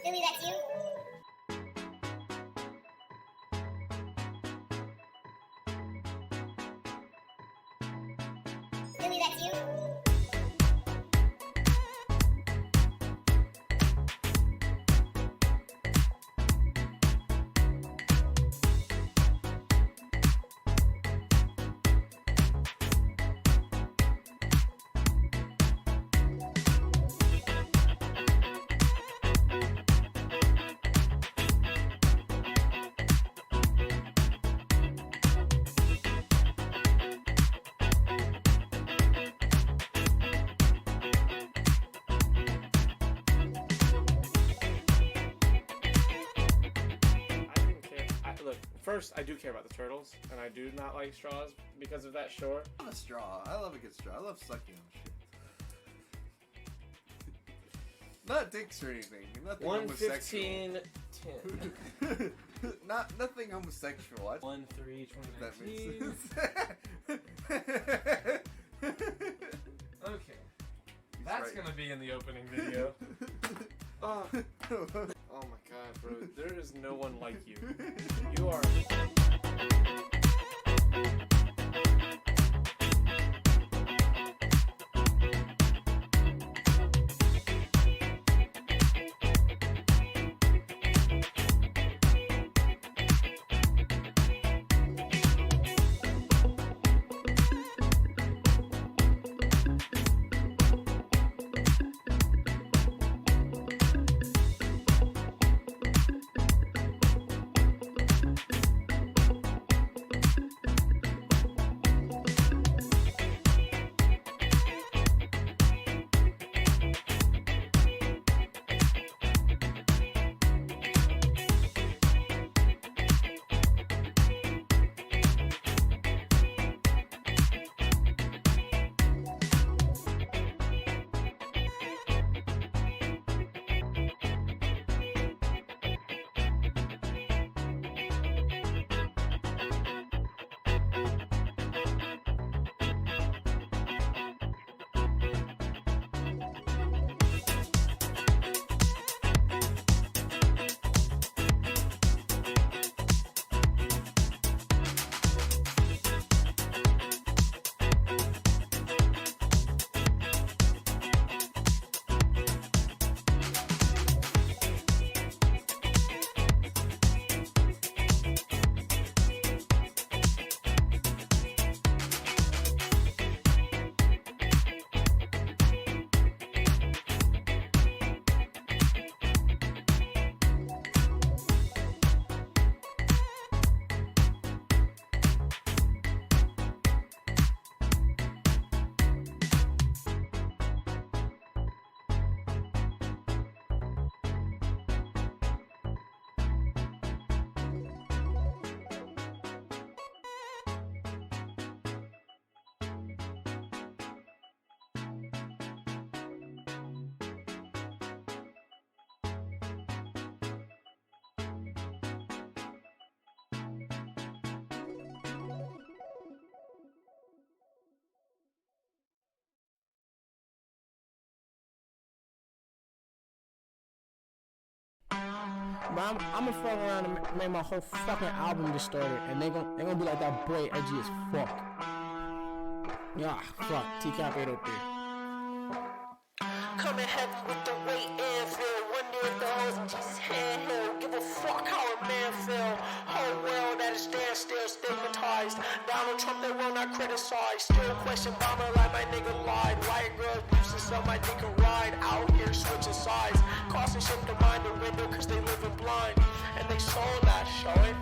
Billy, that's you? Billy, that's you? First, I do care about the turtles, and I do not like straws because of that, sure. I'm a straw. I love a good straw. I love sucking on shit. Not dicks or anything. Nothing 115 10. Nothing homosexual. 1 3 That 2019. makes sense. Okay. That's gonna be in the opening video. Oh my god, bro. There is no one like you. You are. But I'm gonna fuck around and make my whole fucking album distorted, and they gonna be like that boy edgy as fuck. Yeah, fuck. TCAP 803. Coming heavy with the weight and feel. Wonder if the hoes in Jesus' hand he'll give a fuck how a man feel. Whole world at a standstill, stigmatized. Donald Trump they will not criticize. Still question bomber like my nigga lied. White girls boosting so my dick can ride. Out here switching sides. Crossing ship to mind the window cause they living blind. And they sold that, show it.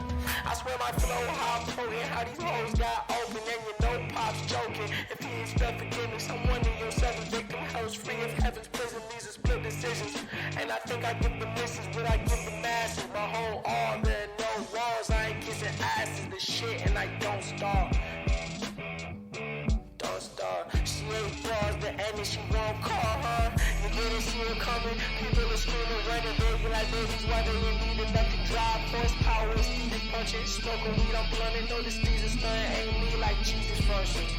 I swear my flow how potent. How these hoes got open and you know Pop's joking. If he ain't spell forgiveness, I'm one of your 7 victim hells free of heaven's prison. These are split decisions. And I think I give the misses what I give the masses. My whole arm, there are no walls. I ain't kissing asses, the shit, and I don't starve. Don't starve. She ain't bars, the enemy, she won't call her. You didn't see her coming. People are screaming, running, baby like babies. Why they ain't need enough to drive. Horsepower is needed, punching. Smoking weed, I'm blunting. Notice these are stunning. Ain't me like Jesus versus.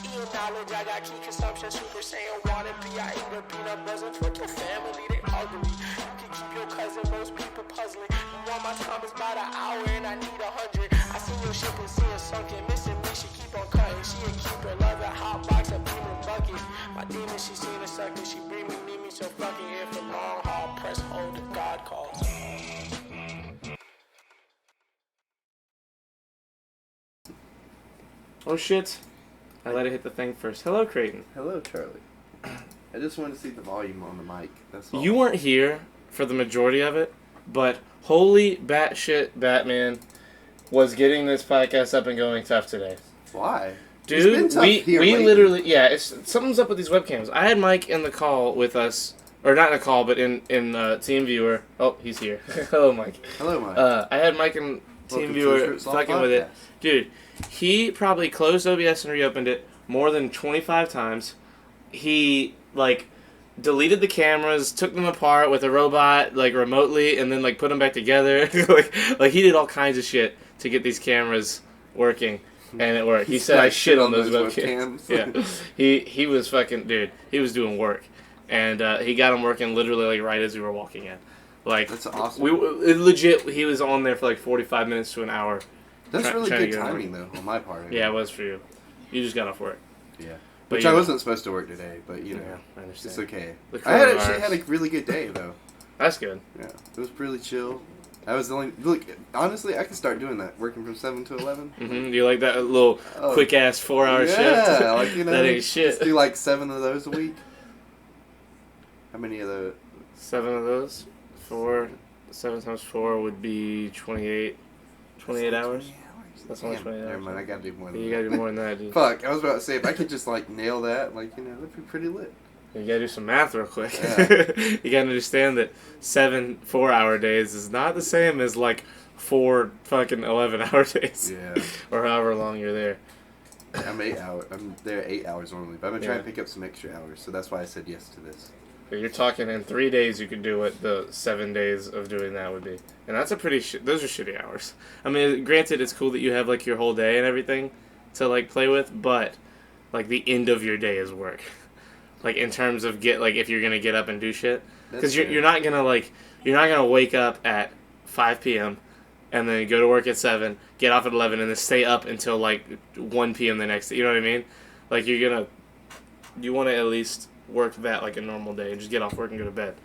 Eating out knowledge. I got key consumption, Super Saiyan wanna be. I eat a peanut buzzing. Fuck your family, they ugly. You can keep your cousin, most people puzzling. You want my time is about an hour and I need 100. I seen your ship and see it sunken. Missing me, she keep on cutting. She a keeper, love a hot box, a beamer bucket. My demon, she seen a sucker. She bring me, need me, so fucking here for long haul. Press hold if God calls. Oh shit. I let it hit the thing first. Hello, Creighton. Hello, Charlie. I just want to see the volume on the mic. That's all. You weren't here for the majority of it, but holy batshit Batman was getting this podcast up and going tough today. Why? Dude, It's been tough here we lately. literally, something's up with these webcams. I had Mike in the call with us, or not in a call, but in Team Viewer. Oh, he's here. Hello, Mike. Hello, Mike. I had Mike in Team Welcome to the Viewer Shirts Off fucking with it. Podcast. Dude, he probably closed OBS and reopened it more than 25 times. He, deleted the cameras, took them apart with a robot, remotely, and then, put them back together. like, he did all kinds of shit to get these cameras working, and it worked. He said I shit on those webcams. Yeah. He was fucking, dude, he was doing work. And he got them working literally, right as we were walking in. That's awesome. Legit, he was on there for 45 minutes to an hour. That's really trying to good get it timing, though, on my part. Yeah, it was for you. You just got off work. Yeah. But Which you I know. wasn't supposed to work today, but, Yeah, I understand. it's okay. The I actually coronavirus. had a really good day, though. That's good. Yeah. It was really chill. I was the only... Look, honestly, I could start doing that, working from 7 to 11. Mm-hmm. You like that little Oh, quick-ass 4-hour shift? Yeah, that ain't shit. Just do 7 of those a week. How many of those? 7 of those? 7 times 4 would be 28 hours. That's only Damn, 28 never hours. mind, I gotta do more than You that. gotta do more than that, dude. Fuck, I was about to say, if I could just, nail that, that'd be pretty lit. You gotta do some math real quick. Yeah. You gotta understand that 7 4-hour days is not the same as 4 fucking 11-hour days. Yeah. Or however long you're there. I'm 8 hours. I'm there 8 hours normally, but I'm gonna try Yeah. and pick up some extra hours, so that's why I said yes to this. But you're talking in 3 days you could do what the 7 days of doing that would be. And that's a pretty those are shitty hours. I mean, granted, it's cool that you have your whole day and everything to play with, but the end of your day is work. In terms of if you're gonna get up and do shit, because That's you're not gonna you're not gonna wake up at 5 p.m. and then go to work at 7, get off at 11, and then stay up until 1 p.m. the next day. You know what I mean? You want to at least work that like a normal day and just get off work and go to bed.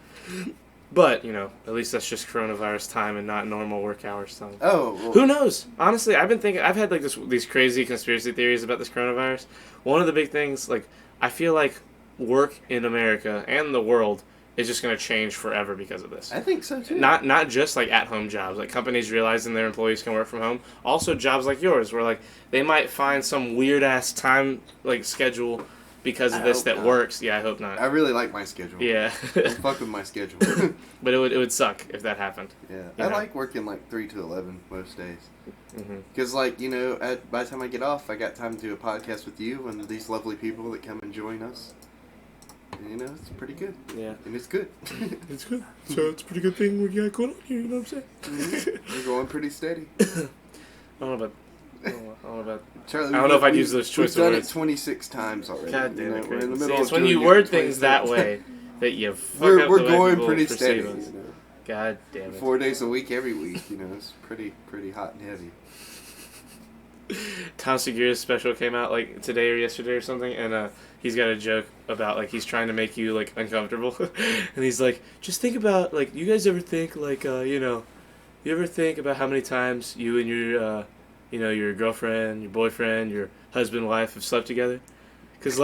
But, at least that's just coronavirus time and not normal work hours time. Oh, well, Who knows? Honestly, I've been thinking, I've had these crazy conspiracy theories about this coronavirus. One of the big things, I feel like work in America and the world is just going to change forever because of this. I think so too. Not just at-home jobs, companies realizing their employees can work from home. Also jobs like yours, where they might find some weird-ass time schedule because of I this hope that not. works. Yeah, I hope not. I really like my schedule. Yeah. Don't fuck with my schedule. But it would suck if that happened. Yeah, You I know. like working 3 to 11 most days. Hmm. Because, by the time I get off, I got time to do a podcast with you and these lovely people that come and join us. And, it's pretty good. Yeah. And it's good. It's good. So it's a pretty good thing we got going on here, you know what I'm saying? We're going pretty steady. I don't know about Charlie, I don't know if I'd use those choice We've done words. it 26 times already. God damn it, We're in the Creighton. middle See, of it's when doing you it word 26 things that times. way that you fuck We're up the way going people pretty perceive steady. us. You know? God damn it. 4 days a week, every week. It's pretty hot and heavy. Tom Segura's special came out today or yesterday or something, and he's got a joke about he's trying to make you uncomfortable, and he's like, just think about you guys ever think you ever think about how many times you and your your girlfriend, your boyfriend, your husband, wife have slept together, because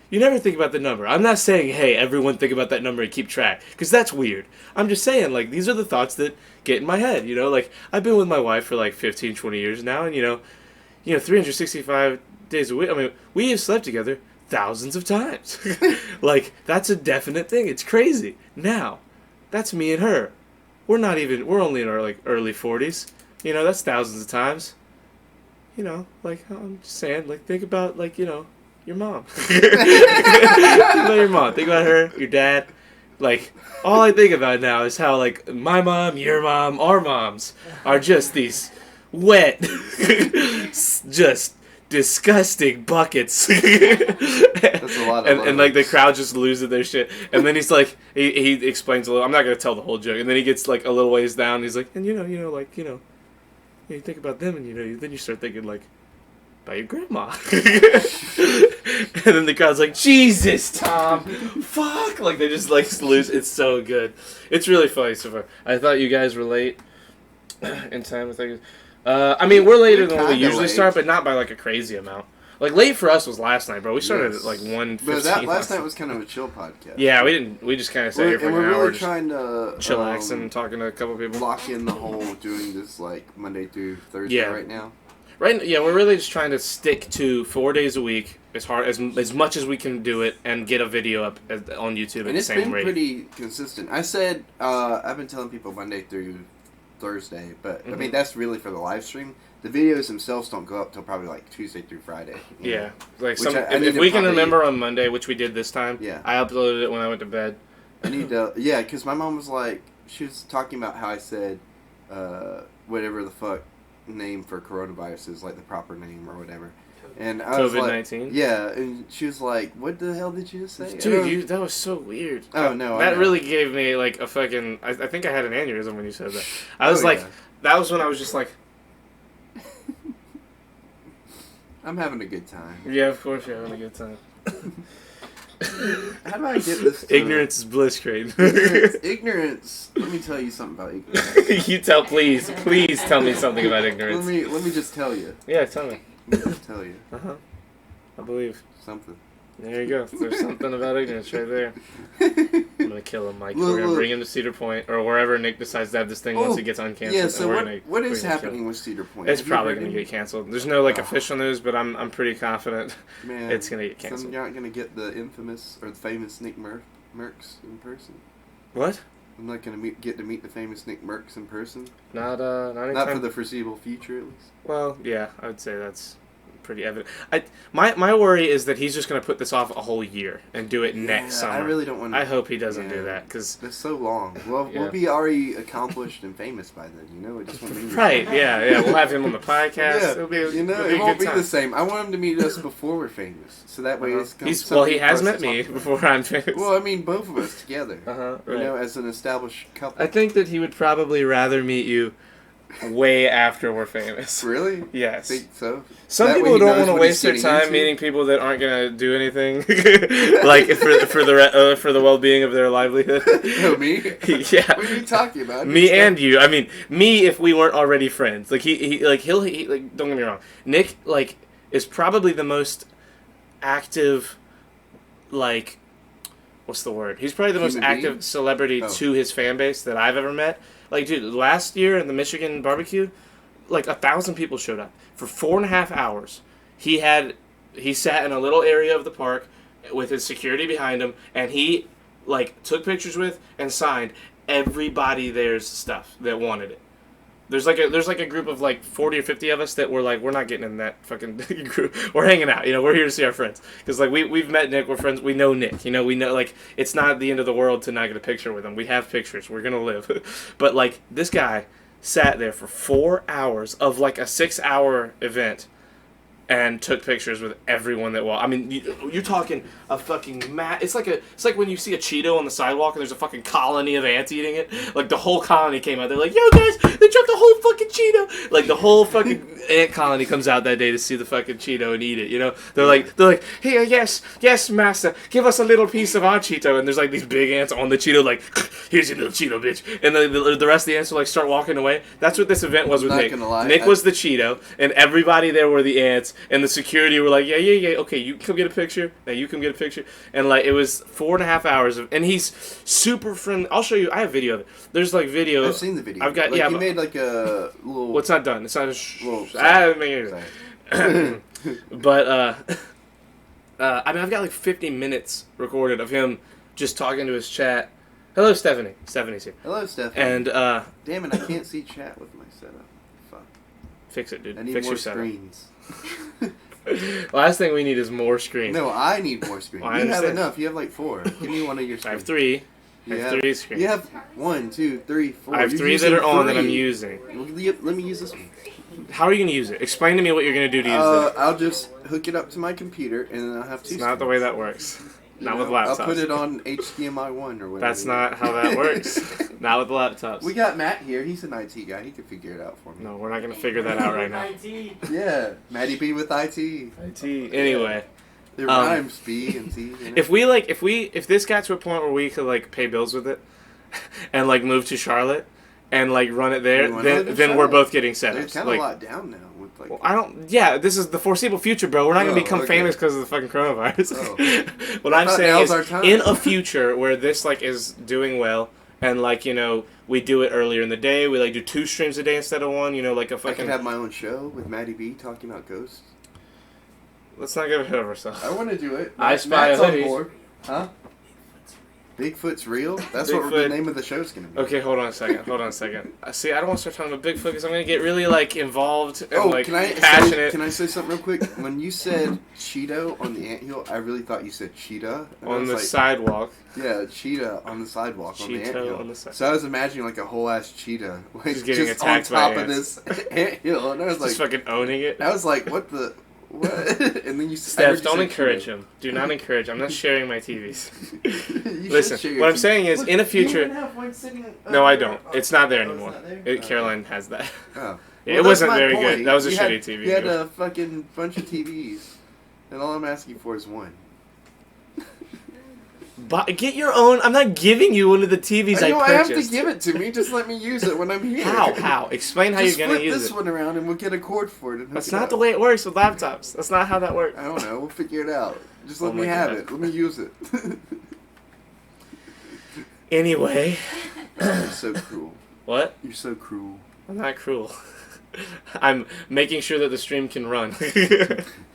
you never think about the number. I'm not saying, hey, everyone think about that number and keep track, because that's weird. I'm just saying, these are the thoughts that get in my head, I've been with my wife for 15, 20 years now, and 365 days a week. I mean, we have slept together thousands of times. That's a definite thing. It's crazy. Now, that's me and her. We're only in our early 40s. That's thousands of times. I'm just saying, think about your mom. Think about your mom. Think about her, your dad. All I think about now is how my mom, your mom, our moms are just these wet, just disgusting buckets. That's a lot of and like the loads. crowd just loses their shit. And then he's like, he explains a little. I'm not gonna tell the whole joke. And then he gets like a little ways down. And he's like, and you think about them, and then you start thinking like about your grandma. And then the crowd's like, Jesus, Tom, fuck! Like they just like lose. It's so good. It's really funny so far. I thought you guys were late in time with things. I mean, we're later than what we kinda usually late. start, but not by like a crazy amount. Like late for us was last night, bro. We started Yes. at like 1:15. But that last night was kind of a chill podcast. Yeah, we didn't. We just kind of sat here for and like we're an hour, really just trying to chillaxing and talking to a couple people. lock in the whole doing this like Monday through Thursday Yeah. right now. Right? Yeah, we're really just trying to stick to 4 days a week as much as we can do it and get a video up on YouTube at And the it's same been rate. pretty consistent. I said I've been telling people Monday through Thursday, but I Mm-hmm. mean that's really for the live stream. The videos themselves don't go up till probably like Tuesday through Friday. you know? Yeah, like Which I if need to we can probably- remember on Monday, which we did this time. Yeah. I uploaded it when I went to bed. I need to, yeah, because my mom was like, she was talking about how I said, whatever the fuck name for coronavirus is, like the proper name or whatever. And I was like, COVID-19? yeah, and she was like, what the hell did you just say? Dude, that was so weird. Oh, no, I that know. really gave me like a fucking. I think I had an aneurysm when you said that. I was Oh, like, yeah. that was when I was just like, I'm having a good time. yeah, of course you're having a good time. How do I get this to... Ignorance is bliss, Creighton. Ignorance. Let me tell you something about ignorance. You please tell me something about ignorance. Let me just tell you. Yeah, tell me. Let me just tell you I believe. something. There you go. There's something about ignorance right there. I'm gonna kill him, Mike. We're gonna Look. bring him to Cedar Point or wherever Nick decides to have this thing once Oh, it gets uncanceled. Yeah, and so we're what gonna- what we're is gonna kill happening him. with Cedar Point? It's Have you probably heard gonna any- get canceled. There's no like Oh. official news, but I'm pretty confident Man, it's gonna get so canceled. you're not gonna get the infamous or the famous Nick Merckx in person. What? I'm not gonna get to meet the famous Nick Merckx in person. Not Not anytime. for the foreseeable future, at least. Well, yeah, I would say that's pretty evident. My worry is that he's just gonna put this off a whole year and do it next summer. I really don't want. I hope he doesn't do Yeah. that because. That's so long. Well, Yeah. we'll be already accomplished and famous by then. You know, it just won't be Right, yeah, we'll have him on the podcast. Yeah, It'll be, you know, it'll be it a won't good be time. the same. I want him to meet us before we're famous, so that way it's He has met me before I'm famous. Well, I mean, both of us together. Uh-huh, You right. know, as an established couple. I think that he would probably rather meet you way after we're famous. Really? Yes. Think so? Some That way people he don't knows want to what waste he's their getting time into? meeting people that aren't gonna do anything, like for the well-being of their livelihood. No, me? Yeah. What are you talking about? Me and you. I mean, me if we weren't already friends. Like he don't get me wrong. Nick like is probably the most active, like, what's the word? He's probably the most Human being? active celebrity Oh. to his fan base that I've ever met. Like, dude, last year in the Michigan barbecue, like 1,000 people showed up for 4.5 hours. He sat in a little area of the park with his security behind him, and he like took pictures with and signed everybody there's stuff that wanted it. There's like a group of like 40 or 50 of us that were like, we're not getting in that fucking group. We're hanging out, we're here to see our friends. Because like we've met Nick, we're friends, we know Nick, we know like it's not the end of the world to not get a picture with him. We have pictures, we're gonna live. But like this guy sat there for 4 hours of like a 6-hour event and took pictures with everyone that walked. I mean, you're talking a fucking It's like when you see a Cheeto on the sidewalk and there's a fucking colony of ants eating it. Like the whole colony came out. They're like, "Yo, guys, they dropped a whole fucking Cheeto." Like the whole fucking ant colony comes out that day to see the fucking Cheeto and eat it. They're like, "Hey, yes, master, give us a little piece of our Cheeto." And there's like these big ants on the Cheeto, like, "Here's your little Cheeto, bitch." And the rest of the ants will like start walking away. That's what this event was with Not Nick. gonna lie, Nick was the Cheeto, and everybody there were the ants. And the security were like, yeah, okay, you come get a picture. Now you come get a picture. And like it was 4.5 hours of, and he's super friendly. I'll show you. I have video of it. There's like video. I've seen the video. I've got like, yeah. He but- made like a little. well, it's not done. It's not a. Well, I haven't made it. Sorry. But I mean, I've got like 50 minutes recorded of him just talking to his chat. Hello, Stephanie. Stephanie's here. Hello, Stephanie. And Damn it, I can't see chat with my setup. Fuck. fix it, dude. I need Fix more your setup. screens. Last thing we need is more screens. No, I need more screens. Well, I you have understand. enough. You have like 4. Give me one of your I screens. have 3. You I have 3 screens. You have 1, 2, 3, 4. I have You're 3 that using are on that I'm 3. using. Let me use this one. How are you gonna use it? Explain to me what you're gonna do to use it. I'll just hook it up to my computer, and then I'll have two. It's not the way that works. Not with I'll laptops. put it on HDMI 1 or whatever. That's not how that works. Not with the laptops. We got Matt here. He's an IT guy. He can figure it out for me. No, we're not gonna figure that out right now. Yeah, Matty B with IT. IT. Anyway, It rhymes B and T. You know? if this got to a point where we could like pay bills with it, and like move to Charlotte, and like run it there, You wanna live in then we're Charlotte? both getting They're setups. kind of Like, locked down now with like. well, I don't. Yeah, this is the foreseeable future, bro. We're not gonna Oh, become okay. famous because of the fucking coronavirus. Oh. What I'm thought saying now's is, our time. in a future where this like is doing well, and like we do it earlier in the day, we like do 2 streams a day instead of 1. Like a I fucking. could have my own show with Matty B talking about ghosts. Let's not get ahead of ourselves. I want to do it. I Spy Matt's on Hoodies. board. Huh? Bigfoot's real? That's what the Bigfoot. name of the show's going to be. Okay, hold on a second. See, I don't want to start talking about Bigfoot because I'm gonna get really like involved and like passionate. Can I say something real quick? When you said Cheeto on the anthill, I really thought you said cheetah. And I On was the like, sidewalk. Yeah, cheetah on the sidewalk on the Cheeto anthill. on the side. So I was imagining like a whole ass cheetah, like Just getting just attacked on top by of ants. this anthill, and I was Just like, fucking owning it. what the what? And then you I heard Steph, you don't say encourage cheetah. him. Do not encourage. I'm not sharing my TVs. You should Listen, share your what I'm TV. saying is, Look, in a you future. even have one sitting No, I over- don't. oh, It's not there oh, it's anymore. not there? Caroline has that. Oh. Yeah, Well, it that's wasn't my very point. good. That was a You shitty had, TV. You had a fucking bunch of TVs, and all I'm asking for is one. Get your own. I'm not giving you one of the TVs I I know I have purchased. to give it to me. Just let me use it when I'm here. How? Explain how Just you're gonna flip use this it. one around and we'll get a cord for it. And That's hook it not up. the way it works with laptops. That's not how that works. I don't know. We'll figure it out. Just let Oh me my have God. it. Let me use it. Anyway, You're so cruel. what? You're so cruel. I'm not cruel. I'm making sure that the stream can run.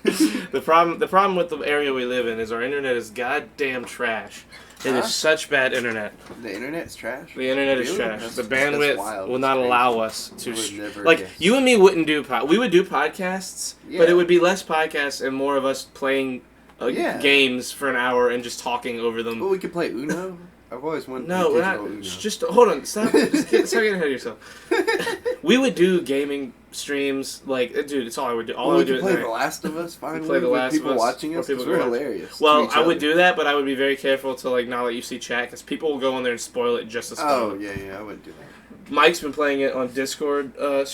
The problem with the area we live in is our internet is goddamn trash. It Huh? is such bad internet. The internet's trash. The internet is Really? trash. That's- The that's bandwidth wild. will That's not crazy. allow us to I would never like guess. you and me wouldn't do we would do podcasts, but Yeah. it would be less podcasts and more of us playing Yeah. games for an hour and just talking over them. Well, we could play Uno. I've always wanted No, to we're digital not. Uno. Just hold on. Stop getting ahead of yourself. We would do gaming streams, like, dude. It's all I would do. All Well, I we would do could at play night. The Last of Us finally play The with Last of people Us, watching or us people because we're go- hilarious. to Well, each I would other. do that, but I would be very careful to like not let you see chat because people will go in there and spoil it just to spoil Oh it. yeah, I wouldn't do that. Mike's been playing it on Discord our As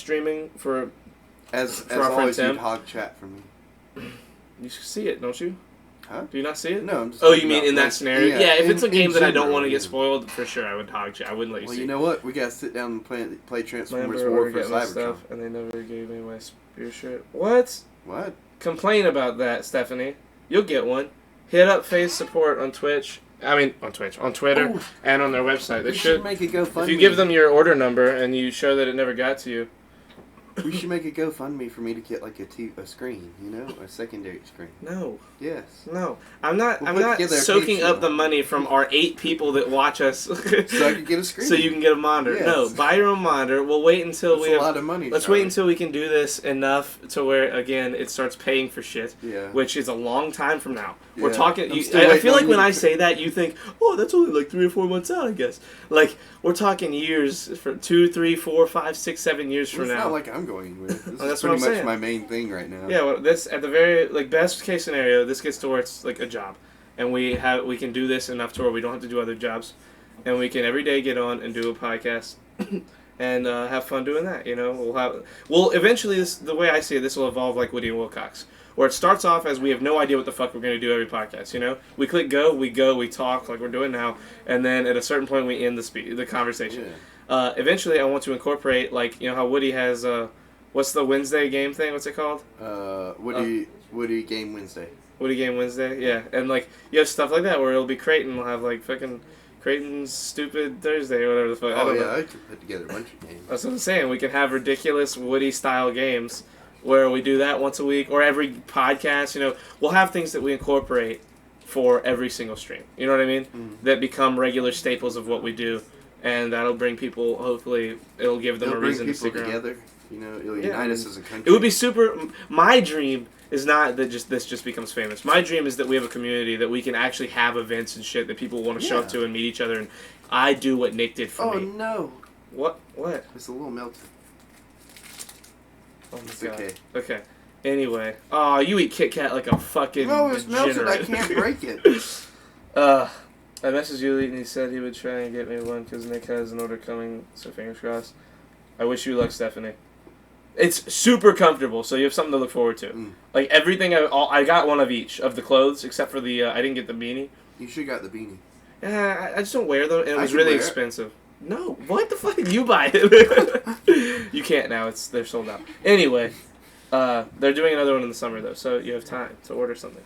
friend always, Tim. you'd hog chat for me. You see it, don't you? Huh? Do you not see it? No, I'm just. Oh, talking you mean about, in that like, scenario? Yeah, if it's a in game that I don't general, want to get yeah. spoiled, for sure I would hog chat. I wouldn't let you Well, see. you know what? We gotta sit down and play Transformers Remember, War we for get my Cybertron. stuff, and they never gave me my spear shirt. What? What? Complain about that, Stephanie. You'll get one. Hit up Phase Support on Twitch. On Twitter, Ooh. and on their website. They We should. make a GoFundMe. If you give them your order number and you show that it never got to you, we should make a GoFundMe for me to get like a screen, a secondary screen. no, Yes. no, I'm not. We'll I'm put not together a soaking up Patreon. the money from our 8 people that watch us, So I could get a screen. so you can get a monitor. Yes. No, buy your own monitor. We'll wait until That's we a have. lot of money. Let's Charlie. wait until we can do this enough to where again it starts paying for shit. Yeah. Which is a long time from now. We're Yeah. talking. I'm You, still I waiting feel on like when you. I say that, you think, "Oh, that's only like 3 or 4 months out." I guess. Like we're talking years, for 2, 3, 4, 5, 6, 7 years Well, from it's now. not like I'm going anywhere. This that's is what pretty I'm much saying. my main thing right now. Yeah, well, this at the very best case scenario, this gets to where it's like a job, and we can do this enough to where we don't have to do other jobs, and we can every day get on and do a podcast, and have fun doing that. We'll eventually the way I see it, this will evolve like Woody and Wilcox, where it starts off as we have no idea what the fuck we're gonna do every podcast. We click go, we talk like we're doing now, and then at a certain point we end the conversation. Yeah. Eventually, I want to incorporate how Woody has what's the Wednesday game thing? What's it called? Woody Game Wednesday. Woody Game Wednesday, yeah, and you have stuff like that where it'll be Creighton. We'll have fucking Creighton's Stupid Thursday or whatever the fuck. I Oh don't yeah, know. I could put together a bunch of games. That's what I'm saying. We can have ridiculous Woody style games where we do that once a week or every podcast. We'll have things that we incorporate for every single stream. You know what I mean? Mm. That become regular staples of what we do, and that'll bring people. Hopefully, it'll give them It'll a bring reason to people stick around. together. It'll Yeah, unite us as a country. It would be super. My dream is not that this just becomes famous. My dream is that we have a community that we can actually have events and shit that people want to show up Yeah. to and meet each other. And I do what Nick did for Oh me. no! What? It's a little melted. Oh my It's god. okay. Okay. Anyway. Oh, you eat Kit Kat like a fucking No, it's melted. I degenerate. can't break it. I messaged Yuli and he said he would try and get me one because Nick has an order coming, so fingers crossed. I wish you luck, Stephanie. It's super comfortable, so you have something to look forward to. Mm. Like everything, I got one of each of the clothes, except for the I didn't get the beanie. You should have got the beanie. I just don't wear them. And it I was could really wear it. expensive. No, what the fuck? You buy it. You can't now. They're sold out. Anyway, they're doing another one in the summer though, so you have time to order something.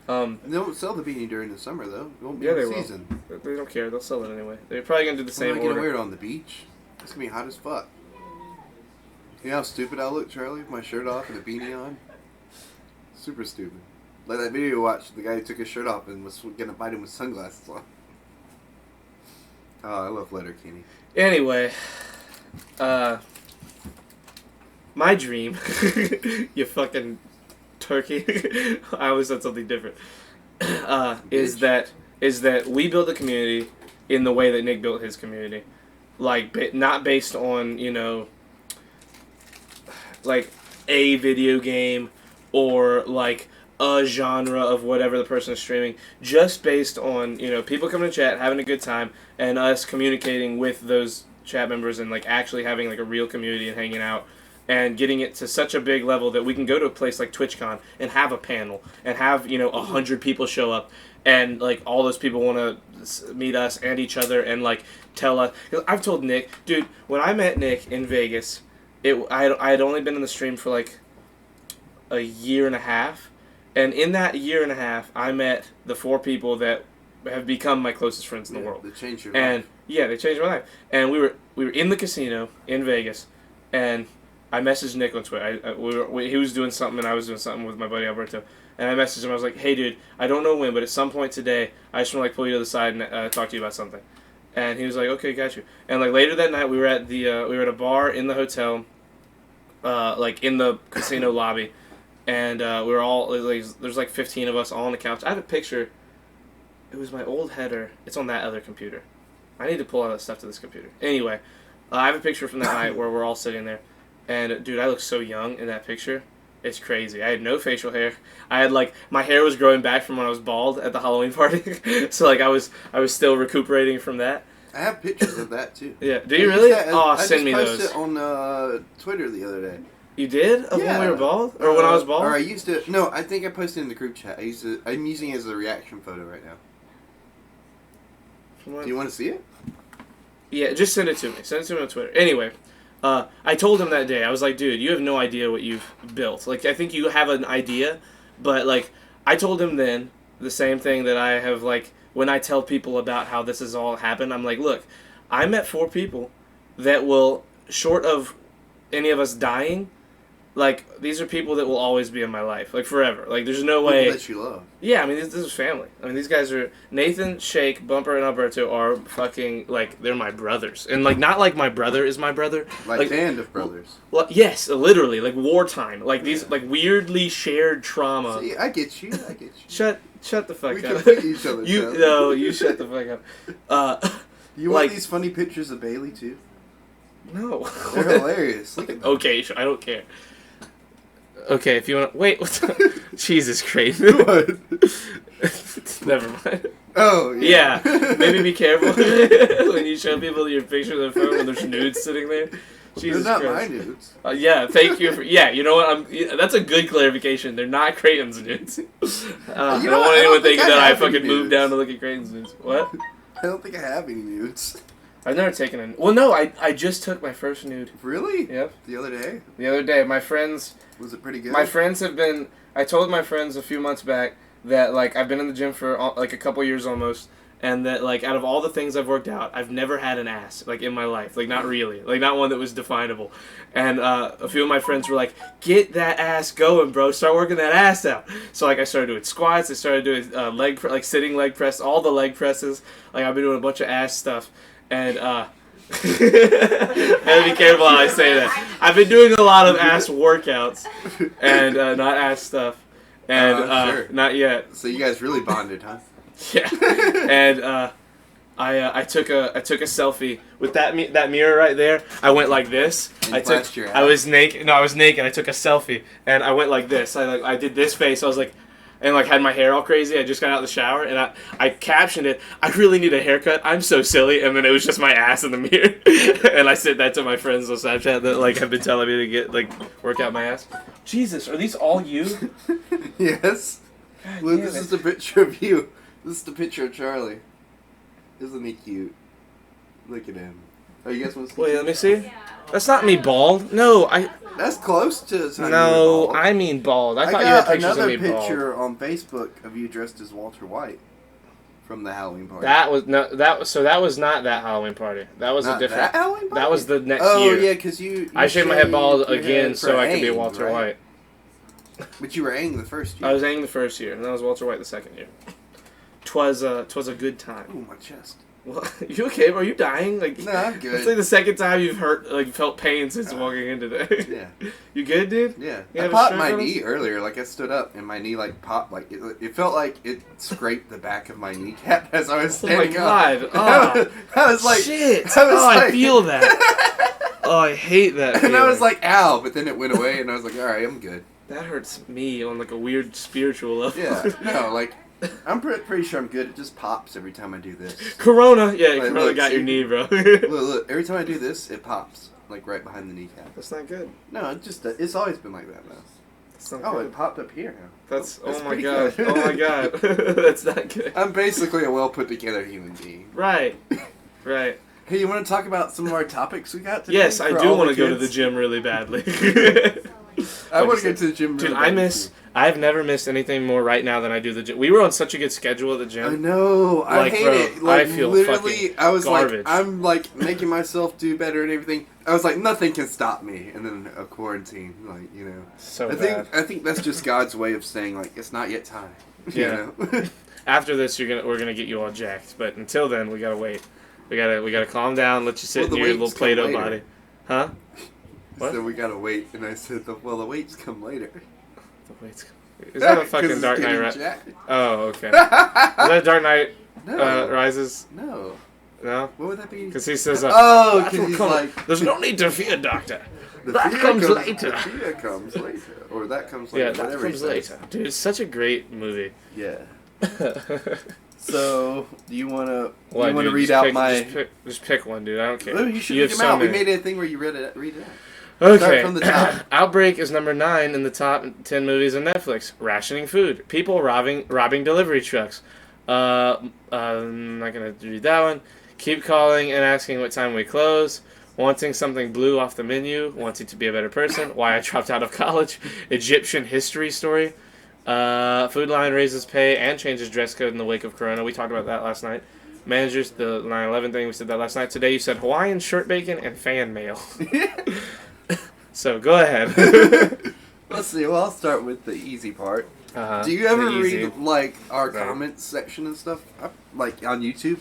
They don't sell the beanie during the summer though. It won't be Yeah, in they the will. season. They don't care. They'll sell it anyway. They're probably gonna do the I'm same not gonna order. wear it on the beach. It's gonna be hot as fuck. You know how stupid I look, Charlie, with my shirt off and a beanie on? Super stupid. Like that video you watched, the guy who took his shirt off and was gonna bite him with sunglasses on. Oh, I love Letterkenny. Anyway, my dream, you fucking turkey. I always said something different. Is that we build a community in the way that Nick built his community, like not based on like a video game or like a genre of whatever the person is streaming, just based on people coming to chat, having a good time, and us communicating with those chat members and like actually having like a real community and hanging out and getting it to such a big level that we can go to a place like TwitchCon and have a panel and have 100 people show up and like all those people want to meet us and each other and like tell us. 'Cause I've told Nick, dude, when I met Nick in Vegas, I had only been in the stream for like a year and a half, and in that year and a half, I met the 4 people that have become my closest friends in the world. They changed your And life. yeah, they changed my life. And we were in the casino in Vegas, and I messaged Nick on Twitter. He was doing something, and I was doing something with my buddy Alberto. And I messaged him. I was like, "Hey, dude, I don't know when, but at some point today, I just want to like pull you to the side and talk to you about something." And he was like, "Okay, got you." And like later that night, we were at a bar in the hotel, like in the casino lobby, and we were all like, there's like 15 of us all on the couch. I have a picture. It was my old header. It's on that other computer. I need to pull all that stuff to this computer. Anyway, I have a picture from that night where we're all sitting there. And, dude, I look so young in that picture. It's crazy. I had no facial hair. I had, like, my hair was growing back from when I was bald at the Halloween party. So, like, I was still recuperating from that. I have pictures of that too. Yeah. Do you really? I Send me just those. posted it on Twitter the other day. You did? Of when we were bald? Or when I was bald? Or I used to. No, I think I posted it in the group chat. I'm using it as a reaction photo right now. Do you want to see it? Yeah, just send it to me. Send it to me on Twitter. Anyway, I told him that day, I was like, dude, you have no idea what you've built. Like, I think you have an idea, but, like, I told him then the same thing that I have, like, when I tell people about how this has all happened, I'm like, look, I met 4 people that will, short of any of us dying, like, these are people that will always be in my life, like, forever. Like, there's no way. People that you love. Yeah, I mean, this is family. I mean, these guys are... Nathan, Shake, Bumper, and Alberto are fucking, like, they're my brothers. And, like, not like my brother is my brother. Like Band of Brothers. Well, yes, literally. Like, wartime. Like, these, like, weirdly shared trauma. See, I get you. Shut the fuck We up. complete each other. Charlie. No, you shut the fuck up. You want like- these funny pictures of Bailey too? No. They're hilarious. Look at them. Okay, I don't care. Okay, if you want to... Wait, what's up? Jesus Christ. What? Never mind. Oh, Yeah, maybe be careful when you show people your picture of their phone when there's nudes sitting there. Jesus They're not Christ. my nudes. Yeah, thank you for... Yeah, you know what? That's a good clarification. They're not Creighton's nudes. I don't want anyone thinking that I have any fucking moved nudes. down to look at Creighton's nudes. What? I don't think I have any nudes. I've never taken a... Well, no, I just took my first nude. Really? Yep. The other day? The other day, my friends... Was it pretty good? My friends have been... I told my friends a few months back that, like, I've been in the gym for, like, a couple years almost, and that, like, out of all the things I've worked out, I've never had an ass, like, in my life. Like, not really. Like, not one that was definable. And a few of my friends were like, get that ass going, bro. Start working that ass out. So, like, I started doing squats. I started doing sitting leg press, all the leg presses. Like, I've been doing a bunch of ass stuff. And, I gotta be careful how I say that. I've been doing a lot of ass workouts and not ass stuff. And sure. not yet. So you guys really bonded, huh? Yeah. And I took a selfie with that mirror right there. I went like this. And I took. flashed your I ass. was naked. No, I was naked. I took a selfie and I went like this. I did this face. I was like, and like had my hair all crazy. I just got out of the shower and I captioned it. I really need a haircut. I'm so silly. And then it was just my ass in the mirror. And I sent that to my friends on Snapchat that like have been telling me to get like work out my ass. Jesus, are these all you? Yes. God Look, damn this it. is the picture of you. This is the picture of Charlie. Isn't he cute? Look at him. Oh, you guys want to see? Wait, let me see. That's not me bald. No, That's close to the time you No, were bald. I mean bald. I thought you got had pictures of another me bald. picture on Facebook of you dressed as Walter White from the Halloween party. That was not that Halloween party. That was Not a different. that Halloween party? That was the next oh, year. yeah, because you I shaved my head bald your again head so for I could be Aang, Walter right? White. But you were Aang the first year. I was Aang the first year, and I was Walter White the second year. Twas a good time. Ooh, my chest. Well, you okay? Are you dying? Like, No, I'm it's good. like the second time you've felt pain since walking in today. Yeah. You good, dude? Yeah. You I have a popped strap my on us? knee earlier. Like, I stood up, and my knee, like, popped. Like, it felt like it scraped the back of my kneecap as I was Oh my standing up. God. Oh. I was like... Shit! I was I like- feel that. Oh, I hate that. And I was feeling. like, ow, but then it went away, and I was like, alright, I'm good. That hurts me on like a weird spiritual level. Yeah. No, like, I'm pretty sure I'm good. It just pops every time I do this. Corona. Yeah, Like, Corona look, got your see? knee, bro. Look, every time I do this, it pops. Like, right behind the kneecap. That's not good. No, it's always been like that, though. That's not Oh, good. it popped up here now. That's That's oh my pretty god. good. Oh my god. That's not good. I'm basically a well put together human being. Right. Right. Hey, you want to talk about some of our topics we got today? Yes, I for do all want to go to kids? the gym really badly. I want to go to the gym. Dude, really I bad miss. too. I've never missed anything more right now than I do the gym. We were on such a good schedule at the I gym. know. I Like, hate bro, it. Like, I feel literally, fucking I was garbage. like, I'm like making myself do better and everything. I was like, nothing can stop me. And then a quarantine, like, you know. So I bad. think that's just God's way of saying like it's not yet time. Yeah. You know? After this, we're gonna get you all jacked. But until then, we gotta wait. We gotta calm down. Let you sit Well, the in your little weights come Play-Doh later. body. Huh? What? So we gotta wait, and I said, "Well, the weights come later." The weights. Is that a 'Cause fucking it's Dark Knight? getting Right? jacked. Oh, okay. Is that Dark Knight No, Rises? no. No. What would that be? Because he says, Oh, "That 'cause will he's come- like, there's no need to fear, Doctor. the that fear comes later." The fear comes later, or that comes later. Yeah, that whatever he comes says. later. Dude, it's such a great movie. Yeah. So, do you want to? What, you want to dude? read Just out pick- my? Just pick one, dude. I don't care. Oh, you should You read have them so out. We many. made a thing where you read it. Read it out. Okay. Start from the top. Outbreak is number 9 in the top 10 movies on Netflix. Rationing food. People robbing delivery trucks. I'm not gonna read that one. Keep calling and asking what time we close. Wanting something blue off the menu. Wanting to be a better person. Why I dropped out of college. Egyptian history story. Food Line raises pay and changes dress code in the wake of Corona. We talked about that last night. Managers, the 9/11 thing, we said that last night. Today you said Hawaiian shirt bacon and fan mail. So go ahead. Let's see. Well, I'll start with the easy part. Uh-huh. Do you ever The easy. read like our Right. comments section and stuff, like on YouTube?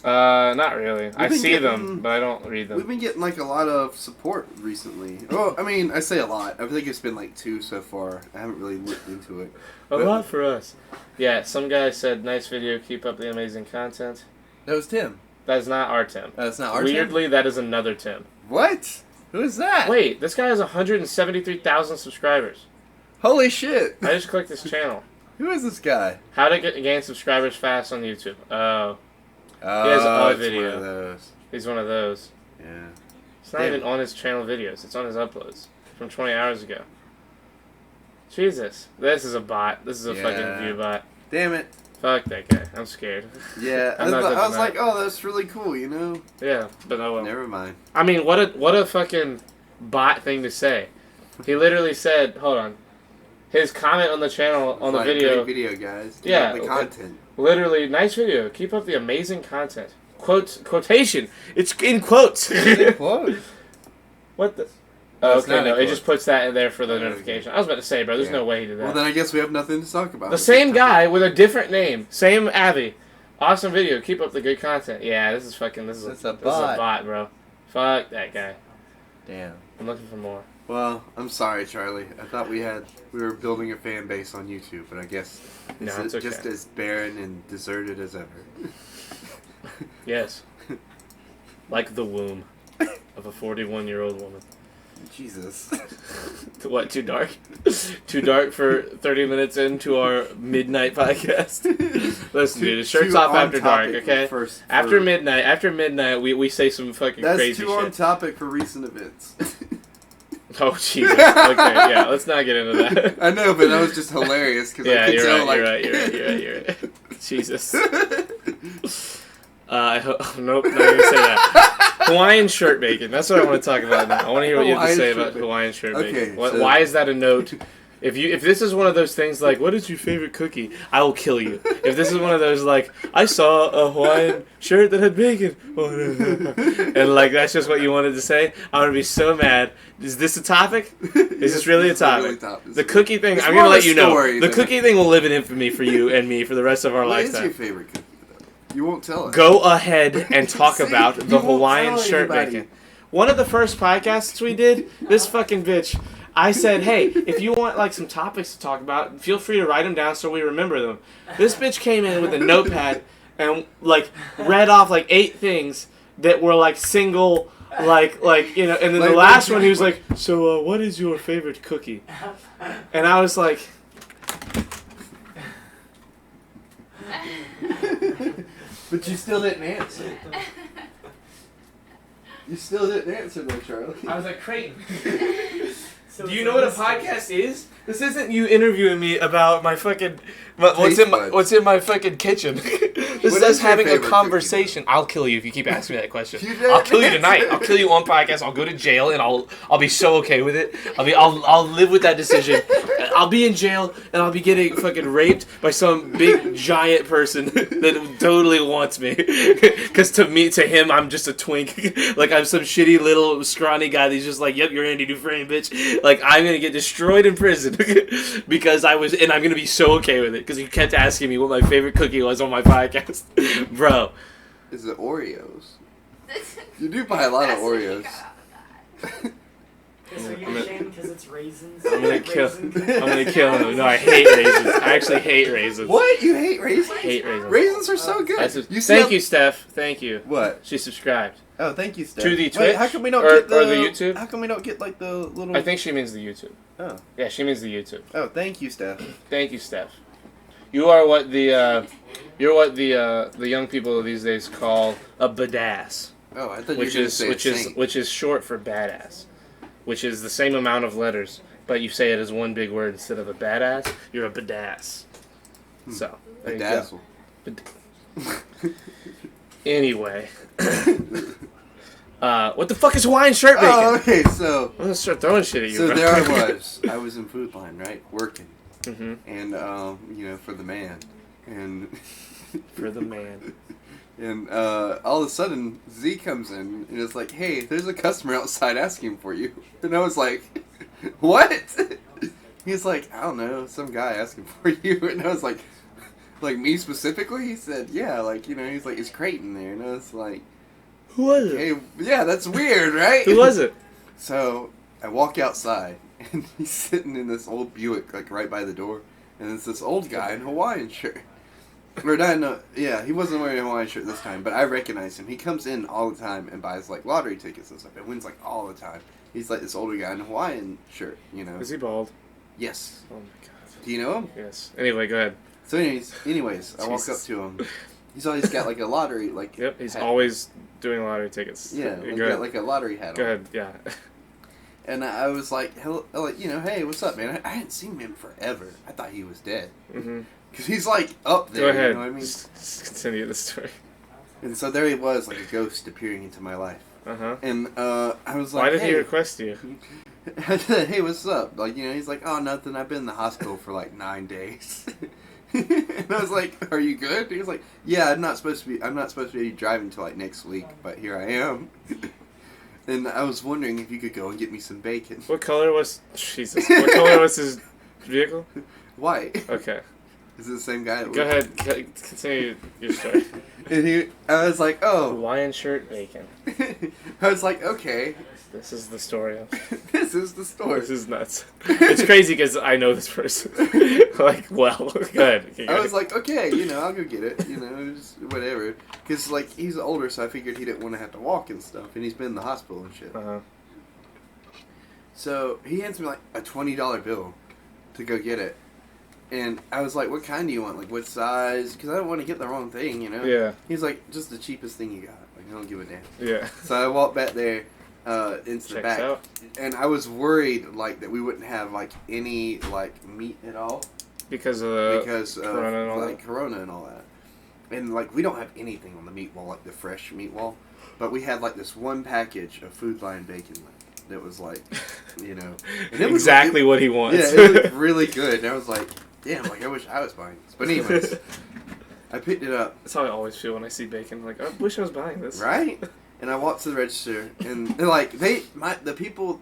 Not really. I been see them, getting- but I don't read We've them. been getting like a lot of support recently. Oh, I mean, I say a lot. I think it's been like 2 so far. I haven't really looked into it. A lot for us. Yeah, some guy said, "Nice video. Keep up the amazing content." That was Tim. That is not our Tim. That's not our Weirdly, that is another Tim. Tim? What? Who is that? Wait, this guy has 173,000 subscribers. Holy shit! I just clicked his channel. Who is this guy? How to gain subscribers fast on YouTube. Oh, Oh, has a it's video. one of those. he's one of those. Yeah. It's not Damn. even on his channel videos. It's on his uploads from 20 hours ago. Jesus. This is a bot. This is a Yeah. fucking view bot. Damn it. Fuck that guy. I'm scared. Yeah. I'm not I was touching like, that. oh, that's really cool, you know? Yeah, but oh well. Never mind. I mean, what a fucking bot thing to say. He literally said, hold on. His comment on the channel on the Like, video, great video, guys. Keep Yeah, up the okay. content. literally, nice video. Keep up the amazing content. Quotation. It's in quotes. Quote. What the? No, Oh, it's okay, not no, a it quote. just puts that in there for the Oh, notification. I was about to say, bro, there's Yeah. no way he did that. Well, then I guess we have nothing to talk about. The same guy with a different name, same Avi. Awesome video. Keep up the good content. Yeah, this is That's a this is bot. a bot, bro. Fuck that guy. Damn. I'm looking for more. Well, I'm sorry, Charlie. I thought we were building a fan base on YouTube, but I guess No, it's okay. just as barren and deserted as ever. Yes. Like the womb of a 41-year-old woman. Jesus. What, too dark? Too dark for 30 minutes into our midnight podcast? Listen, dude, shirts off after dark, okay? After midnight, we say some fucking crazy shit. That's too on topic for recent events. Oh, Jesus. Okay, yeah, let's not get into that. I know, but that was just hilarious. Cause Yeah, I could you're tell, right, you're right. Jesus. Nope, not gonna say that. Hawaiian shirt bacon. That's what I want to talk about now. I want to hear what you have to say about Hawaiian shirt bacon. Why is that a note? If this is one of those things like, what is your favorite cookie? I will kill you. If this is one of those like, I saw a Hawaiian shirt that had bacon, and like that's just what you wanted to say, I'm gonna be so mad. Is this a topic? Is this really a topic? The cookie thing, I'm gonna let you know. The cookie thing will live in infamy for you and me for the rest of our lifetime. What is your favorite cookie? You won't tell us. Go ahead and talk about the Hawaiian shirt bacon. One of the first podcasts we did, this fucking bitch, I said, hey, if you want like some topics to talk about, feel free to write them down so we remember them. This bitch came in with a notepad and like read off like 8 things that were like single, like you know, and then the last one he was like, so what is your favorite cookie? And I was like, but you still didn't answer. You still didn't answer though, Charlie. I was like, Creighton. Do you know what a podcast is? This isn't you interviewing me about my fucking what's in my fucking kitchen. This is us having a conversation. I'll kill you if you keep asking me that question. I'll kill you tonight. I'll kill you on podcast. I'll go to jail and I'll be so okay with it. I'll live with that decision. I'll be in jail and I'll be getting fucking raped by some big giant person that totally wants me. Because to him, I'm just a twink. Like I'm some shitty little scrawny guy that's just like, yep, you're Andy Dufresne, bitch. Like I'm gonna get destroyed in prison because and I'm gonna be so okay with it because he kept asking me what my favorite cookie was on my podcast, bro. Is it Oreos? You do buy a lot of Oreos. So you're ashamed because it's raisins? I'm gonna kill him. No, I hate raisins. I actually hate raisins. What? You hate raisins? I hate raisins. Raisins are so good. Thank you, Steph. Thank you. What? She subscribed. Oh, thank you, Steph. To the Twitch? Wait, how come we don't get the YouTube? How come we don't get like the little? I think she means the YouTube. Oh. Yeah, she means the YouTube. Oh, thank you, Steph. Thank you, Steph. You are what the young people these days call a badass. Oh, I thought you were going to say which is short for badass, which is the same amount of letters, but you say it as one big word instead of a badass. You're a badass. So there Bedazzle. You go. Anyway. What the fuck is Hawaiian shirt bacon? Oh, okay, so I'm gonna start throwing shit at you. So bro. there I was in Food Line, right, working, mm-hmm. and for the man, and for the man, and all of a sudden Z comes in and it's like, hey, there's a customer outside asking for you, and I was like, what? He's like, I don't know, some guy asking for you, and I was like me specifically? He said, yeah, he's like, is Creighton there? And I was like, who was it? Hey, yeah, that's weird, right? Who was it? So I walk outside, and he's sitting in this old Buick, like right by the door, and it's this old guy in a Hawaiian shirt. Or no, yeah, he wasn't wearing a Hawaiian shirt this time, but I recognize him. He comes in all the time and buys like lottery tickets and stuff, and wins like all the time. He's like this older guy in a Hawaiian shirt, you know. Is he bald? Yes. Oh my god. Do you know him? Yes. Anyway, go ahead. So anyways, I walk up to him. He's always got like a lottery, like. Yep, he's hat. always doing lottery tickets. Yeah, got like a lottery hat on. Go ahead, yeah. And I was like, hey, what's up, man? I hadn't seen him forever. I thought he was dead. Mm-hmm. Because he's like up there, go ahead. you know what I mean? Just continue the story. And so there he was, like a ghost appearing into my life. Uh-huh. And I was like, why did he request you? I said, hey, what's up? Like, he's like, oh, nothing. I've been in the hospital for like 9 days. And I was like, are you good? He was like, yeah, I'm not supposed to be driving until like next week, but here I am. And I was wondering if you could go and get me some bacon. What color was What color was his vehicle? White. Okay. Is it the same guy? Go ahead, continue your story. And I was like, oh. Hawaiian shirt bacon. I was like, okay, This is the story. this is the story. This is nuts. It's crazy because I know this person. Like, well, good. I was like, okay, I'll go get it, just whatever. Because, like, he's older, so I figured he didn't want to have to walk and stuff, and he's been in the hospital and shit. Uh-huh. So he hands me, like, a $20 bill to go get it. And I was like, what kind do you want? Like, what size? Because I don't want to get the wrong thing, Yeah. He's like, just the cheapest thing you got. Like, I don't give a damn. Yeah. So I walked back there into the Checks back. out. And I was worried, like, that we wouldn't have, like, any, like, meat at all. Because of Corona and all like, Corona and all that. And, like, we don't have anything on the meat wall, like the fresh meat wall. But we had, like, this one package of Food Lion bacon that was, like, And it was exactly like, what he wants. Yeah, it looked really good. And I was like, damn, like, I wish I was buying this. But anyways, I picked it up. That's how I always feel when I see bacon. Like, I wish I was buying this. Right? And I walked to the register, and they're like, the people,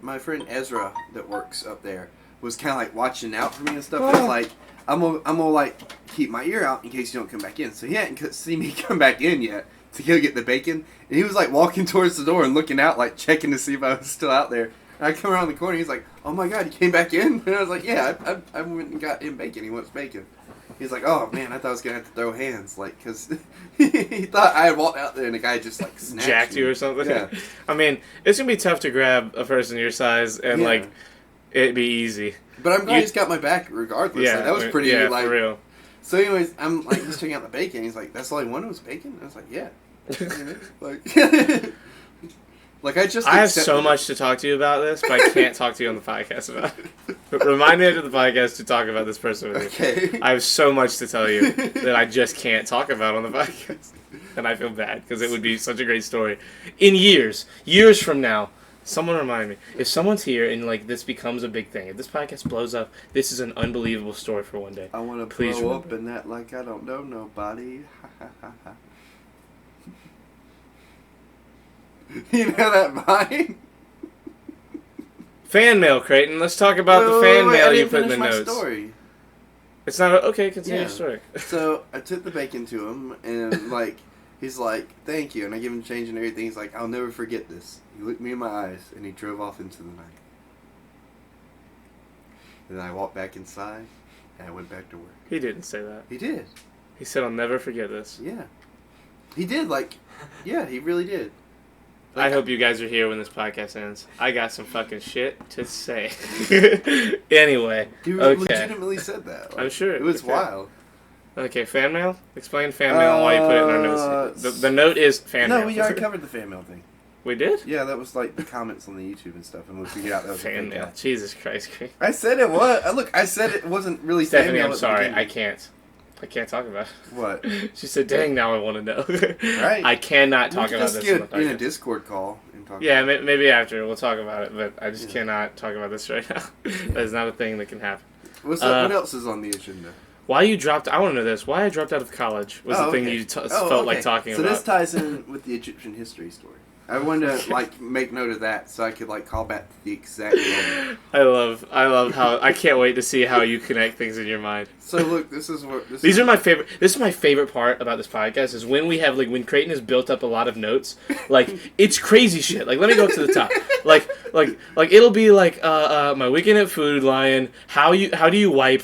my friend Ezra that works up there was kind of like watching out for me and stuff. And it's like, I'm gonna like keep my ear out in case you don't come back in. So he hadn't seen me come back in yet to go get the bacon, and he was like walking towards the door and looking out, like checking to see if I was still out there. And I come around the corner, he's like, "Oh my God, you came back in?" And I was like, "Yeah, I went and got him bacon. He wants bacon." He's like, "Oh man, I thought I was gonna have to throw hands, like, cause he thought I had walked out there and the guy just like snatched Jacked me. you or something. Yeah. I mean, it's gonna be tough to grab a person your size and Yeah. like it'd be easy. But I'm glad he's got my back regardless. Yeah, Like, that was pretty like. for real. So, anyways, I'm like just checking out the bacon. He's like, "That's all I wanted was bacon." I was like, "Yeah." Like, like I just. I have accepted so it. much to talk to you about this, but I can't talk to you on the podcast about it. Remind me after the podcast to talk about this person with you. Okay. I have so much to tell you that I just can't talk about on the podcast. And I feel bad because it would be such a great story. In years from now, someone remind me. If someone's here and like this becomes a big thing, if this podcast blows up, this is an unbelievable story for one day. I want to Please blow remember. up and that like I don't know nobody. You know that vine? Fan mail, Creighton. Let's talk about the fan Wait, I mail you didn't put in the finish my notes. Story. It's not okay. Continue your Yeah. story. So I took the bacon to him, and like he's like, "Thank you," and I give him change and everything. He's like, "I'll never forget this." He looked me in my eyes, and he drove off into the night. And then I walked back inside, and I went back to work. He didn't say that. He did, He said, "I'll never forget this." yeah. He did, like, yeah, he really did. I hope you guys are here when this podcast ends. I got some fucking shit to say. Anyway, He okay. legitimately said that. I'm sure. It was Okay. wild. Okay, fan mail? Explain fan mail and why you put it in our notes. The note is fan mail. No, we already covered the fan mail thing. We did? Yeah, that was like the comments on the YouTube and stuff, and we figured out that was a Fan fake mail. guy. Jesus Christ. I said it was. Look, I said it wasn't really fan Stephanie, mail I'm at the sorry. beginning. I can't talk about it. What? She said, dang, now I want to know. Right. I cannot talk We about could this just on the get in a podcast. Discord call and talk. Yeah, about maybe after. We'll talk about it, but I just Yeah. cannot talk about this right now. That is not a thing that can happen. it. What's up? What else is on the agenda? Why you dropped... I want to know this. Why I dropped out of college was the thing okay. you felt like talking so about. this ties in with the Egyptian history story. I wanted to like make note of that so I could like call back to the exact moment. I love how... I can't wait to see how you connect things in your mind. So look, this is what These are my favorite. This is my favorite part about this podcast is when we have like when Creighton has built up a lot of notes. Like it's crazy shit. Like let me go up to the top. Like it'll be like my weekend at Food Lion. How do you wipe?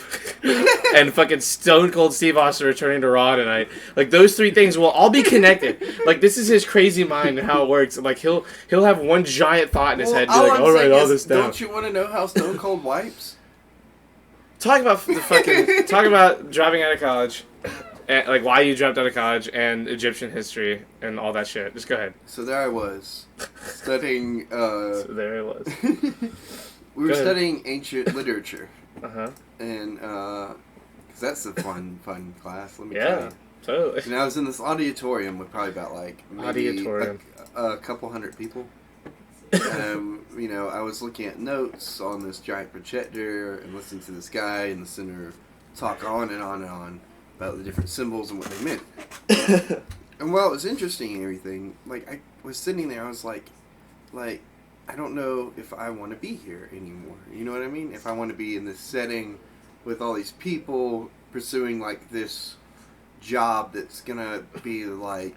And fucking Stone Cold Steve Austin returning to Raw tonight. Like those three things will all be connected. Like this is his crazy mind and how it works. Like he'll have one giant thought in his head. Be like, I'm all right, saying all is, this down. Don't you want to know how Stone Cold wipes? Talk about the fucking talk about dropping out of college, and, like why you dropped out of college and Egyptian history and all that shit. Just go ahead. So there I was studying. So there it was. We were Go ahead. studying ancient literature, Uh-huh. and because that's a fun class. Let me tell Yeah, you. totally. And I was in this auditorium with probably about like maybe Auditorium. a couple hundred people. I was looking at notes on this giant projector and listening to this guy in the center talk on and on and on about the different symbols and what they meant. And while it was interesting and everything, like I was sitting there, I was like, I don't know if I want to be here anymore. You know what I mean? If I want to be in this setting with all these people pursuing like this job that's gonna be like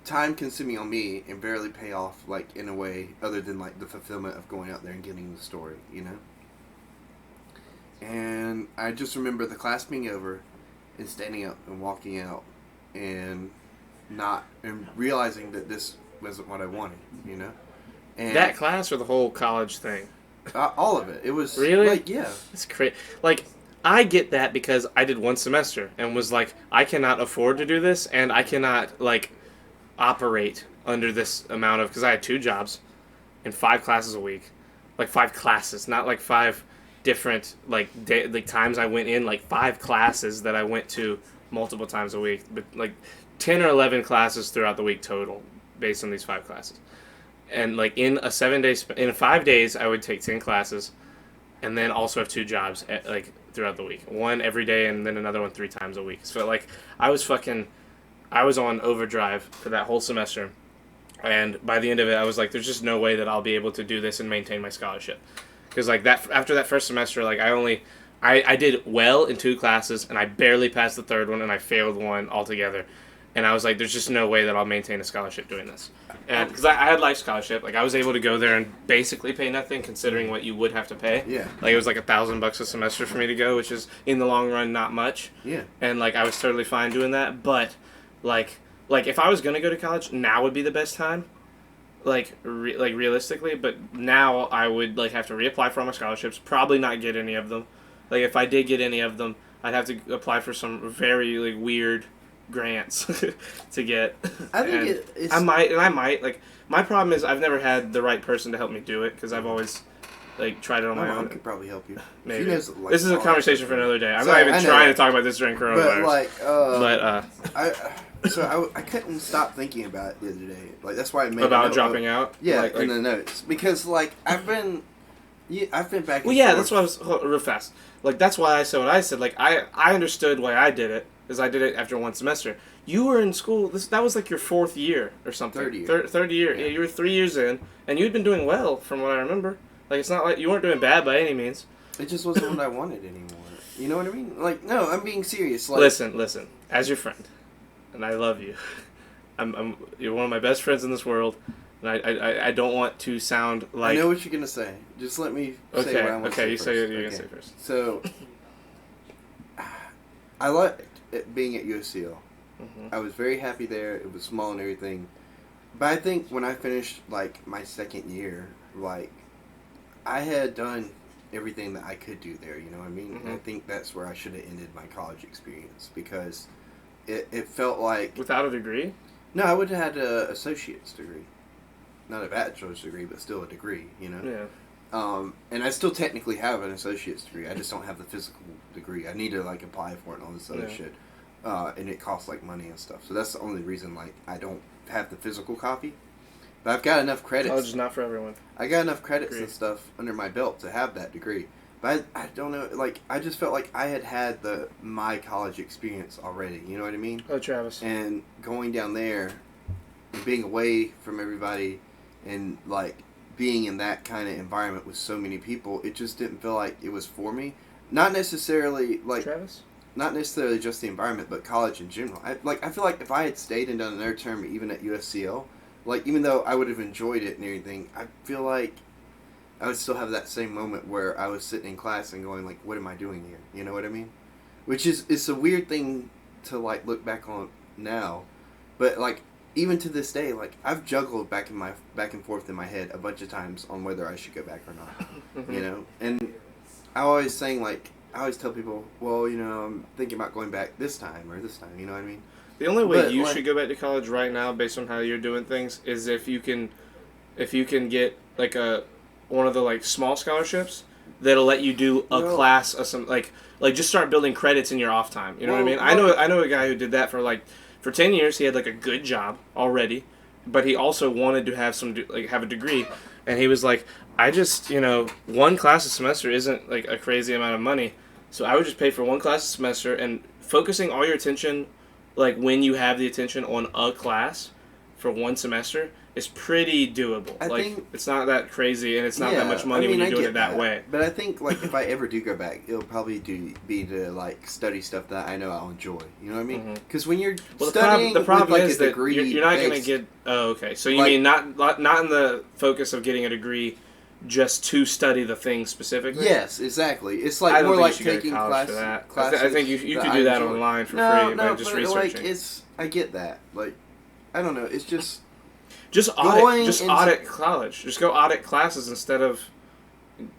time consuming on me and barely pay off, like, in a way other than, like, the fulfillment of going out there and getting the story, you know? And I just remember the class being over and standing up and walking out and realizing that this wasn't what I wanted, you know? And That class or the whole college thing? all of it. It was Really? like, yeah. It's crazy. Like, I get that because I did one semester and was like, I cannot afford to do this, and I cannot, like, operate under this amount of, because I had 2 jobs and 5 classes a week. Like, 5 classes, not like 5 different, like, times I went in, like 5 classes that I went to multiple times a week, but like 10 or 11 classes throughout the week total based on these 5 classes. And like in a 7-day in 5 days I would take 10 classes and then also have 2 jobs like throughout the week, one every day and then another one 3 times a week. So like I was on overdrive for that whole semester, and by the end of it I was like, there's just no way that I'll be able to do this and maintain my scholarship. Because like that, after that first semester, like I did well in 2 classes, and I barely passed the 3rd one, and I failed one altogether. And I was like, there's just no way that I'll maintain a scholarship doing this. And because I had life scholarship, like I was able to go there and basically pay nothing, considering what you would have to pay. Yeah. Like it was like $1,000 a semester for me to go, which is in the long run not much. Yeah. And like I was totally fine doing that, but like if I was gonna go to college, now would be the best time. Realistically, but now I would like have to reapply for all my scholarships, probably not get any of them. Like if I did get any of them, I'd have to apply for some very like weird grants to get. I think and it's... I might like, my problem is I've never had the right person to help me do it, because I've always like tried it on my My mom own. could probably help you. Maybe. She knows, like, This is a all conversation that for another day. I'm Sorry, not I even know trying that. to talk about this during coronavirus. But but I couldn't stop thinking about it the other day. Like that's why I made a about note dropping out. Yeah, Like, in the notes, because like I've been back. And well, yeah, forth. that's why I was real fast. Like that's why I said what I said. Like I understood why I did it, because I did it after one semester. You were in school. That was like your 4th year or something. Third year. Third year. Yeah. Yeah, you were 3 years in, and you'd been doing well from what I remember. Like it's not like you weren't doing bad by any means. It just wasn't what I wanted anymore. You know what I mean? Like no, I'm being serious. Like Listen. As your friend, and I love you. You're one of my best friends in this world, and I don't want to sound like. I know what you're gonna say. Just let me say what I want to say. Okay, you first. say what you're gonna say first. So, I liked it being at USCL. Mm-hmm. I was very happy there. It was small and everything. But I think when I finished, like, my 2nd year, like, I had done everything that I could do there, you know what I mean? Mm-hmm. And I think that's where I should have ended my college experience, because it felt like... Without a degree? No, I would have had an associate's degree. Not a bachelor's degree, but still a degree, you know? Yeah. And I still technically have an associate's degree. I just don't have the physical degree. I need to, like, apply for it and all this other shit. And it costs, like, money and stuff. So that's the only reason, like, I don't have the physical copy. But I've got enough credits. College is not for everyone. I got enough credits Agree. and stuff under my belt to have that degree. But I don't know, like, I just felt like I had my college experience already. You know what I mean? Oh, Travis. And going down there and being away from everybody and, like, being in that kind of environment with so many people, it just didn't feel like it was for me. Not necessarily, like... Travis? Not necessarily just the environment, but college in general. I feel like if I had stayed and done another term, even at USCL, like, even though I would have enjoyed it and everything, I feel like I would still have that same moment where I was sitting in class and going, like, what am I doing here? You know what I mean? Which is, it's a weird thing to, like, look back on now. But, like, even to this day, like, I've juggled back and forth in my head a bunch of times on whether I should go back or not. You know? And I always saying, like, I always tell people, well, you know, I'm thinking about going back this time or this time, you know what I mean? The only way But, you like- should go back to college right now, based on how you're doing things, is if you can get like one of the like small scholarships that'll let you do a Well- class of some like just start building credits in your off time. You know what I mean? Well, I know a guy who did that for 10 years. He had like a good job already, but he also wanted to have have a degree, and he was like, I just, you know, one class a semester isn't like a crazy amount of money, so I would just pay for one class a semester, and focusing all your attention, like when you have the attention on a class, for one semester is pretty doable. I like think- it's not that crazy and it's not that much money I mean, when I you're doing get it that way. But I think like if I ever do go back, it'll probably be to like study stuff that I know I'll enjoy. You know what I mean? Because when you're Well, studying the problem with like is a that degree, you're not going to based- get. Oh, okay. So you like- mean not in the focus of getting a degree, just to study the thing specifically? Yes, exactly. It's I like don't more think like you should go to taking college for that. classes. I think you could I do that enjoy. online for no, free no, by just but researching. like I get that. Like, I don't know. It's just Just going into- audit college. Just go audit classes instead of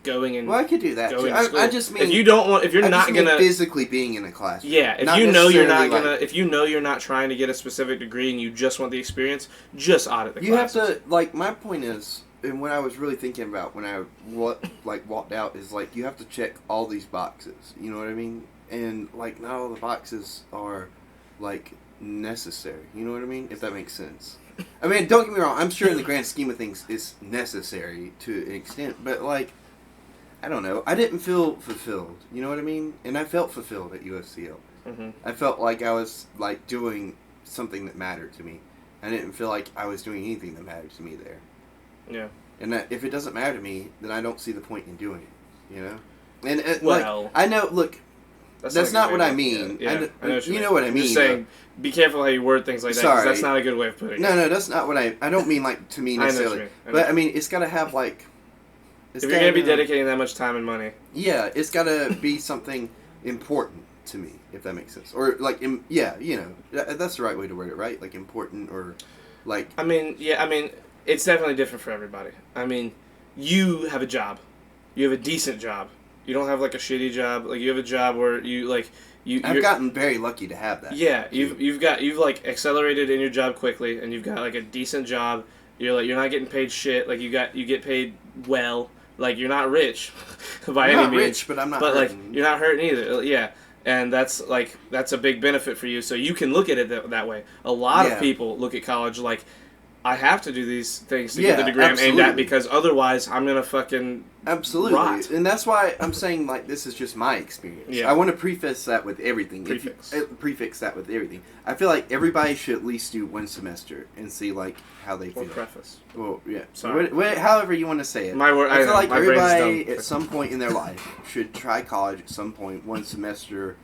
going and well, I could do that. going Too. to school. I just mean if you don't want, if you're I not just mean gonna, physically being in a class. yeah, if Not you know you're not necessarily, gonna, like- if you know you're not trying to get a specific degree and you just want the experience, just audit the You have classes. to like. My point is, and what I was really thinking about when I walked out is like you have to check all these boxes. You know what I mean? And like not all the boxes are like necessary. You know what I mean? If that makes sense. I mean, don't get me wrong. I'm sure in the grand scheme of things, it's necessary to an extent, but like, I don't know. I didn't feel fulfilled. You know what I mean? And I felt fulfilled at USCL. Mhm. I felt like I was like doing something that mattered to me. I didn't feel like I was doing anything that mattered to me there. Yeah. And that if it doesn't matter to me, then I don't see the point in doing it. You know? And Well, like I know. Look, that's not what I mean. Yeah, I I know what you know what I I'm mean. just saying, be careful how you word things like that. 'Cause Sorry. that's not a good way of putting it. No, that's not what I don't mean like to me I know what you necessarily. mean. I know. But I mean, it's got to have like. It's If you're gonna be gotta- dedicating that much time and money, Yeah, it's got to be something important to me, if that makes sense. Or like, yeah, you know, that's the right way to word it, right? Like important or like. I mean, it's definitely different for everybody. I mean, you have a job, you have a decent job. You don't have like a shitty job. Like you have a job where you like you. I've you're- gotten very lucky to have that. Yeah, you've like accelerated in your job quickly, and you've got like a decent job. You're not getting paid shit. Like you get paid well. Like you're not rich by I'm any not means. rich, but I'm not. But like hurting. you're not hurting either. Yeah, and that's a big benefit for you. So you can look at it that way. A lot Yeah. of people look at college like, I have to do these things to Yeah, get the degree I'm aimed at absolutely. because otherwise I'm gonna fucking Absolutely, rot. and that's why I'm saying like this is just my experience. Yeah. I want to preface that with everything. Prefix that with everything. I feel like everybody should at least do one semester and see like how they or feel. preface. Well, yeah. Sorry. However you want to say it. My word. I feel know, like my brain's everybody dumb. at some point in their life should try college at some point, one semester.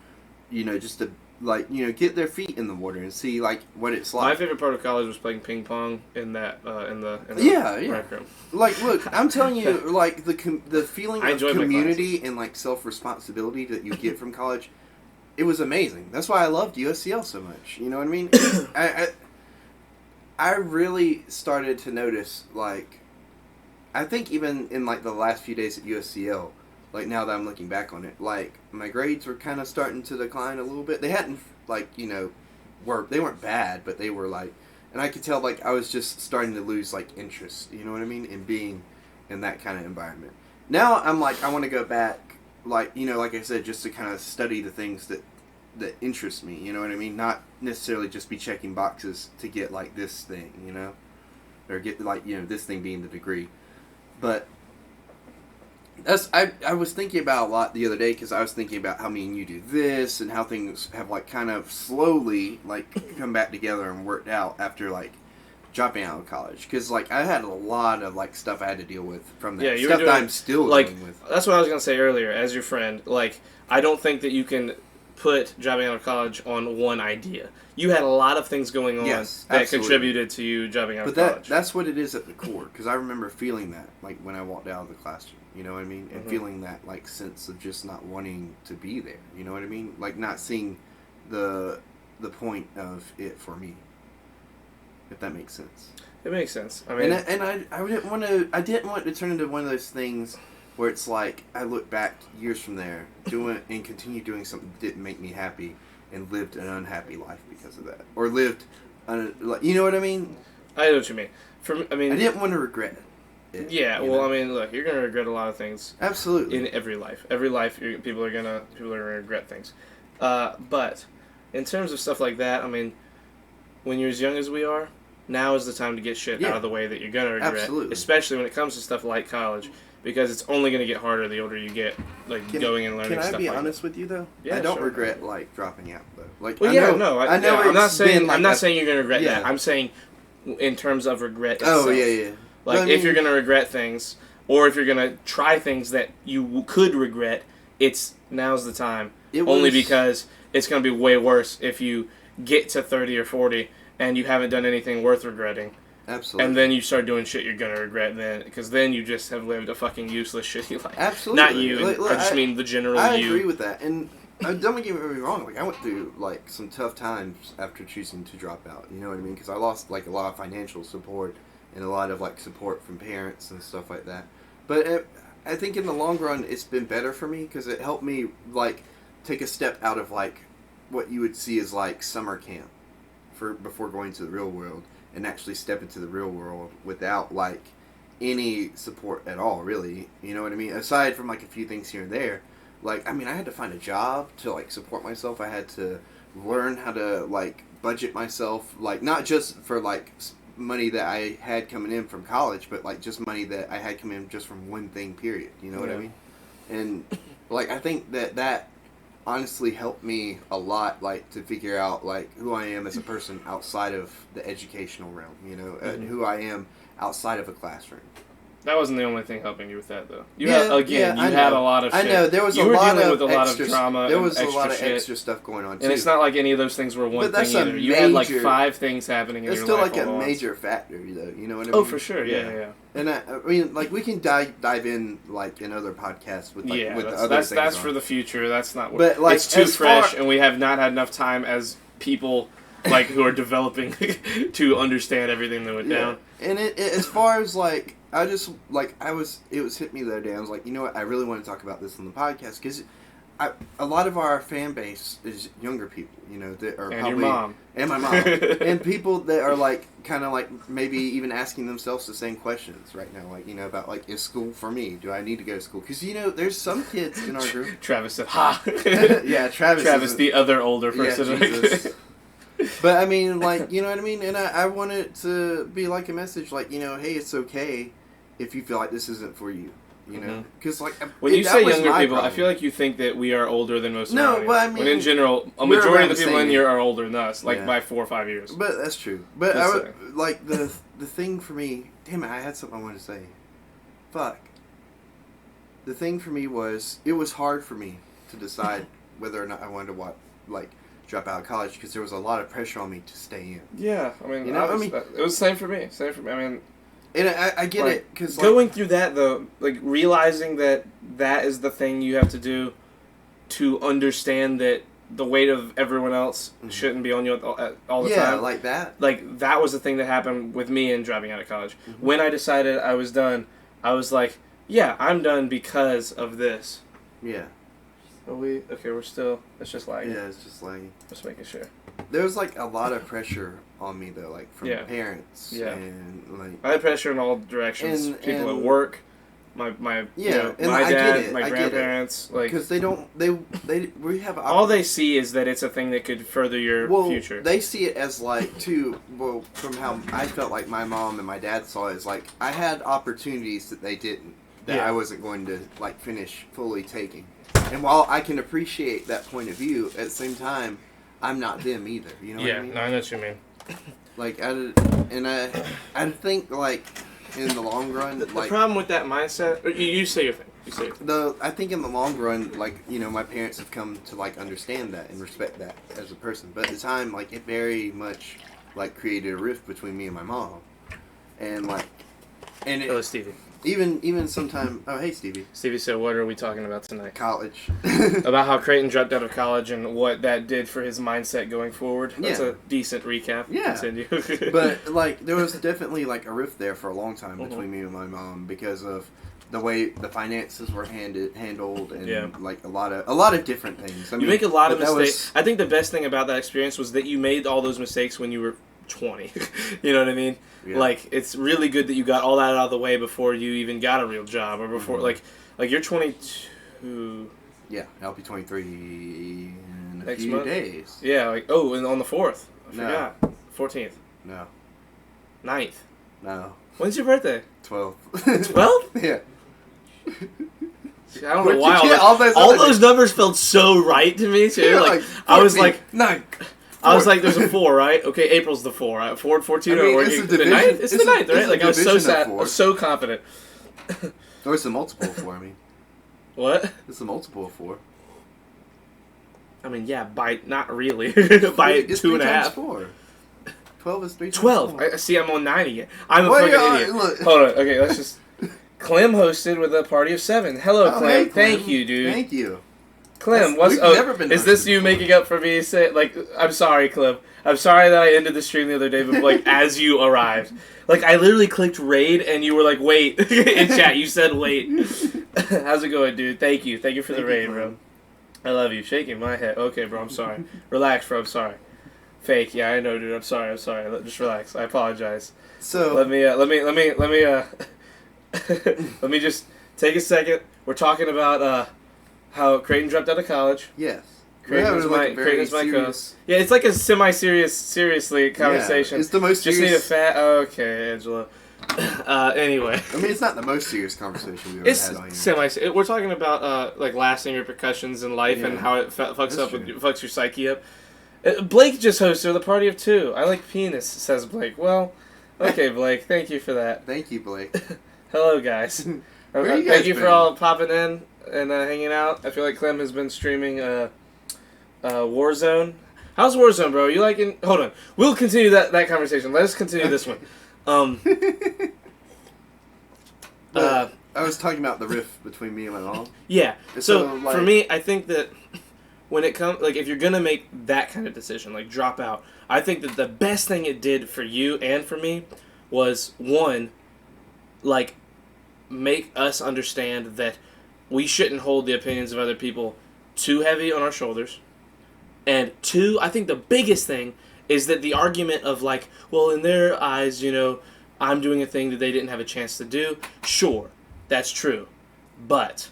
You know, just to like get their feet in the water and see like what it's My like. favorite part of college was playing ping pong in that in the Yeah. rec room. Like, look, I'm telling you, like the feeling I of enjoyed my community and like self responsibility that you get from college, it was amazing. That's why I loved USCL so much. You know what I mean? I really started to notice like, I think even in like the last few days at USCL, like now that I'm looking back on it, like my grades were kind of starting to decline a little bit. They hadn't like they weren't bad, but they were like. And I could tell, like, I was just starting to lose, like, interest, you know what I mean, in being in that kind of environment. Now I'm like, I want to go back, like, like I said, just to kind of study the things that interest me, you know what I mean? Not necessarily just be checking boxes to get, like, this thing, or get, like, this thing being the degree. But I was thinking about a lot the other day because I was thinking about how me and you do this and how things have like kind of slowly like come back together and worked out after like dropping out of college because like I had a lot of like stuff I had to deal with from that Yeah, you were stuff that doing, I'm still like, dealing with. That's what I was gonna say earlier. As your friend, like, I don't think that you can put dropping out of college on one idea. You had a lot of things going on Yes, that absolutely. contributed to you dropping out But of college. that's what it is at the core because I remember feeling that like when I walked out of the classroom, you know what I mean, and Mhm. feeling that like sense of just not wanting to be there, you know what I mean, like not seeing the point of it for me, if that makes sense. It makes sense. I mean, I didn't want to turn into one of those things where it's like I look back years from there doing and continue doing something that didn't make me happy and lived an unhappy life because of that, or lived, you know what I mean. I know what you mean. I didn't want to regret it. Yeah. you Well, know? I mean, look, you're gonna regret a lot of things Absolutely. in every life. Every life, people are gonna regret things. But in terms of stuff like that, I mean, when you're as young as we are, now is the time to get shit Yeah. out of the way that you're gonna regret. Absolutely. Especially when it comes to stuff like college, because it's only gonna get harder the older you get, like going and learning Can I stuff be like honest with you though? Yeah, I don't sure. regret like dropping out though. Like Well, I yeah, know, no, I know. I'm not it's saying been, like, I'm not saying you're gonna regret yeah. that. I'm saying in terms of regret itself. Oh yeah. Like, But I if you're mean- going to regret things, or if you're going to try things that you could regret, now's the time. Only because it's going to be way worse if you get to 30 or 40 and you haven't done anything worth regretting. Absolutely. And then you start doing shit you're going to regret then. Because then you just have lived a fucking useless, shitty life. Absolutely. Not you. Like, I just mean the general I you. agree with that. And don't get me wrong. Like, I went through, like, some tough times after choosing to drop out. You know what I mean? Because I lost, like, a lot of financial support and a lot of, like, support from parents and stuff like that. But I think in the long run, it's been better for me because it helped me, like, take a step out of, like, what you would see as, like, summer camp before going to the real world and actually step into the real world without, like, any support at all, really. You know what I mean? Aside from, like, a few things here and there. Like, I mean, I had to find a job to, like, support myself. I had to learn how to, like, budget myself. Like, not just for, like, money that I had coming in from college, but, like, just money that I had coming in just from one thing, period. You know what I mean? And, like, I think that honestly helped me a lot, like, to figure out, like, who I am as a person outside of the educational realm, you know, and who I am outside of a classroom. That wasn't the only thing helping you with that, though. You I had a lot of shit. I know, there was you a were lot dealing of with a lot extra, of trauma. there was and a lot of extra shit. extra stuff going on, too. And it's not like any of those things were one But that's thing a either. You had like major- 5 things happening in It's your still life like a all at once. major factor, though. You know what I mean? Oh, for sure. Yeah. And I mean, like, we can dive in, like, in other podcasts with, like, Yeah, with the that's, other that's, things that's on. for the future. That's not what... But, like, it's too as fresh, far- and we have not had enough time as people, like, who are developing to understand everything that went down. And as far as, like, I just, like, it was hit me the other day. I was like, you know what? I really want to talk about this on the podcast because a lot of our fan base is younger people, you know, that are And probably... your mom. And my mom. And people that are, like, kind of, like, maybe even asking themselves the same questions right now. Like, you know, about, like, is school for me? Do I need to go to school? Because, you know, there's some kids in our group... Travis said, ha! Yeah, Travis Travis, the other older person. Yeah, Jesus. But, I mean, like, you know what I mean? And I want it to be, like, a message, like, you know, hey, it's okay if you feel like this isn't for you. You know? Because, like... When you that say was younger my people, problem. I feel like you think that we are older than most of No, our audience. but I mean, when in general, a we're majority around of the the people in same here are older than us, like Yeah. by 4 or 5 years. But that's true. But Just I saying. would, like, the thing for me... Damn it, I had something I wanted to say. Fuck. The thing for me was... It was hard for me to decide whether or not I wanted to, drop out of college because there was a lot of pressure on me to stay in. Yeah, I mean, You know, it was the same for me. I mean, And I get like, it because going through that though, like realizing that is the thing you have to do to understand that the weight of everyone else shouldn't be on you all the time. like that. Like that was the thing that happened with me in dropping out of college. When I decided I was done, I was like, yeah, I'm done because of this. Yeah. We're still, it's just like, Yeah, it's just like... just making sure. There was, like, a lot of pressure on me, though, like, from Yeah. parents. Yeah. And, like... I had pressure in all directions. People at and- work, my Yeah, and my I get dad, it, my I get it. grandparents, like Because we have... all they see is that it's a thing that could further your future. They see it as, like, too... Well, from how I felt like my mom and my dad saw it, is, like, I had opportunities that they didn't. That Yeah. I wasn't going to, like, finish fully taking. And while I can appreciate that point of view, at the same time, I'm not them either. You know what I mean? No, I know what you mean. Like, I think, like, in the long run, The like... problem with that mindset, or you say your thing. You say your thing. I think in the long run, like, you know, my parents have come to, like, understand that and respect that as a person. But at the time, like, it very much, like, created a rift between me and my mom. And, like... And it, Oh, Stevie. even sometime... Oh, hey, Stevie. Stevie said, what are we talking about tonight? College. About how Creighton dropped out of college and what that did for his mindset going forward. That's Yeah. a decent recap. Yeah. Continue. But, like, there was definitely, like, a rift there for a long time Mm-hmm. between me and my mom because of the way the finances were handled and, Yeah. like, a lot of different things. I You mean, make a lot of but that mistakes. I think the best thing about that experience was that you made all those mistakes when you were 20. You know what I mean? Yeah. Like, it's really good that you got all that out of the way before you even got a real job or before, like you're 22. Yeah, I'll be 23 in a Next few month? days. Yeah, like, and on the 4th. I No. forgot. 14th. No. 9th. No. When's your birthday? 12. 12? Yeah. I don't Where'd know why you get all those all other those numbers felt so right to me too. Yeah, like I was like, 9. I was fourth. like, there's a 4, right? Okay, April's the 4. Right? 4 and 14 I mean, are it's working. a The division- 9th? It's the 9th, it's right? a Like, I was so division of sad. I four. was so confident. Or it's a multiple of 4, I mean. What? It's a multiple of 4. I mean, yeah, by not really. by It's 2 and a 3 times half. 4. 12 is 3 times 12. 4. I see. I'm on 9 again. I'm a Well, fucking yeah, idiot. look. Hold on. Okay, let's just. Clem hosted with a party of 7. Hello, Oh, Clem. hey, Clem. Thank you, dude. Thank you. Clem, That's- what's we've oh, never been is this hosted you before. making up for me? Say like, I'm sorry, Clem. I'm sorry that I ended the stream the other day, but like as you arrived, like I literally clicked raid and you were like, wait in chat. You said wait. How's it going, dude? Thank you for the Thank you, raid, Clem. bro. I love you. Shaking my head. Okay, bro. I'm sorry. Relax, bro. I'm sorry. Fake. Yeah, I know, dude. I'm sorry. Just relax. I apologize. So, Let me let me just take a second. We're talking about how Creighton dropped out of college. yes. Creighton We're is having, my a very Creighton is my serious- co-host. Yeah, it's like a seriously conversation. Yeah, it's the most Just need a serious. fat. Okay, Angela. Anyway, I mean, it's not the most serious conversation we've ever it's had on here. semi. We're talking about like lasting repercussions in life and Yeah. how it fucks That's up, true. fucks your psyche up. Blake just hosted the party of 2. I like penis, says Blake. Well, okay, Blake. Thank you for that. Thank you, Blake. Hello, guys. Where you Thank guys you for been? all popping in and hanging out. I feel like Clem has been streaming Warzone. How's Warzone, bro? You liking? Hold on. We'll continue that conversation. Let us continue this one. But I was talking about the rift between me and my mom. Yeah. So So, for like- me, I think that when it comes, like, if you're gonna make that kind of decision, like drop out, I think that the best thing it did for you and for me was, one, like, make us understand that we shouldn't hold the opinions of other people too heavy on our shoulders. And 2, I think the biggest thing is that the argument of like, well, in their eyes, you know, I'm doing a thing that they didn't have a chance to do. Sure, that's true. But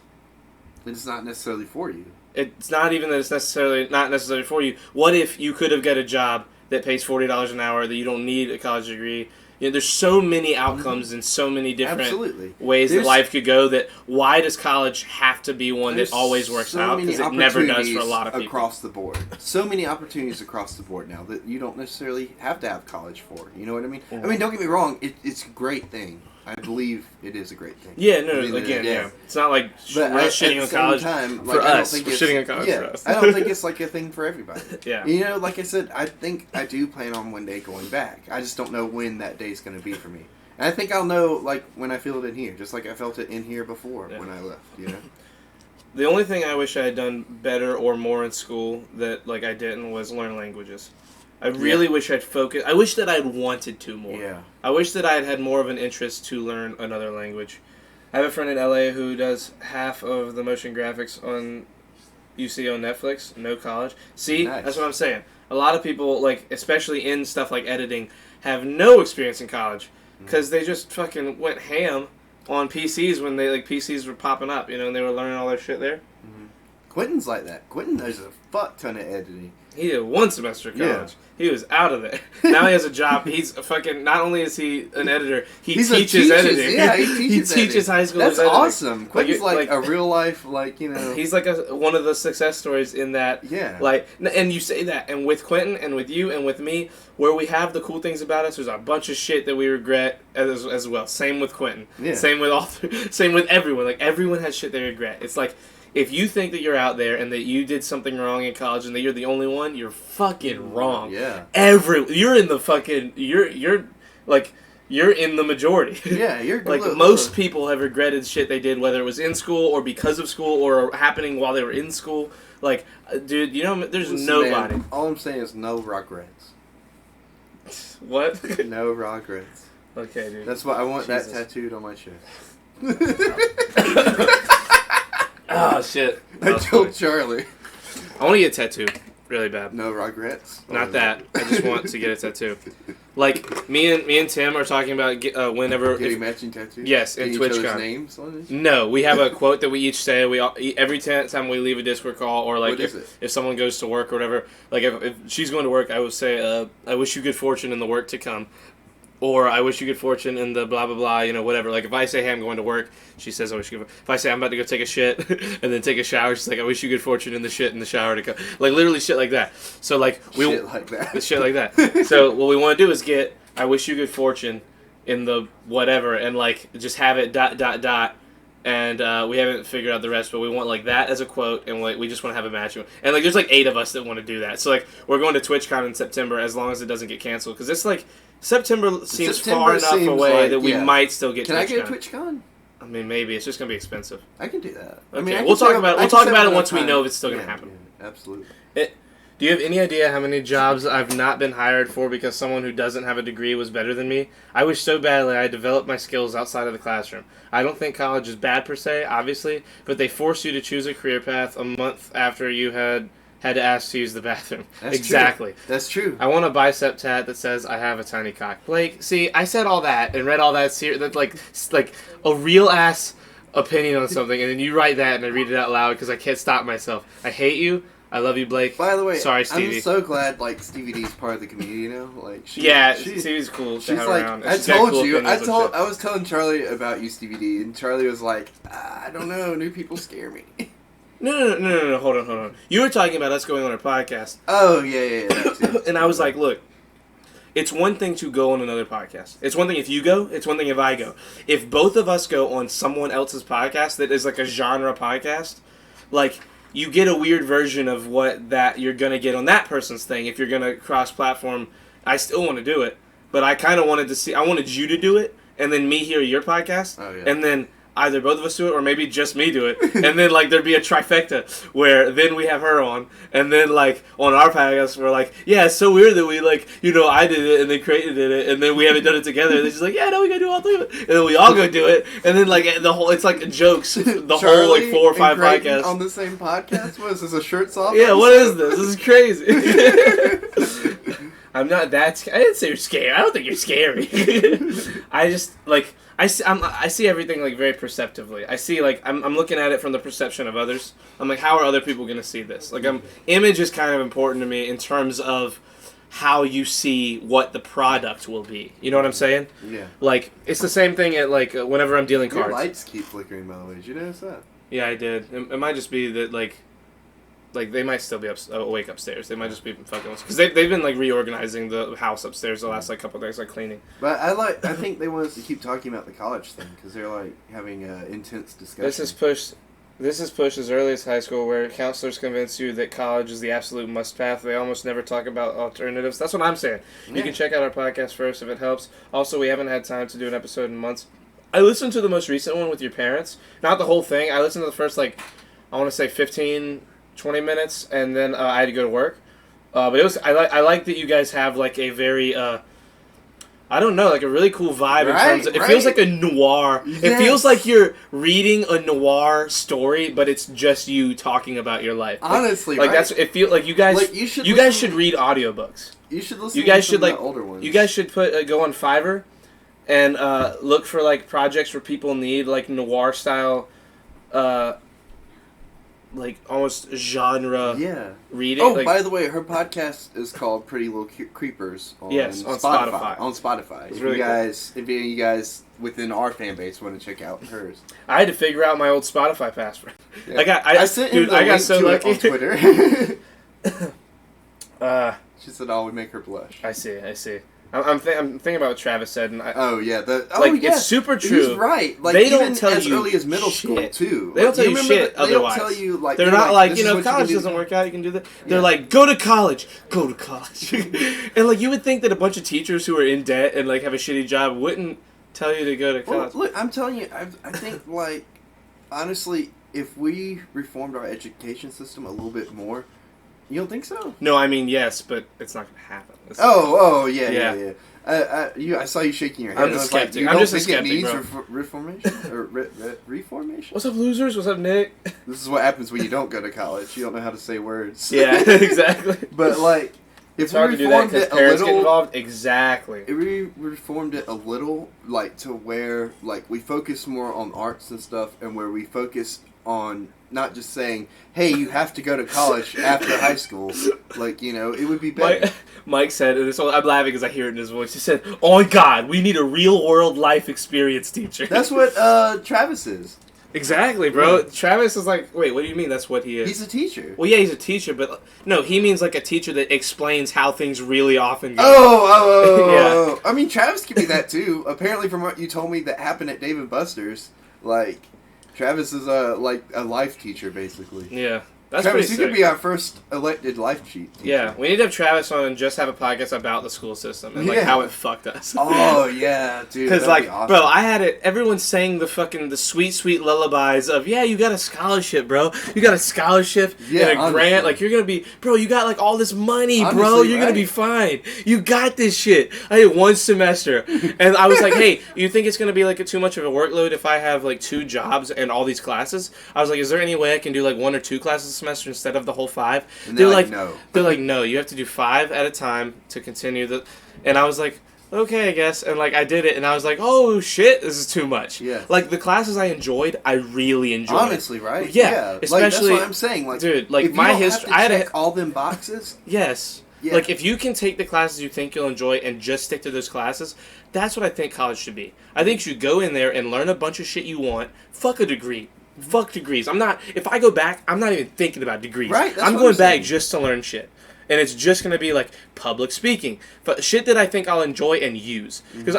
It's not necessarily for you. it's not even that it's not necessarily for you. What if you could have got a job that pays $40 an hour, that you don't need a college degree? You know, there's so many outcomes and so many different Absolutely. ways that There's- life could go, that why does college have to be one There's that always works so out? many Because it never does for a opportunities lot of people. across the board. So many opportunities across the board now that you don't necessarily have to have college for. You know what I mean? I mean, don't get me wrong. It's a great thing. I believe it is a great thing. Yeah, no, I mean, again, yeah. yeah. It's not like But real shitting on college time, for I don't us. think We're it's- shitting on college yeah, for us. I don't think it's like a thing for everybody. Yeah. You know, like I said, I think I do plan on one day going back. I just don't know when that day is going to be for me. And I think I'll know like when I feel it in here, just like I felt it in here before Yeah. when I left. You know. The only thing I wish I had done better or more in school that like I didn't was learn languages. I really wish I'd focused. I wish that I'd wanted to more. Yeah. I wish that I'd had more of an interest to learn another language. I have a friend in LA who does half of the motion graphics on UC on Netflix. No college. See, Nice. that's what I'm saying. A lot of people, like especially in stuff like editing, have no experience in college because they just fucking went ham on PCs when they like PCs were popping up, you know, and they were learning all their shit there. Quentin's like that. Quentin knows a fuck ton of editing. He did 1 semester of Yeah. college. He was out of there. Now he has a job. He's a fucking. Not only is he an editor, he He's teaches editing. Yeah, he teaches. teaches editing. high school. That's editing. awesome. Quentin's like like- a real life, like you know. He's like one of the success stories in that. Yeah. Like, and you say that, and with Quentin, and with you, and with me, where we have the cool things about us, there's a bunch of shit that we regret as well. Same with Quentin. Yeah. Same with same with everyone. Like everyone has shit they regret. It's like, if you think that you're out there and that you did something wrong in college and that you're the only one, you're fucking wrong. Yeah. You're in the fucking you're in the majority. Yeah, you're Like look, most look. people have regretted shit they did, whether it was in school or because of school or happening while they were in school. Like, dude, you know, there's Listen, nobody. man, all I'm saying is no regrets. What? No regrets. Okay, dude. That's why I want Jesus. that tattooed on my chest. Oh shit. I That was told funny. Charlie. I want to get a tattoo, really bad. No regrets. Not that. I just want to get a tattoo. Like me and Tim are talking about whenever. Getting if- matching tattoos. Yes, in Getting each other's TwitchCon. names on it. No, we have a quote that we each say. We all, every time we leave a Discord call, or like What is it? if someone goes to work or whatever. Like if she's going to work, I would say, "I wish you good fortune in the work to come." Or I wish you good fortune in the blah blah blah, you know, whatever. Like if I say, hey, I'm going to work, she says, I wish you good. If I say I'm about to go take a shit and then take a shower, she's like, I wish you good fortune in the shit in the shower to come. Like literally shit like that. So like Shit like that. shit like that. So what we want to do is get I wish you good fortune in the whatever and like just have it ... And we haven't figured out the rest, but we want like that as a quote, and like we just want to have a match. And like there's like 8 of us that want to do that. So like we're going to TwitchCon in September as long as it doesn't get canceled, because it's like September seems far enough away like, that we yeah. might still get. Can TwitchCon. I get a TwitchCon? I mean, maybe it's just gonna be expensive. I can do that. Okay, I mean, we'll talk about it. We'll talk about it once we know if it's still gonna happen. Yeah, absolutely. Do you have any idea how many jobs I've not been hired for because someone who doesn't have a degree was better than me? I wish so badly I developed my skills outside of the classroom. I don't think college is bad per se, obviously, but they force you to choose a career path a month after you had to ask to use the bathroom. That's exactly. True. That's true. I want a bicep tat that says I have a tiny cock. Blake, see, I said all that and read all that that's like a real ass opinion on something, and then you write that and I read it out loud because I can't stop myself. I hate you. I love you, Blake. By the way, sorry, Stevie. I'm so glad like Stevie D's part of the community now. Like, Stevie's cool. She's have like, around. I She's got told cool you. opinions on shit. I was telling Charlie about you, Stevie D, and Charlie was like, I don't know, new people scare me. No, hold on. You were talking about us going on our podcast. Oh yeah, that too. And I was like, look, it's one thing to go on another podcast. It's one thing if you go. It's one thing if I go. If both of us go on someone else's podcast that is like a genre podcast, like you get a weird version of what that you're gonna get on that person's thing. If you're gonna cross-platform, I still want to do it, but I kind of wanted to see. I wanted you to do it, and then me hear your podcast, and then either both of us do it, or maybe just me do it, and then like there'd be a trifecta where then we have her on, and then like on our podcast we're like, yeah, it's so weird that we like, you know, I did it and then Creighton did it, and then we haven't done it together. And then she's like, yeah, no, we gotta do all 3 of it, and then we all go do it, and then like the whole, it's like jokes, the Charlie whole like 4 or 5 and Creighton podcasts on the same podcast. What is this, a shirts off? Yeah, what is this? This is crazy. I'm not that. I didn't say you're scary. I don't think you're scary. I just like. I see everything like very perceptively. I see like I'm looking at it from the perception of others. I'm like, how are other people going to see this? Like, image is kind of important to me in terms of how you see what the product will be. You know what I'm saying? Yeah. Like it's the same thing at like whenever I'm dealing cards. Your lights keep flickering, by the way. Did you notice that? Yeah, I did. It might just be that like they might still be awake upstairs. They might just be fucking with us. Because they've been, like, reorganizing the house upstairs the last, like, couple of days, like, cleaning. But I think they want us to keep talking about the college thing, because they're, like, having intense discussion. This is pushed as early as high school, where counselors convince you that college is the absolute must path. They almost never talk about alternatives. That's what I'm saying. Yeah. You can check out our podcast first if it helps. Also, we haven't had time to do an episode in months. I listened to the most recent one with your parents. Not the whole thing. I listened to the first, like, I want to say 20 minutes, and then I had to go to work. But it was I like that you guys have like a very I don't know, like a really cool vibe in terms of, it feels like a noir. Yes. It feels like you're reading a noir story, but it's just you talking about your life. Honestly, like that's it. Feel like you guys like you guys should read audiobooks. You should listen. You guys to should like the older ones. You guys should put go on Fiverr and look for like projects where people need like noir style. Like almost genre reading. Oh, like, by the way, her podcast is called Pretty Little Creepers on Spotify. On Spotify. It's really if any of you guys within our fan base want to check out hers. I had to figure out my old Spotify password. Yeah. I got so lucky on Twitter. She said, "I would make her blush." I see. I'm thinking about what Travis said, and it's super true. He's right. Like, they even don't tell as you early as middle shit. school too. They don't tell you shit. They otherwise, don't tell you like they're not like you know, college doesn't work out. You can do that. They're like, go to college, and like you would think that a bunch of teachers who are in debt and like have a shitty job wouldn't tell you to go to college. Well, look, I'm telling you, I think like honestly, if we reformed our education system a little bit more. You don't think so? No, I mean yes, but it's not going to happen. Yeah. I saw you shaking your head. I'm the skeptic. I'm just a skeptic, bro. Reformation or reformation? What's up, losers? What's up, Nick? This is what happens when you don't go to college. You don't know how to say words. Yeah, exactly. But like, if it's hard to do that because parents get involved. Exactly. If we reformed it a little, like to where like we focus more on arts and stuff, and where we focus on not just saying, "Hey, you have to go to college after high school." Like, you know, it would be better. Mike said, and I'm laughing because I hear it in his voice. He said, "Oh my God, we need a real world life experience teacher." That's what Travis is. Exactly, bro. Yeah. Travis is like, wait, what do you mean? That's what he is? He's a teacher. Well, yeah, he's a teacher, but no, he means like a teacher that explains how things really often go. Oh. I mean, Travis can be that too. Apparently, from what you told me that happened at Dave and Buster's, like, Travis is a life teacher, basically. Yeah. That's Travis, pretty you sick. could be our first elected life teacher. Yeah, we need to have Travis on and just have a podcast about the school system and like Yeah. how it fucked us. Oh yeah, dude. Because that'd like, be awesome. bro, I had it. Everyone sang the sweet lullabies of, yeah, you got a scholarship, bro. You got a scholarship Yeah, and a honestly. grant. Like, you're gonna be, bro. You got like all this money, bro. Honestly, You're gonna right. be fine. You got this shit. I did one semester, and I was like, hey, you think it's gonna be like too much of a workload if I have like 2 jobs and all these classes? I was like, is there any way I can do like 1 or 2 classes a semester instead of the whole 5? And they're like, no. They're like, no, you have to do 5 at a time to continue the. And I was like, okay, I guess. And like, I did it, and I was like, oh shit, this is too much. Yeah. Like the classes I enjoyed, I really enjoyed. Honestly, right? Yeah, Like, especially- that's what I'm saying. Like, dude, like, if you my don't history- have I to had a- check all them boxes. Yes. Yeah. Like if you can take the classes you think you'll enjoy and just stick to those classes, that's what I think college should be. I think you should go in there and learn a bunch of shit you want. Fuck a degree. Fuck degrees. If I go back, I'm not even thinking about degrees. Right, that's I'm what going I'm back saying. just to learn shit. And it's just going to be like public speaking. But shit that I think I'll enjoy and use. Because,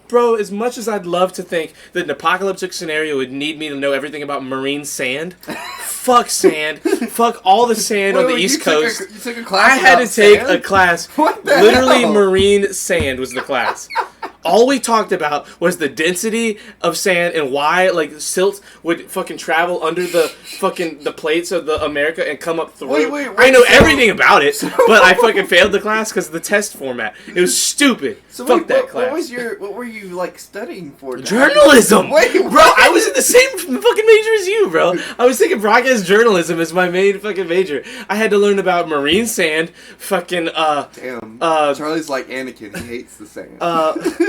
bro, as much as I'd love to think that an apocalyptic scenario would need me to know everything about marine sand, fuck sand. Fuck all the sand on the East Coast. You took a class I had to about take sand? a class. What the Literally, hell? marine sand was the class. All we talked about was the density of sand and why like silt would fucking travel under the plates of the America and come up through. Wait, I know so- everything about it, but I fucking failed the class because of the test format. It was stupid. So Fuck wait, that what, class. what were you like studying for? Dad? Journalism! Wait, bro, what? I was in the same fucking major as you, bro. I was taking broadcast journalism as my main fucking major. I had to learn about marine sand, fucking, Damn. uh, Charlie's like Anakin. He hates the sand.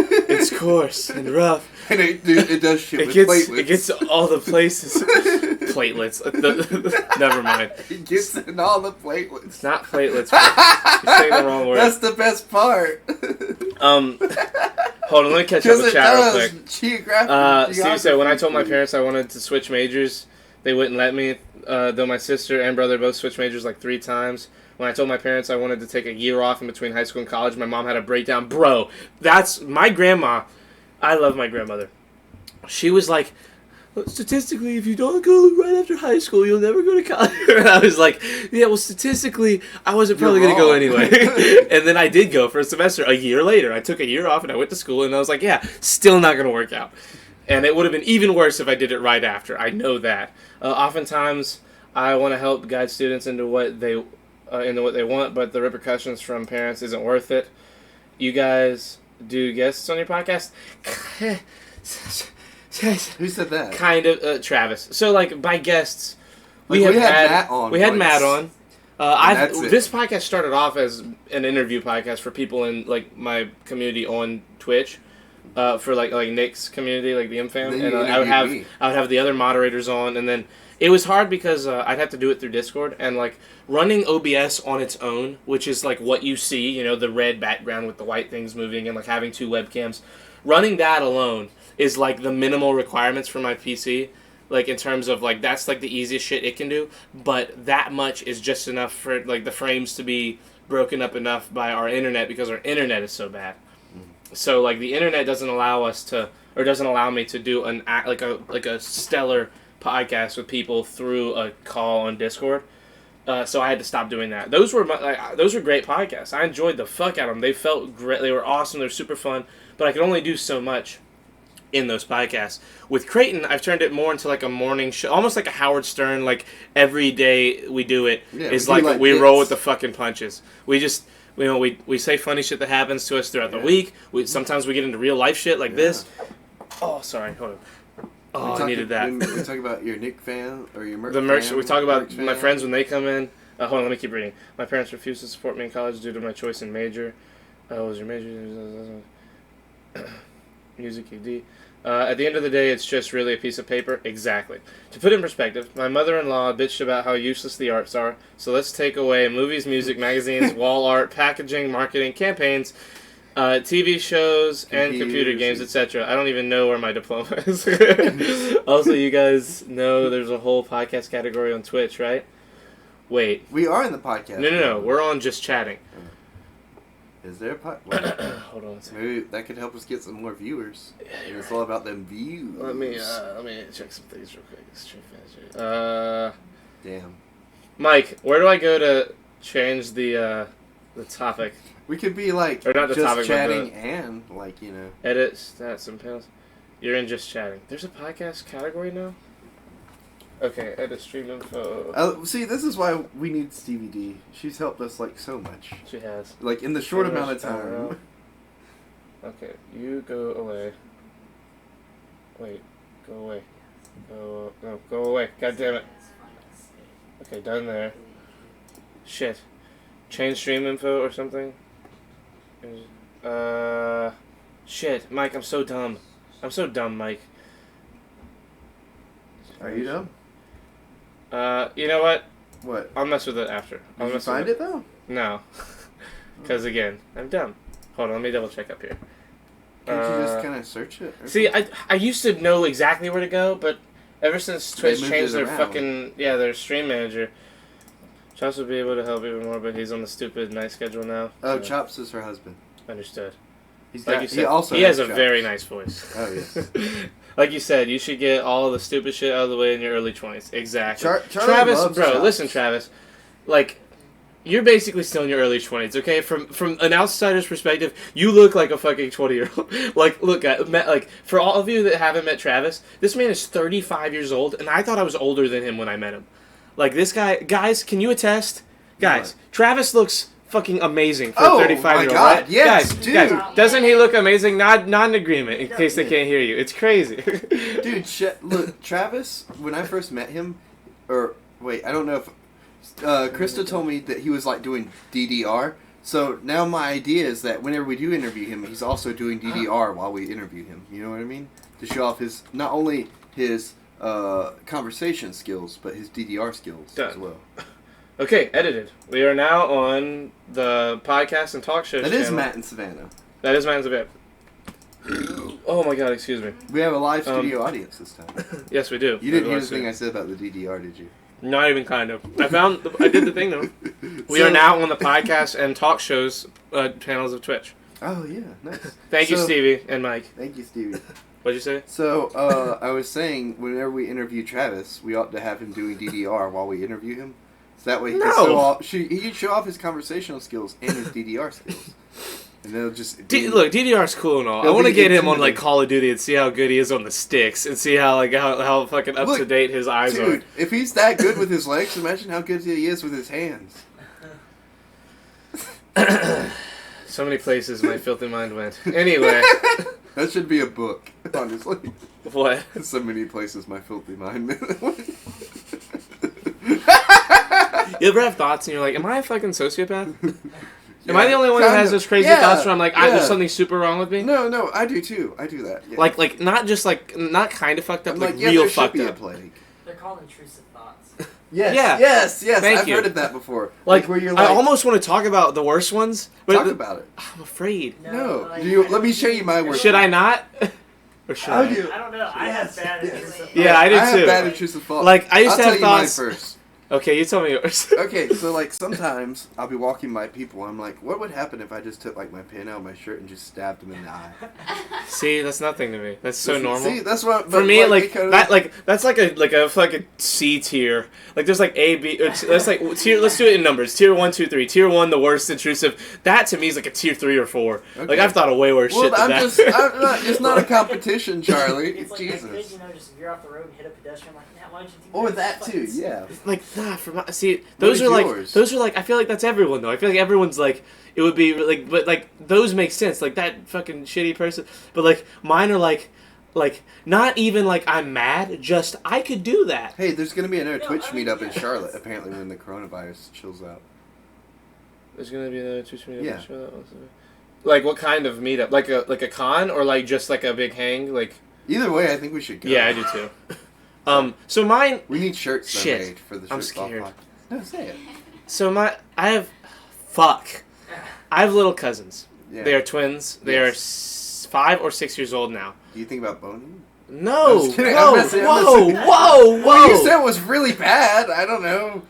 it's coarse and rough. and it does shit It with gets platelets. it gets all the places. Platelets. Never mind. It gets in all the platelets. It's not platelets. Bro. You're saying the wrong word. That's the best part. Hold on, let me catch up with chat real quick. Steve said, when I told my parents I wanted to switch majors, they wouldn't let me, though my sister and brother both switched majors like 3 times. When I told my parents I wanted to take a year off in between high school and college, my mom had a breakdown. Bro, that's my grandma. I love my grandmother. She was like, statistically, if you don't go right after high school, you'll never go to college. And I was like, yeah, well, statistically, I wasn't probably You're going to go wrong. anyway. And then I did go for a semester a year later. I took a year off and I went to school, and I was like, yeah, still not going to work out. And it would have been even worse if I did it right after. I know that. Oftentimes, I want to help guide students into what they want, but the repercussions from parents isn't worth it. You guys do guests on your podcast? Who said that? Kind of, Travis. So, like, by guests, Like, we had Matt on We had once. Matt on. that's it. This podcast started off as an interview podcast for people in like my community on Twitch, for like Nick's community, like the M fam, Then and you I would have interviewed me. I would have the other moderators on, and then it was hard because I'd have to do it through Discord, and like running OBS on its own, which is like what you see, you know, the red background with the white things moving, and like having 2 webcams, running that alone is like the minimal requirements for my PC. Like, in terms of, like, that's, like, the easiest shit it can do. But that much is just enough for, like, the frames to be broken up enough by our internet because our internet is so bad. So, like, the internet doesn't allow us to, or doesn't allow me to do like a stellar podcast with people through a call on Discord. So I had to stop doing that. Those were great podcasts. I enjoyed the fuck out of them. They felt great. They were awesome. They were super fun. But I could only do so much in those podcasts. With Creighton, I've turned it more into like a morning show, almost like a Howard Stern, like every day we do it Yeah, is we do, like like, we bits. roll with the fucking punches. We just, you know, we say funny shit that happens to us throughout the week. Sometimes we get into real life shit like this. Oh, sorry, hold on. Oh, I needed that. We talk about your Nick fan or your merch. The merch, fan, we talk about merch my fan. friends when they come in. Hold on, let me keep reading. My parents refused to support me in college due to my choice in major. What was your major? Music AD. At the end of the day, it's just really a piece of paper. Exactly. To put it in perspective, my mother-in-law bitched about how useless the arts are, so let's take away movies, music, magazines, wall art, packaging, marketing, campaigns, TV shows, and computer games, etc. I don't even know where my diploma is. Also, you guys know there's a whole podcast category on Twitch, right? Wait. We are in the podcast. No. We're on Just Chatting. Is there a podcast? Hold on a second. Maybe that could help us get some more viewers. And it's all about them views. Let me check some things real quick. Stream Manager. Damn. Mike, where do I go to change the topic? We could be like Or not the just topic, but chatting and like, you know. Edit stats and panels. You're in Just Chatting. There's a podcast category now? Okay, edit stream info. See, this is why we need Stevie D. She's helped us like so much. She has. Like in the short Finish amount of time. URL. Okay, you go away. Wait, go away. Go away. God damn it. Okay, done there. Shit. Change stream info or something? Shit, Mike, I'm so dumb. I'm so dumb, Mike. Are you dumb? You know what? What? I'll mess with it after. I'll Did you mess find with it though? No. Because again, I'm dumb. Hold on, let me double check up here. Can't you just kind of search it? or See, something? I used to know exactly where to go, but ever since Twitch moved changed it their around. fucking their stream manager, Chops would be able to help even more, but he's on the stupid night schedule now. Oh, so- Chops is her husband. Understood. He's Like got, you said, he also he has a Chops. very nice voice. Oh, yes. Like you said, you should get all the stupid shit out of the way in your early 20s. Exactly. Charlie Travis, loves bro, Chops. listen, Travis. Like, you're basically still in your early 20s, okay? From an outsider's perspective, you look like a fucking 20-year-old. Like, look, for all of you that haven't met Travis, this man is 35 years old, and I thought I was older than him when I met him. Like, this guy, guys, can you attest? Guys, Travis looks fucking amazing for Oh, a 35-year-old, my God, right? yes, guys, dude. Guys, doesn't he look amazing? Not in agreement, in case they can't hear you. It's crazy. Dude, look, Travis, when I first met him, or, wait, I don't know if, Krista told me that he was, like, doing DDR, so now my idea is that whenever we do interview him, he's also doing DDR while we interview him, you know what I mean? To show off his, not only his, conversation skills, but his DDR skills as well. Okay, edited. We are now on the podcast and talk show That channel. is Matt and Savannah. That is Matt and Savannah. Oh my god, excuse me. We have a live studio audience this time. Yes, we do. You didn't hear the thing I said about the DDR, did you? Not even kind of. I did the thing though. We are now on the podcast and talk shows channels of Twitch. Oh, yeah, nice. Thank you, So- Stevie and Mike. Thank you, Stevie. What'd you say? So, I was saying, whenever we interview Travis, we ought to have him doing DDR while we interview him. So that way he can show off his conversational skills and his DDR skills. And they'll just... Look, DDR's cool and all. I They'll want to be get him on like intimidating. Call of Duty and see how good he is on the sticks and see how how fucking up to Look, date his eyes Dude, if he's that good with his legs, imagine how good he is with his hands. are. So many places my filthy mind went. Anyway, That should be a book, honestly. what? So many places my filthy mind went. You ever have thoughts and you're like, am I a fucking sociopath? Am I the only one who Kinda. has those crazy Yeah, thoughts where I'm like, there's yeah. something super wrong with me? No, I do too. I do that. Yeah. Like not just like, not kind of fucked up, I'm like yeah, real there should fucked be a up. plague. They're called intrusive thoughts. Yes, Yeah. yes. Thank I've you. heard of that before. Like, where you're I like, almost want to talk about the worst ones, but talk about it. I'm afraid. No. like, Let me show you my worst. Should I not? Or should I? How do you? I don't know. I have bad intrusive thoughts. Yeah, I do have too. bad intrusive thoughts. Like, I used I'll to tell have you mine thoughts. first. Okay, you tell me yours. Okay, so like sometimes I'll be walking by people. I'm like, what would happen if I just took like my pen out of my shirt and just stabbed them in the eye? See, that's nothing to me. That's so Listen, normal. See, that's what. For but, me, like because- that, like that's like a fucking C tier. Like there's like A, B. That's like tier. Let's do it in numbers. Tier 1, 2, 3. Tier 1, the worst intrusive. That to me is like a tier 3 or 4. Like Okay. I've thought of way worse Well, shit than I'm that. just. It's not a competition, Charlie. It's like that kid, Jesus. you know, just veer off the road and hit a pedestrian. Like, nah, why don't you do Or that? that too. Yeah. Like nah, for my see, those is are like yours? those are like I feel like that's everyone though. I feel like everyone's like it would be like, but like those make sense. Like that fucking shitty person. But like mine are like not even like I'm mad. Just I could do that. Hey, there's gonna be another No, Twitch I mean, meetup in yeah. Charlotte apparently when the coronavirus chills out. There's gonna be another Twitch meetup. Yeah. Show that one. Like what kind of meetup? Like a con or like just like a big hang? Like Either way, I think we should go. yeah, I do too. So mine. We need shirts that Shit. made for the I'm Shirts Off scared. podcast. No, say it. So I have little cousins. Yeah. They are twins. They Yes. are 5 or 6 years old now. Do you think about boning? No. I'm just kidding, Whoa, I'm messing- I'm whoa, messing. whoa, Well, you whoa. said it was really bad. I don't know.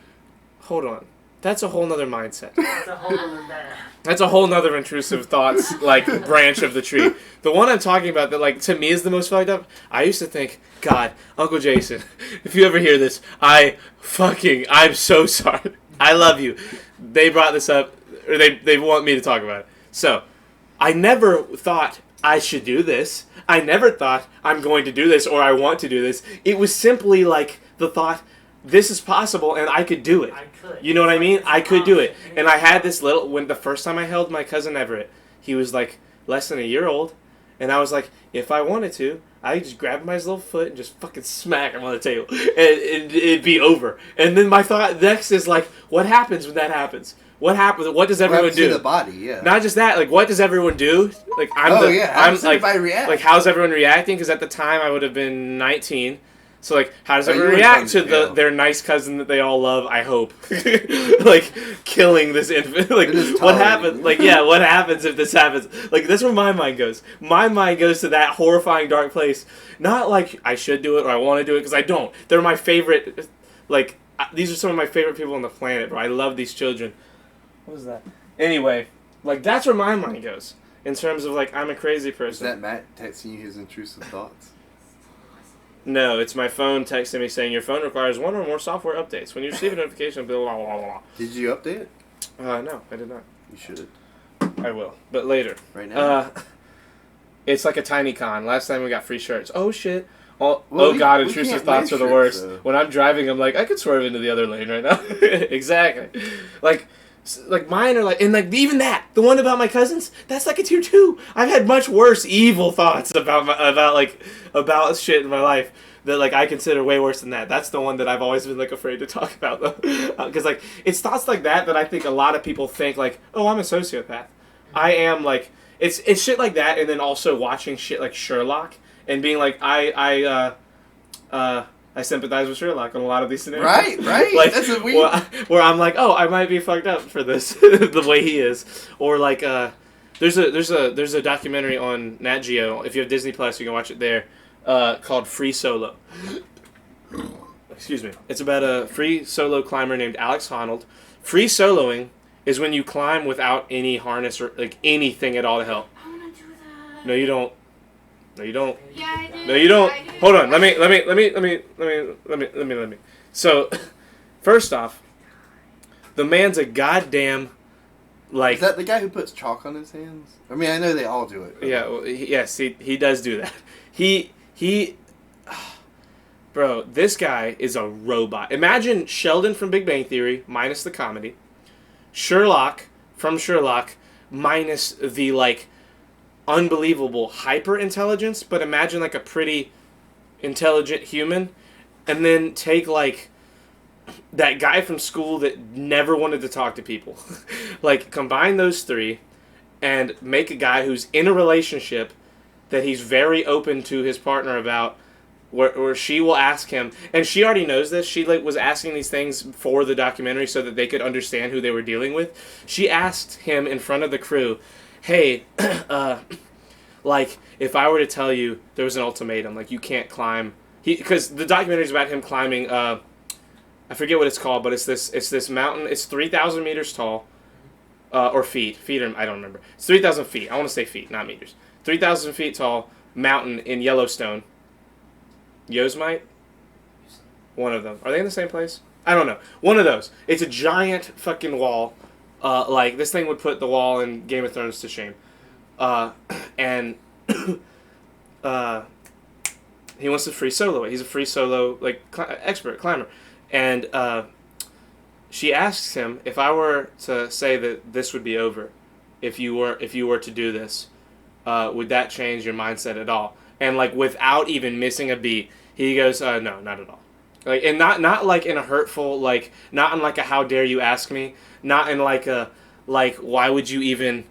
Hold on. That's a whole nother mindset. That's a whole other bad. That's a whole nother intrusive thoughts, like, branch of the tree. The one I'm talking about that, like, to me is the most fucked up, I used to think, God, Uncle Jason, if you ever hear this, I'm so sorry. I love you. They brought this up, or they want me to talk about it. So, I never thought I should do this. I never thought I'm going to do this or I want to do this. It was simply, like, the thought, this is possible and I could do it. I could. You know what I mean? It's I could do it. option. And I had this little, when the first time I held my cousin Everett, he was like less than a year old. And I was like, if I wanted to, I could just grab him by his little foot and just fucking smack him on the table. And it'd be over. And then my thought next is like, what happens when that happens? What happens? What does everyone To the do? body, yeah. Not just that, like what does everyone do? Like I'm Oh, the, yeah, how I'm does like, everybody react? like how's everyone reacting? Because at the time I would have been 19. So like, how does Oh, you everyone would've react gone to to jail. their nice cousin that they all love? I hope, like killing this infant. Like It is what tolerated. happens? Like yeah, what happens if this happens? Like that's where my mind goes. My mind goes to that horrifying dark place. Not like I should do it or I want to do it because I don't. They're my favorite. Like these are some of my favorite people on the planet, bro. I love these children. What was that? Anyway, like that's where my mind goes in terms of like I'm a crazy Is person. that Matt texting you his intrusive thoughts? No, it's my phone texting me saying your phone requires one or more software updates. When you receive a notification, blah blah blah blah. Did you update it? No, I did not. You should. I will, but later. Right now? It's like a tiny con. Last time we got free shirts. Oh shit. Well, Oh god, we intrusive can't thoughts wear are the shirts, worst. though. When I'm driving, I'm like, I could swerve into the other lane right now. Exactly. Like mine are like, and like even that, the one about my cousins, that's like a tier 2. I've had much worse evil thoughts about shit in my life that like I consider way worse than that. That's the one that I've always been like afraid to talk about though, because like it's thoughts like that I think a lot of people think like, oh, I'm a sociopath. I am like it's shit like that, and then also watching shit like Sherlock and being like I sympathize with Sherlock on a lot of these scenarios. Right. Like, That's a weird. where I'm like, oh, I might be fucked up for this, the way he is, or like, there's a documentary on Nat Geo. If you have Disney Plus, you can watch it there, called Free Solo. Excuse me. It's about a free solo climber named Alex Honnold. Free soloing is when you climb without any harness or like anything at all to help. I wanna do that. No, you don't. No, you don't. Yeah, I do. No, you don't. I do. Hold on. Let me. So, first off, the man's a goddamn, like. Is that the guy who puts chalk on his hands? I mean, I know they all do it. Yeah. Well, yes, he does do that. He. Bro, this guy is a robot. Imagine Sheldon from Big Bang Theory minus the comedy. Sherlock from Sherlock minus the like unbelievable hyper intelligence, but imagine like a pretty intelligent human, and then take like that guy from school that never wanted to talk to people. Like combine those three and make a guy who's in a relationship that he's very open to his partner about, where she will ask him, and she already knows this. She like was asking these things for the documentary so that they could understand who they were dealing with. She asked him in front of the crew, "Hey, like if I were to tell you there was an ultimatum, like you can't climb," because the documentary is about him climbing. I forget what it's called, but it's this mountain. It's 3,000 meters tall, or feet. Feet, I don't remember. It's 3,000 feet. I want to say feet, not meters. 3,000 feet tall mountain in Yellowstone. Yosemite? One of them. Are they in the same place? I don't know. One of those. It's a giant fucking wall. Like, this thing would put the wall in Game of Thrones to shame. And he wants to free solo it. He's a free solo, like, expert climber. And she asks him, if I were to say that this would be over, if you were to do this, would that change your mindset at all? And like without even missing a beat, he goes, no, not at all. Like, and not like in a hurtful, like not in like a how dare you ask me, not in like a like why would you even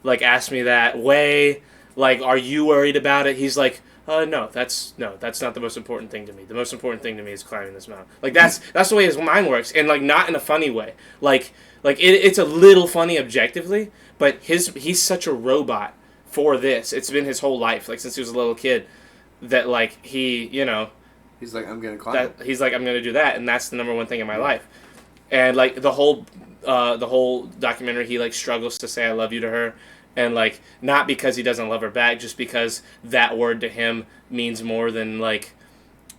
like asked me that way. Like, are you worried about it? He's like, no, that's not the most important thing to me. The most important thing to me is climbing this mountain. Like, that's the way his mind works, and like not in a funny way. Like it's a little funny objectively, but he's such a robot for this. It's been his whole life, like since he was a little kid, that like he, you know, He's like, I'm gonna climb. he's like, I'm gonna do that, and that's the number one thing in my life. And like the whole documentary, he like struggles to say I love you to her. And, like, not because he doesn't love her back, just because that word to him means more than, like,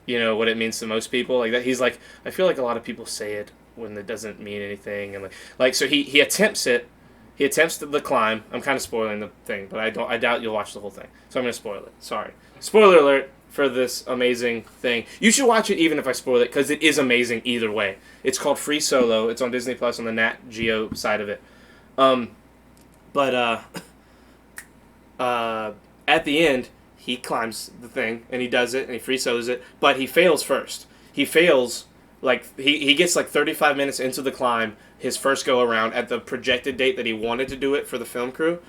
you know, what it means to most people. Like, that he's like, I feel like a lot of people say it when it doesn't mean anything. And, like so he attempts it. He attempts the climb. I'm kind of spoiling the thing, but I doubt you'll watch the whole thing. So I'm going to spoil it. Sorry. Spoiler alert for this amazing thing. You should watch it even if I spoil it, because it is amazing either way. It's called Free Solo. It's on Disney Plus on the Nat Geo side of it. But at the end, he climbs the thing, and he does it, and he free solos it, but he fails first. He fails, like, he gets like 35 minutes into the climb, his first go around, at the projected date that he wanted to do it for the film crew,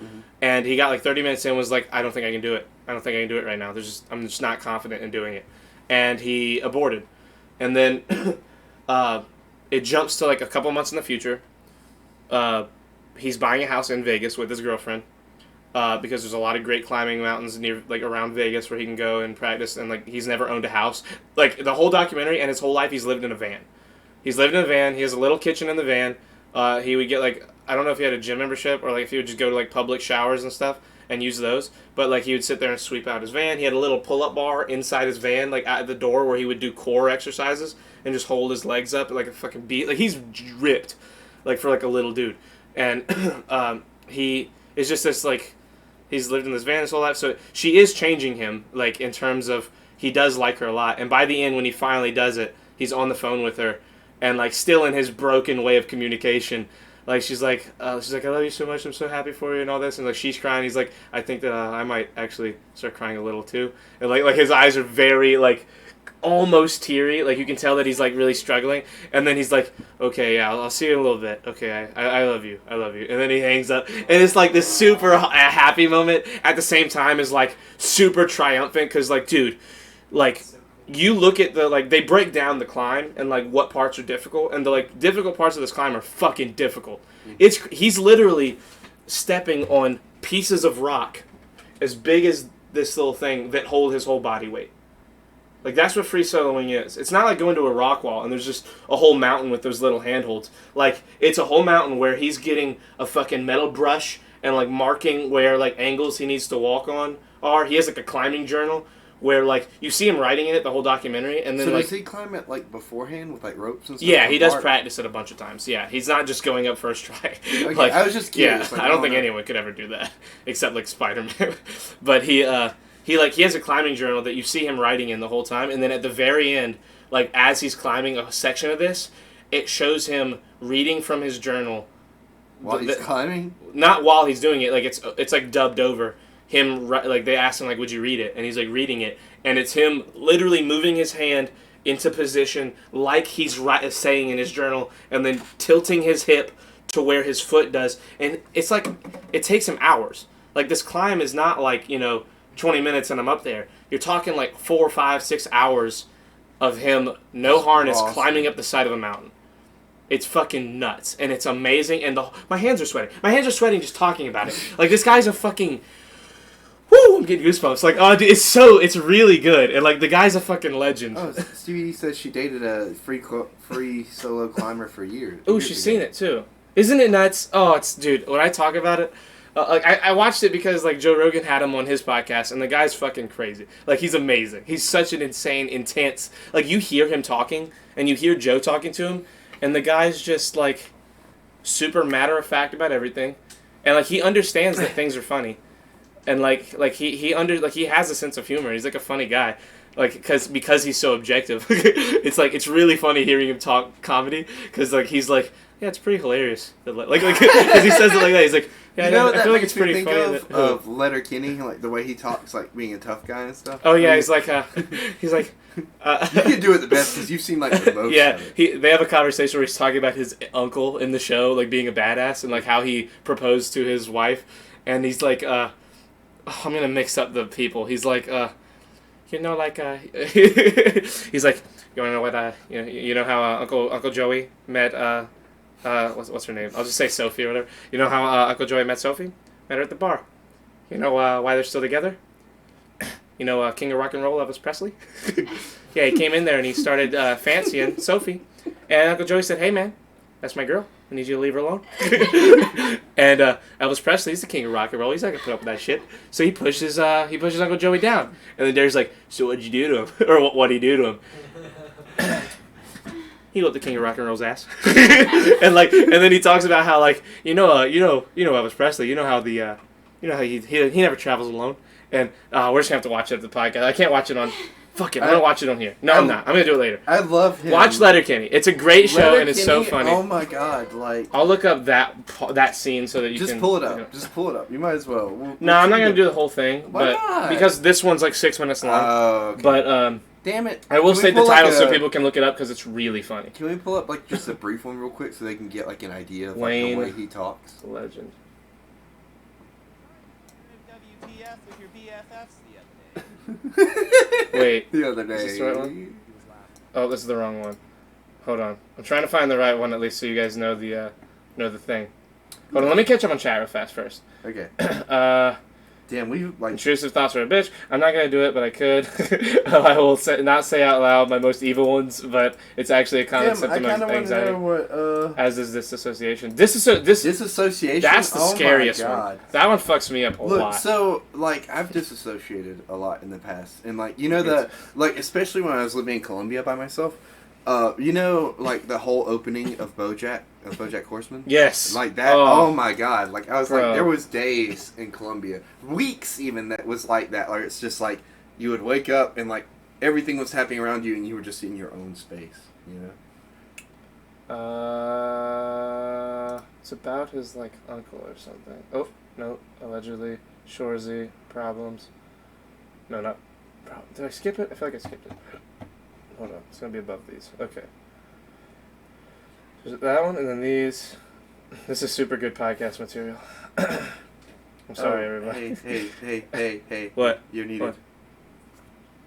and he got like 30 minutes in and was like, I don't think I can do it. I don't think I can do it right now. I'm just not confident in doing it. And he aborted. And then it jumps to like a couple months in the future. He's buying a house in Vegas with his girlfriend because there's a lot of great climbing mountains near, like, around Vegas where he can go and practice. And like he's never owned a house. Like the whole documentary and his whole life, he's lived in a van. He's lived in a van. He has a little kitchen in the van. He would get like, I don't know if he had a gym membership or like if he would just go to like public showers and stuff and use those. But like he would sit there and sweep out his van. He had a little pull-up bar inside his van, like at the door, where he would do core exercises and just hold his legs up like a fucking beat. Like he's ripped, like for like a little dude. And he is just this, like, he's lived in this van his whole life. So she is changing him, like, in terms of he does like her a lot. And by the end, when he finally does it, he's on the phone with her. And, like, still in his broken way of communication. Like, she's like, I love you so much. I'm so happy for you and all this. And, like, she's crying. He's like, I think that I might actually start crying a little, too. And, like his eyes are very, like, almost teary. Like, you can tell that he's, like, really struggling. And then he's like, okay, yeah, I'll see you in a little bit. Okay, I love you. I love you. And then he hangs up. And it's, like, this super happy moment at the same time as, like, super triumphant. Because, like, dude, like, you look at the, like, they break down the climb and, like, what parts are difficult. And the, like, difficult parts of this climb are fucking difficult. He's literally stepping on pieces of rock as big as this little thing that hold his whole body weight. Like, that's what free soloing is. It's not like going to a rock wall and there's just a whole mountain with those little handholds. Like, it's a whole mountain where he's getting a fucking metal brush and, like, marking where, like, angles he needs to walk on are. He has, like, a climbing journal where, like, you see him writing in it the whole documentary. And then, so like, does he climb it, like, beforehand with, like, ropes and stuff? yeah, he does practice it a bunch of times. Yeah, he's not just going up first try. Okay, like, I was just curious. Yeah, like, I don't think anyone could ever do that except, like, Spider-Man. But he has a climbing journal that you see him writing in the whole time, and then at the very end, like, as he's climbing a section of this, it shows him reading from his journal while he's climbing. Not while he's doing it, like it's like dubbed over him. Like, they asked him, like, would you read it, and he's like reading it, and it's him literally moving his hand into position like he's saying in his journal, and then tilting his hip to where his foot does, and it's like it takes him hours. Like, this climb is not like, you know, 20 minutes and I'm up there. You're talking like 4, 5, 6 hours of him, no harness, climbing up the side of a mountain. It's fucking nuts, and it's amazing, and my hands are sweating. My hands are sweating just talking about it. Like, this guy's a fucking, woo, I'm getting goosebumps. Like, oh, dude, it's really good, and, like, the guy's a fucking legend. Oh, Stevie says she dated a free solo climber for years. Oh, she's seen it, too. Isn't it nuts? Oh, dude, when I talk about it, like, I watched it because, like, Joe Rogan had him on his podcast, and the guy's fucking crazy. Like, he's amazing. He's such an insane, intense, like, you hear him talking, and you hear Joe talking to him, and the guy's just, like, super matter-of-fact about everything, and, like, he understands that things are funny, and, like he has a sense of humor. He's, like, a funny guy. Like, because he's so objective. It's, like, it's really funny hearing him talk comedy, because, like, he's, like, yeah, it's pretty hilarious. Like, because he says it like that. He's like, yeah, I feel like it's pretty funny. Of Letterkenny, like, the way he talks, like, being a tough guy and stuff. Oh, yeah, he's like, you can do it the best, because you've seen, like, the most. Yeah, they have a conversation where he's talking about his uncle in the show, like, being a badass, and, like, how he proposed to his wife. and he's like, I'm gonna mix up the people. He's like, he's like, you wanna know what, you know how Uncle Joey met, what's her name? I'll just say Sophie or whatever. You know how Uncle Joey met Sophie? Met her at the bar. You know why they're still together? You know King of Rock and Roll, Elvis Presley? Yeah, he came in there and he started fancying Sophie. And Uncle Joey said, hey man, that's my girl. I need you to leave her alone. And Elvis Presley, he's the king of rock and roll. He's not going to put up with that shit. So he pushes Uncle Joey down. And then Derek's like, so what'd you do to him? Or what'd he do to him? He whipped the king of rock and roll's ass. and then he talks about how you know Elvis Presley. You know how he never travels alone. And we're just gonna have to watch it at the podcast. I can't watch it on. Fuck it, I'm gonna watch it on here. No, I'm not. I'm gonna do it later. I love him. Watch Letterkenny. It's a great show and it's so funny. Oh my god, I'll look up that scene so that you just can pull it up. You know. Just pull it up. You might as well. No, I'm not gonna do the whole thing. Why but not? because this one's like 6 minutes long. Oh, okay. But damn it. I will Can we say the pull, title like, so people can look it up because it's really funny. Can we pull up just a brief one real quick so they can get an idea of the Wayne. way he talks? Legend. WTF with your BFFs the other day. Wait. The other day. Is this the right one? Oh, this is the wrong one. Hold on. I'm trying to find the right one at least so you guys know the thing. Hold on, let me catch up on chat real fast first. Okay. Damn, Intrusive thoughts are a bitch. I'm not gonna do it, but I could. I will not say out loud my most evil ones, but it's actually a common symptom of anxiety. As is disassociation. Disassociation. That's the scariest my one. God. That one fucks me up a lot. So I've disassociated a lot in the past, and especially when I was living in Colombia by myself. The whole opening of BoJack Horseman? Yes. Like that, oh my god. I was Bro. there was days in Colombia, weeks even, that was like that. It's just you would wake up and everything was happening around you and you were just in your own space, you know? It's about his, uncle or something. Oh, no, allegedly. Shorzy, problems. No, not... Did I skip it? I feel like I skipped it. Hold on, it's gonna be above these. Okay. There's that one, and then these. This is super good podcast material. I'm sorry, everybody. Hey. What? You're needed.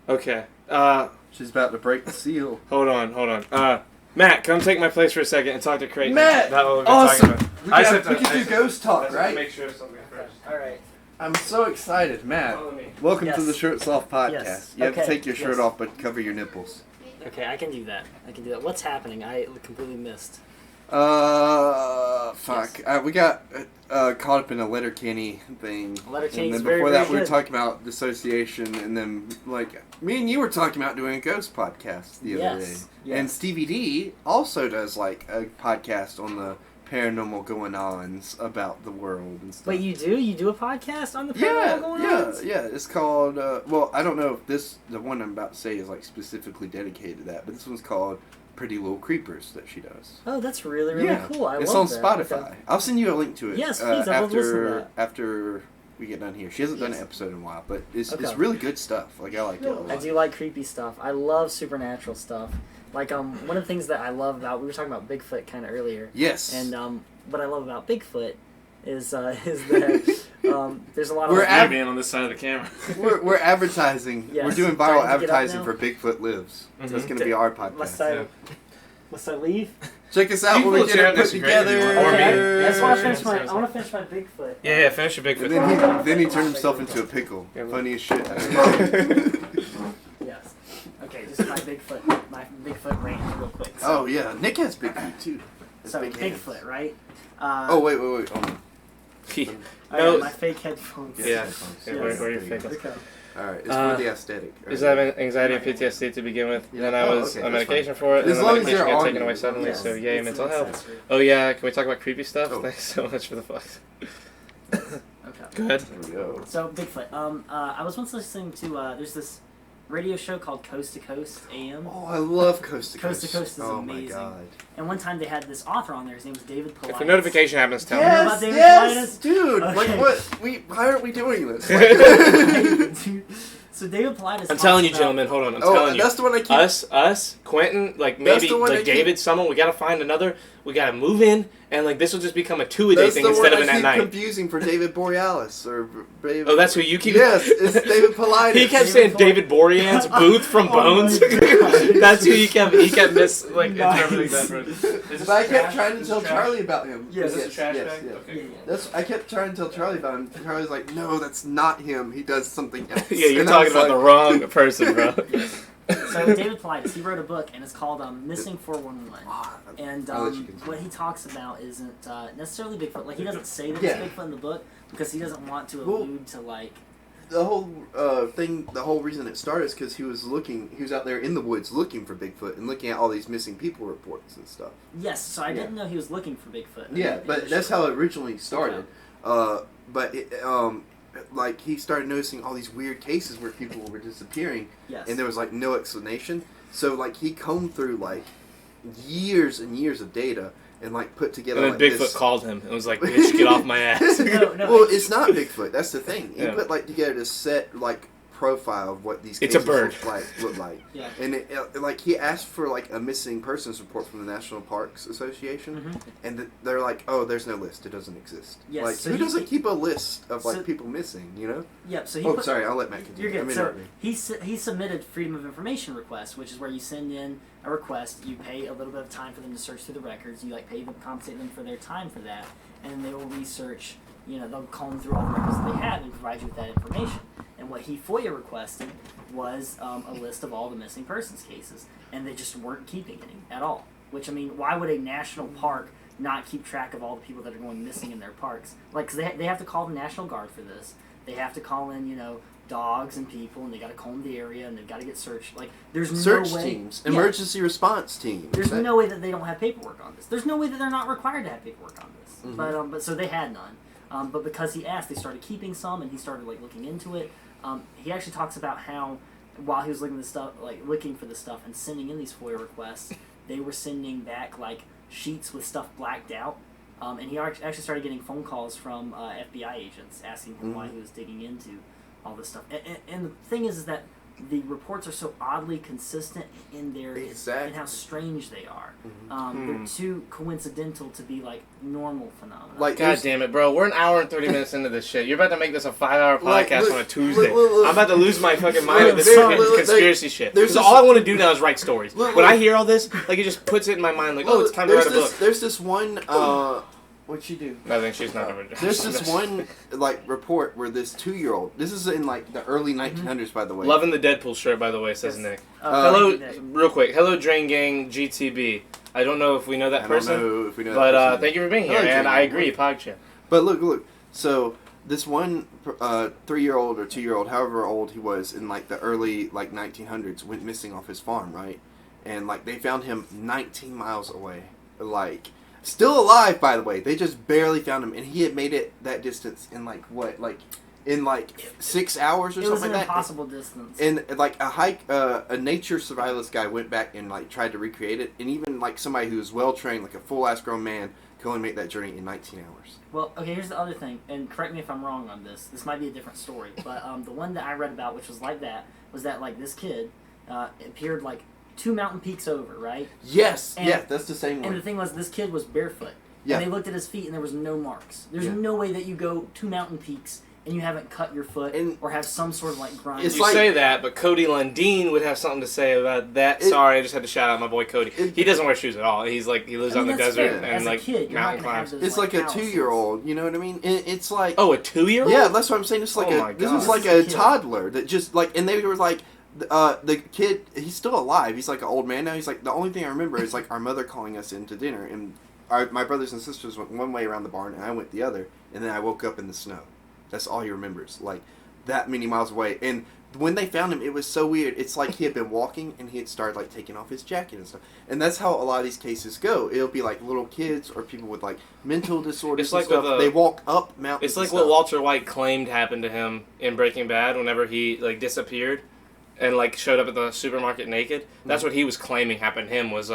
What? Okay. She's about to break the seal. Hold on. Matt, come take my place for a second and talk to Creighton. Matt! About what we've been Awesome! talking about. We can do ghost talk, right? Make sure something first. Alright. I'm so excited, Matt. Follow me. Welcome to Yes. the Shirts Off podcast. Yes. You have to Okay. take your shirt Yes. off, but cover your nipples. Okay, I can do that. What's happening? I completely missed. Fuck. We got caught up in a Letterkenny thing. Letterkenny's and then very, before very that, we were good. talking about dissociation, and then me and you were talking about doing a ghost podcast the other day. Yes. And Stevie D also does a podcast on the paranormal going-ons about the world and stuff. Wait, you do? You do a podcast on the Yeah, paranormal going on? yeah. It's called. I don't know if the one I'm about to say is specifically dedicated to that, but this one's called Pretty Little Creepers that she does. Oh, that's really, really cool. It's love on that. Spotify. Okay. I'll send you a link to it. Yes, please. I love listening to that. After we get done here. She hasn't done an episode in a while, but it's Okay. really good stuff. I like it a lot. I do like creepy stuff. I love supernatural stuff. One of the things that I love about, we were talking about Bigfoot kind of earlier. Yes. And what I love about Bigfoot is that there's a lot of Being on this side of the camera. we're advertising. Yes. We're doing Trying viral to get up advertising now? for Bigfoot Lives. Mhm. That's going to be our podcast. Must I leave? Check us out You when we can get share it this put great if you together. want. Or me. Okay. I just want to Yeah. finish my. I want to finish my Bigfoot. Yeah, finish your Bigfoot. And then he turned himself into a pickle. Yeah, look. Funny as shit. Yes. Okay, just my Bigfoot rant real quick. Oh yeah, Nick has Bigfoot too. Has So big hands. Bigfoot, right? Oh wait. Hold on. No. my fake headphones. Yeah. Yes. Where are your fake ones? Okay. All right, it's for the aesthetic. Is that anxiety and PTSD to begin with? Yeah. Then I Oh, was okay, on that's medication for it, As and the long as medication they're got on taken you. away suddenly, Yes, so yay, it's mental an health. accessory. Oh yeah, can we talk about creepy stuff? Oh. Thanks so much for the fucks. Okay. Go ahead. There we go. So Bigfoot. I was once listening to there's this radio show called Coast to Coast AM, Oh, I love Coast to Coast. Coast to Coast is oh amazing. my god. and one time they had this author on there. His name was David Politis. If a notification happens, tell me. know about David Yes, Politis? dude. Okay. Why aren't we doing this? So David Politis. I'm telling you, talks about- gentlemen. Hold on. I'm telling you. That's the one I keep. us, Quentin, That's maybe the one I like keep- David, someone. We gotta find another we gotta move in, and like this will just become a 2-a-day That's thing the instead one of an I at keep night. confusing for David Borealis or David. Oh, that's who you keep. Yes, it's David Politis. He kept saying David Boreanaz Booth from Bones. That's who he kept interpreting that for. But I kept trying to tell Charlie about him. Yes. Is this a trash yes, bag? yes. Okay. That's I kept trying to tell Charlie about him. Charlie's like, no, that's not him. He does something else. Yeah, you're And I talking was about the like, wrong person, bro. So David Politis, he wrote a book, and it's called Missing 411. "Ah, And I'll let you continue." what he talks about isn't necessarily Bigfoot. Like, he doesn't say that Yeah. it's Bigfoot in the book because he doesn't want to Well- allude to, like... The whole the whole reason it started is because he was out there in the woods looking for Bigfoot and looking at all these missing people reports and stuff. Yes, so I Yeah. didn't know he was looking for Bigfoot. Yeah, but that's how it originally started. But it, like he started noticing all these weird cases where people were disappearing, Yes. and there was like no explanation. So like he combed through like years and years of data and like put together. And then like, Bigfoot this... called him and was like, "Bitch, get off my ass." No, well, it's not Bigfoot. That's the thing. He Yeah. put like together this set like profile of what these It's a cases bird. look like. Yeah. And like he asked for like a missing persons report from the National Parks Association, Mhm. and they're like, "Oh, there's no list. It doesn't exist." Yes, Like so who he- doesn't keep a list of like so- people missing? You know? Yep, so he Oh, put... sorry. I'll let Matt continue. You're good. I'm So interrupting. he submitted Freedom of Information requests, which is where you send in a request, you pay a little bit of time for them to search through the records, you like pay them, compensate them for their time for that, and then they will research, they'll comb through all the records that they have and provide you with that information. And what he FOIA requested was a list of all the missing persons cases, and they just weren't keeping any at all. Which, I mean, why would a national park not keep track of all the people that are going missing in their parks? Like, 'cause they have to call the National Guard for this. They have to call in, dogs and people, and they got to comb the area, and they've got to get searched. Like, there's Search no way. teams, Yeah. emergency response teams. There's That- no way that they don't have paperwork on this. There's no way that they're not required to have paperwork on this. Mhm. But so they had none. But because he asked, they started keeping some, and he started like looking into it. He actually talks about how while he was looking for this stuff and sending in these FOIA requests, they were sending back like sheets with stuff blacked out. And he actually started getting phone calls from FBI agents asking him why he was digging into all this stuff. And the thing is that the reports are so oddly consistent in their Exactly. in how strange they are. They're too coincidental to be like normal phenomena. Like, God there's- damn it, bro. We're an hour and 30 minutes into this shit. You're about to make this a 5-hour Like, podcast look, on a Tuesday. look, I'm about to lose my fucking mind with this look, look, conspiracy shit. there's Because this- all I want to do now is write stories. Look, When look. I hear all this, like it just puts it in my mind like, oh, it's time to write a book. There's this one. What'd she do? I think she's not over there. There's this one like report where this 2-year-old. This is in like the early 1900s, by the way. Loving the Deadpool shirt, by the way, says Nick. Hello. Hello, real quick. Hello, Drain Gang GTB. I don't know if we know that I person, don't know if we know but that person. thank you for being here, Hello, and Drain I Gang. agree, PogChamp. But look. So this one 3-year-old or 2-year-old, however old he was, in like the early like 1900s, went missing off his farm, right? And like they found him 19 miles away, like still alive, by the way. They just barely found him, and he had made it that distance in like what, like in like 6 hours or It was something an like that. impossible distance. And like a nature survivalist guy went back and like tried to recreate it, and even like somebody who was well trained, like a full ass grown man, could only make that journey in 19 hours. Well, okay, here's the other thing, and correct me if I'm wrong on this. This might be a different story, but the one that I read about, which was like that, was that like this kid appeared like 2 mountain peaks over, right? Yes, And- yeah, that's the same And the one. thing was, this kid was barefoot. Yeah. And they looked at his feet, and there was no marks. There's Yeah. no way that you go 2 mountain peaks and you haven't cut your foot And- or have some sort of like grind. It's You like- say that, but Cody Lundeen would have something to say about that. Sorry, I just had to shout out my boy Cody. He doesn't wear shoes at all. He's like he lives I out mean, in the that's desert fair. and As a like kid, you're not mountain gonna have climbs. those, It's like a calluses. 2-year-old, you know what I mean? It's like Oh, a 2-year-old? yeah, that's what I'm saying. It's like Oh my this God. was like This is a a kid. toddler that just like, and they were like, the kid, he's still alive. He's like an old man now. He's like, the only thing I remember is like our mother calling us in to dinner, and my brothers and sisters went one way around the barn, and I went the other, and then I woke up in the snow. That's all he remembers, like that many miles away. And when they found him, it was so weird. It's like he had been walking, and he had started like taking off his jacket and stuff. And that's how a lot of these cases go. It'll be like little kids or people with like mental disorders It's like and stuff. with, They walk up mountains. It's like and what stuff. Walter White claimed happened to him in Breaking Bad whenever he like disappeared and like showed up at the supermarket naked. That's what he was claiming happened to him was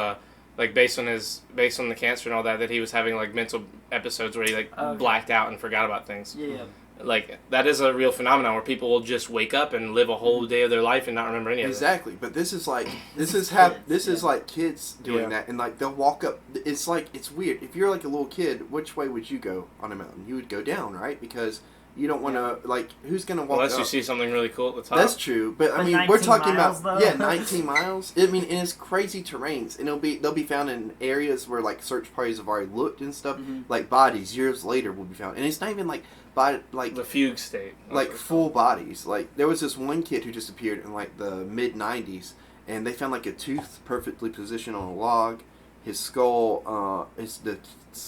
like based on the cancer and all that he was having like mental episodes where he like Okay. blacked out and forgot about things. Yeah. like that is a real phenomenon where people will just wake up and live a whole day of their life and not remember any of it. Exactly, but this is like this is like kids doing Yeah. that, and like they'll walk up. It's like it's weird. If you're like a little kid, which way would you go on a mountain? You would go down, right? Because you don't want to like who's gonna walk Unless up? you see something really cool at the top. That's true, but I But mean we're 19 talking miles, about though? 19 miles. I mean, and it's crazy terrains, and they'll be found in areas where like search parties have already looked and stuff. Like bodies years later will be found, and it's not even like The fugue state. like full bodies. Like there was this one kid who disappeared in like the mid '90s, and they found like a tooth perfectly positioned on a log. His skull, the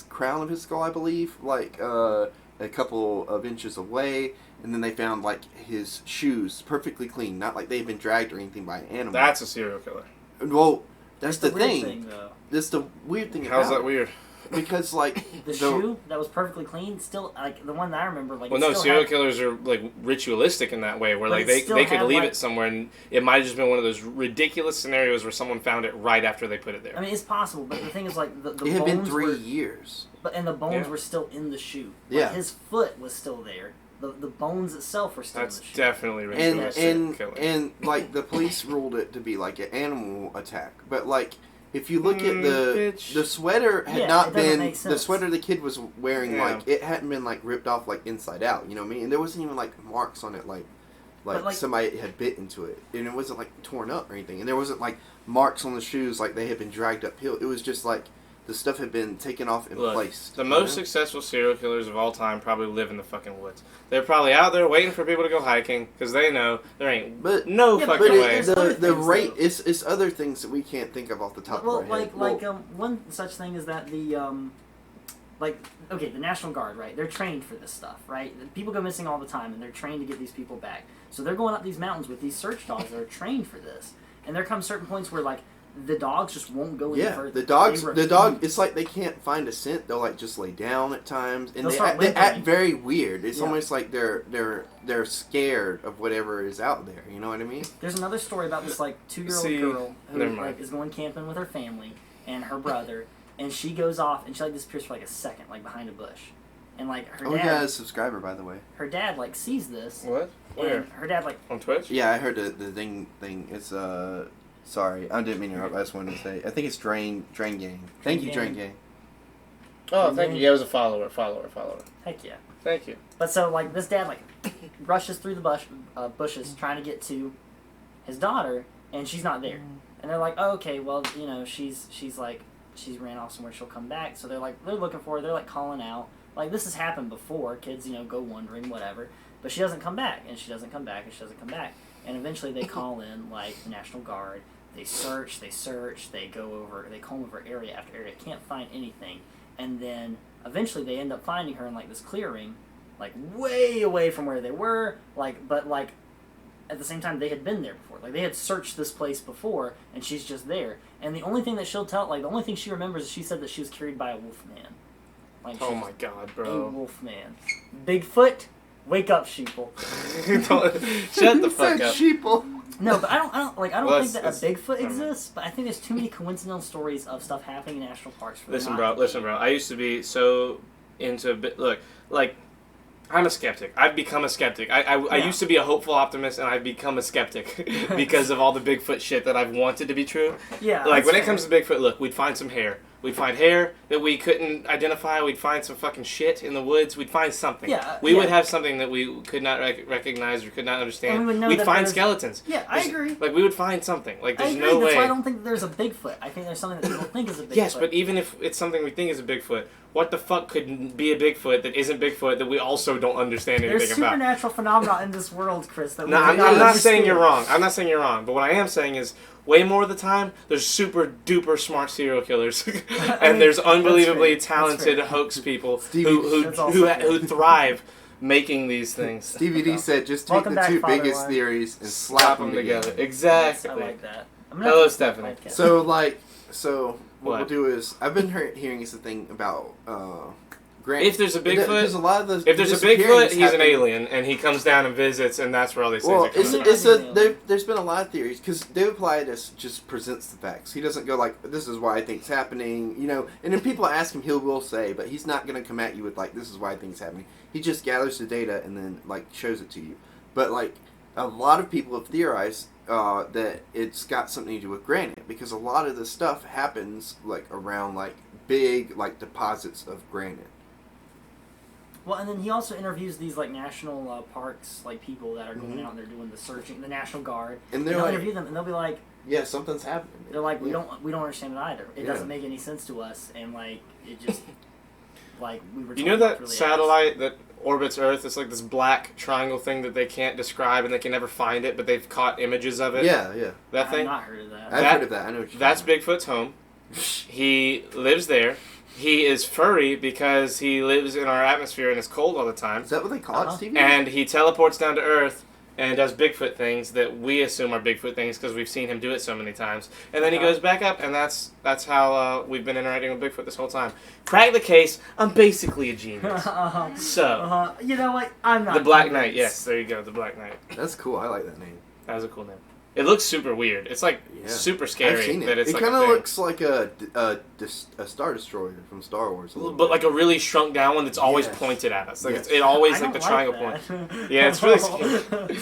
crown of his skull, I believe, like a couple of inches away, and then they found like his shoes perfectly clean, not like they've been dragged or anything by an animal. That's a serial killer. Well, that's the weird thing. though. That's the weird thing. How's about that it. weird? Because like The shoe that was perfectly clean, still like the one that I remember. Like Well, it no, still serial had- killers are like ritualistic in that way, where But like it they still could had, leave like- it somewhere, and it might have just been one of those ridiculous scenarios where someone found it right after they put it there. I mean, it's possible, but the thing is, like the it had bones been 3 were, years. but and the bones Yeah. were still in the shoe. Like, Yeah. his foot was still there. The bones itself were still That's in the shoe. definitely and ritualistic and killing. and like the police ruled it to be like an animal attack, but like if you look at the bitch. the sweater had Yeah, it not doesn't been make the sense. sweater the kid was wearing, Yeah. like it hadn't been like ripped off like inside out, you know what I mean? And there wasn't even like marks on it like But, like- somebody had bit into it, and it wasn't like torn up or anything, and there wasn't like marks on the shoes like they had been dragged uphill. It was just like the stuff had been taken off and Look, placed. the you most know? successful serial killers of all time probably live in the fucking woods. They're probably out there waiting for people to go hiking because they know there ain't But- no Yeah, but fucking But way. there's other the things, rate though. it's other things that we can't think of off the top Well, of our head. one such thing is that the the National Guard, right? They're trained for this stuff, right? People go missing all the time, and they're trained to get these people back. So they're going up these mountains with these search dogs that are trained for this. And there come certain points where like the dogs just won't go any Yeah, further. the dogs. They The dog. refuse. It's like they can't find a scent. They'll like just lay down at times, and They'll they start act, they act whimpering. very weird. It's Yeah. almost like they're scared of whatever is out there. You know what I mean? There's another story about this like 2-year-old See, girl who never mind. like is going camping with her family and her brother, and she goes off and she like disappears for like a second, like behind a bush, and like her Oh, we dad, got a subscriber, by the way. her dad like sees this, What? Where? and her dad like On Twitch? Yeah, I heard the thing. It's Sorry, I didn't mean to interrupt. I just wanted to say. I think it's Drain Gang. Thank you, Drain Gang. Oh, thank you. Yeah, it was a follower. heck yeah. Thank you. But so like this dad like rushes through the bushes trying to get to his daughter, and she's not there. And they're like, oh, okay, well, you know, she's ran off somewhere. She'll come back. So they're looking for her. They're like calling out. Like this has happened before. Kids, you know, go wandering, whatever. But she doesn't come back, and she doesn't come back, and she doesn't come back. And eventually they call in like the National Guard. They search, they comb over area after area, can't find anything. And then eventually they end up finding her in like this clearing, like way away from where they were, but at the same time they had been there before. Like they had searched this place before, and she's just there. And the only thing that she'll tell, like the only thing she remembers is she said that she was carried by a wolf man. Like Oh she's my god, a bro. wolf man. Bigfoot, wake up, sheeple. Shut the fuck Said up. sheeple. No, but I don't Well, think that a that's- Bigfoot never mind. exists. But I think there's too many coincidental stories of stuff happening in national parks. For Listen, not- bro. I used to be so into look, like I'm a skeptic. I've become a skeptic. I Yeah. used to be a hopeful optimist, and I've become a skeptic because of all the Bigfoot shit that I've wanted to be true. Yeah, Like that's when it fair. comes to Bigfoot, look, we'd find some hair. We'd find hair that we couldn't identify. We'd find some fucking shit in the woods. We'd find something. Yeah, we would yeah. have something that we could not recognize or could not understand. And we would know We'd that find there's- skeletons. Yeah, I There's- agree. Like we would find something. Like I there's agree. no That's way. why I don't think there's a Bigfoot. I think there's something that people think is a Bigfoot. Yes, but even if it's something we think is a Bigfoot, what the fuck could be a Bigfoot that isn't Bigfoot that we also don't understand there's anything about? supernatural phenomena in this world, Chris. That No, we I'm do not not saying understand. you're wrong. I'm not saying you're wrong. But what I am saying is, way more of the time, there's super duper smart serial killers, and there's unbelievably That's fair. talented hoax people Stevie- who That's also fair. who thrive making these things. Stevie D said, just take Welcome the back, two Father biggest Line. theories and Slap slap them them together. together. Exactly. I like that. I'm Hello, have to start Stephanie. the podcast. So, what What? we'll do is, I've been hearing is the thing about granted, If there's a there's a Bigfoot, lot of those. if there's a disappearings Bigfoot, he's an happen- alien, and he comes down and visits, and that's where all these things Well, are coming it's from. there's been a lot of theories because David Paulides just presents the facts. He doesn't go like, "This is why I think it's happening," you know. And then people ask him, he will say, but he's not going to come at you with like, "This is why I think it's happening." He just gathers the data and then like shows it to you. But like a lot of people have theorized that it's got something to do with granite because a lot of this stuff happens like around like big like deposits of granite. Well, and then he also interviews these like national parks, like people that are going Mhm. out and they're doing the searching, the National Guard, And and they're they'll like, interview them, and they'll be like, "Yeah, something's happening." they're like, we Yeah. don't understand it either. It Yeah. doesn't make any sense to us, and like it just like we were. You told know it that really satellite that orbits Earth? It's like this black triangle thing that they can't describe and they can never find it, but they've caught images of it. Yeah. That I've thing. not heard of that. I've That- heard of that. I know what you're That's talking Bigfoot's home. He lives there. He is furry because he lives in our atmosphere and is cold all the time. Is that what they call it, Uh-huh. Stevie? And he teleports down to Earth and does Bigfoot things that we assume are Bigfoot things because we've seen him do it so many times. And then he Okay. goes back up, and that's how we've been interacting with Bigfoot this whole time. Crack the case. I'm basically a genius. So, You know what? I'm not. the Black Knight. convinced. Yes, there you go. The Black Knight. That's cool. I like that name. That was a cool name. It looks super weird. It's like Yeah. super scary I've seen it. that it's It like kind a of thing. looks like a Star Destroyer from Star Wars. A little But bit. like a really shrunk down one that's always Yes. pointed at us. Like Yes. it always I like the don't triangle that. point. Yeah, it's really scary.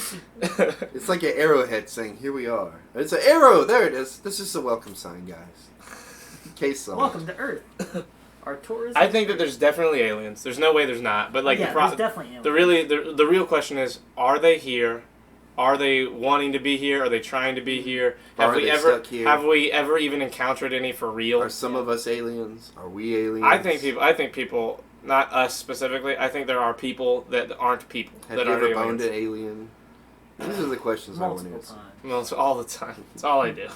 It's like an arrowhead saying, "Here we are." It's an arrow. There it is. This is a welcome sign, guys. In case someone. Welcome to Earth. Our tourism. I think that there's definitely aliens. There's no way there's not. But like yeah, the there's definitely the real question is: are they here? Are they wanting to be here? Are they trying to be here? Or are they stuck here? Have we ever even encountered any for real? Are some of us aliens? Are we aliens? I think people, not us specifically. I think there are people that aren't people. Have that you are ever aliens. boned an alien? These are the questions I want to multiple answer. times. Well, it's all the time. It's all I do.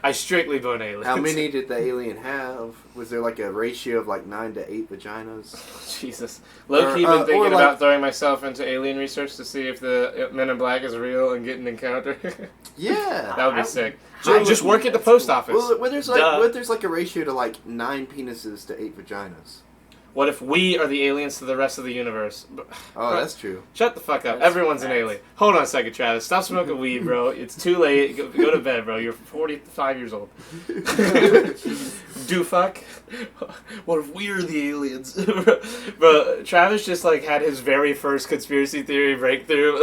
I strictly bone aliens. How many did the alien have? Was there like a ratio of like 9 to 8 vaginas? Jesus. Low-key Or, been thinking or like- about throwing myself into alien research to see if the Men in Black is real and get an encounter. Yeah. That would be I- sick. I Just would- work at the that's post cool. office. Well, when there's like Duh. what there's like a ratio to like 9 penises to 8 vaginas. What if we are the aliens to the rest of the universe? Oh, that's true. Shut the fuck up. That's Everyone's an facts. alien. Hold on a second, Travis. Stop smoking weed, bro. It's too late. Go to bed, bro. You're 45 years old. Do fuck? What if we're the aliens? Bro, Travis just like had his very first conspiracy theory breakthrough,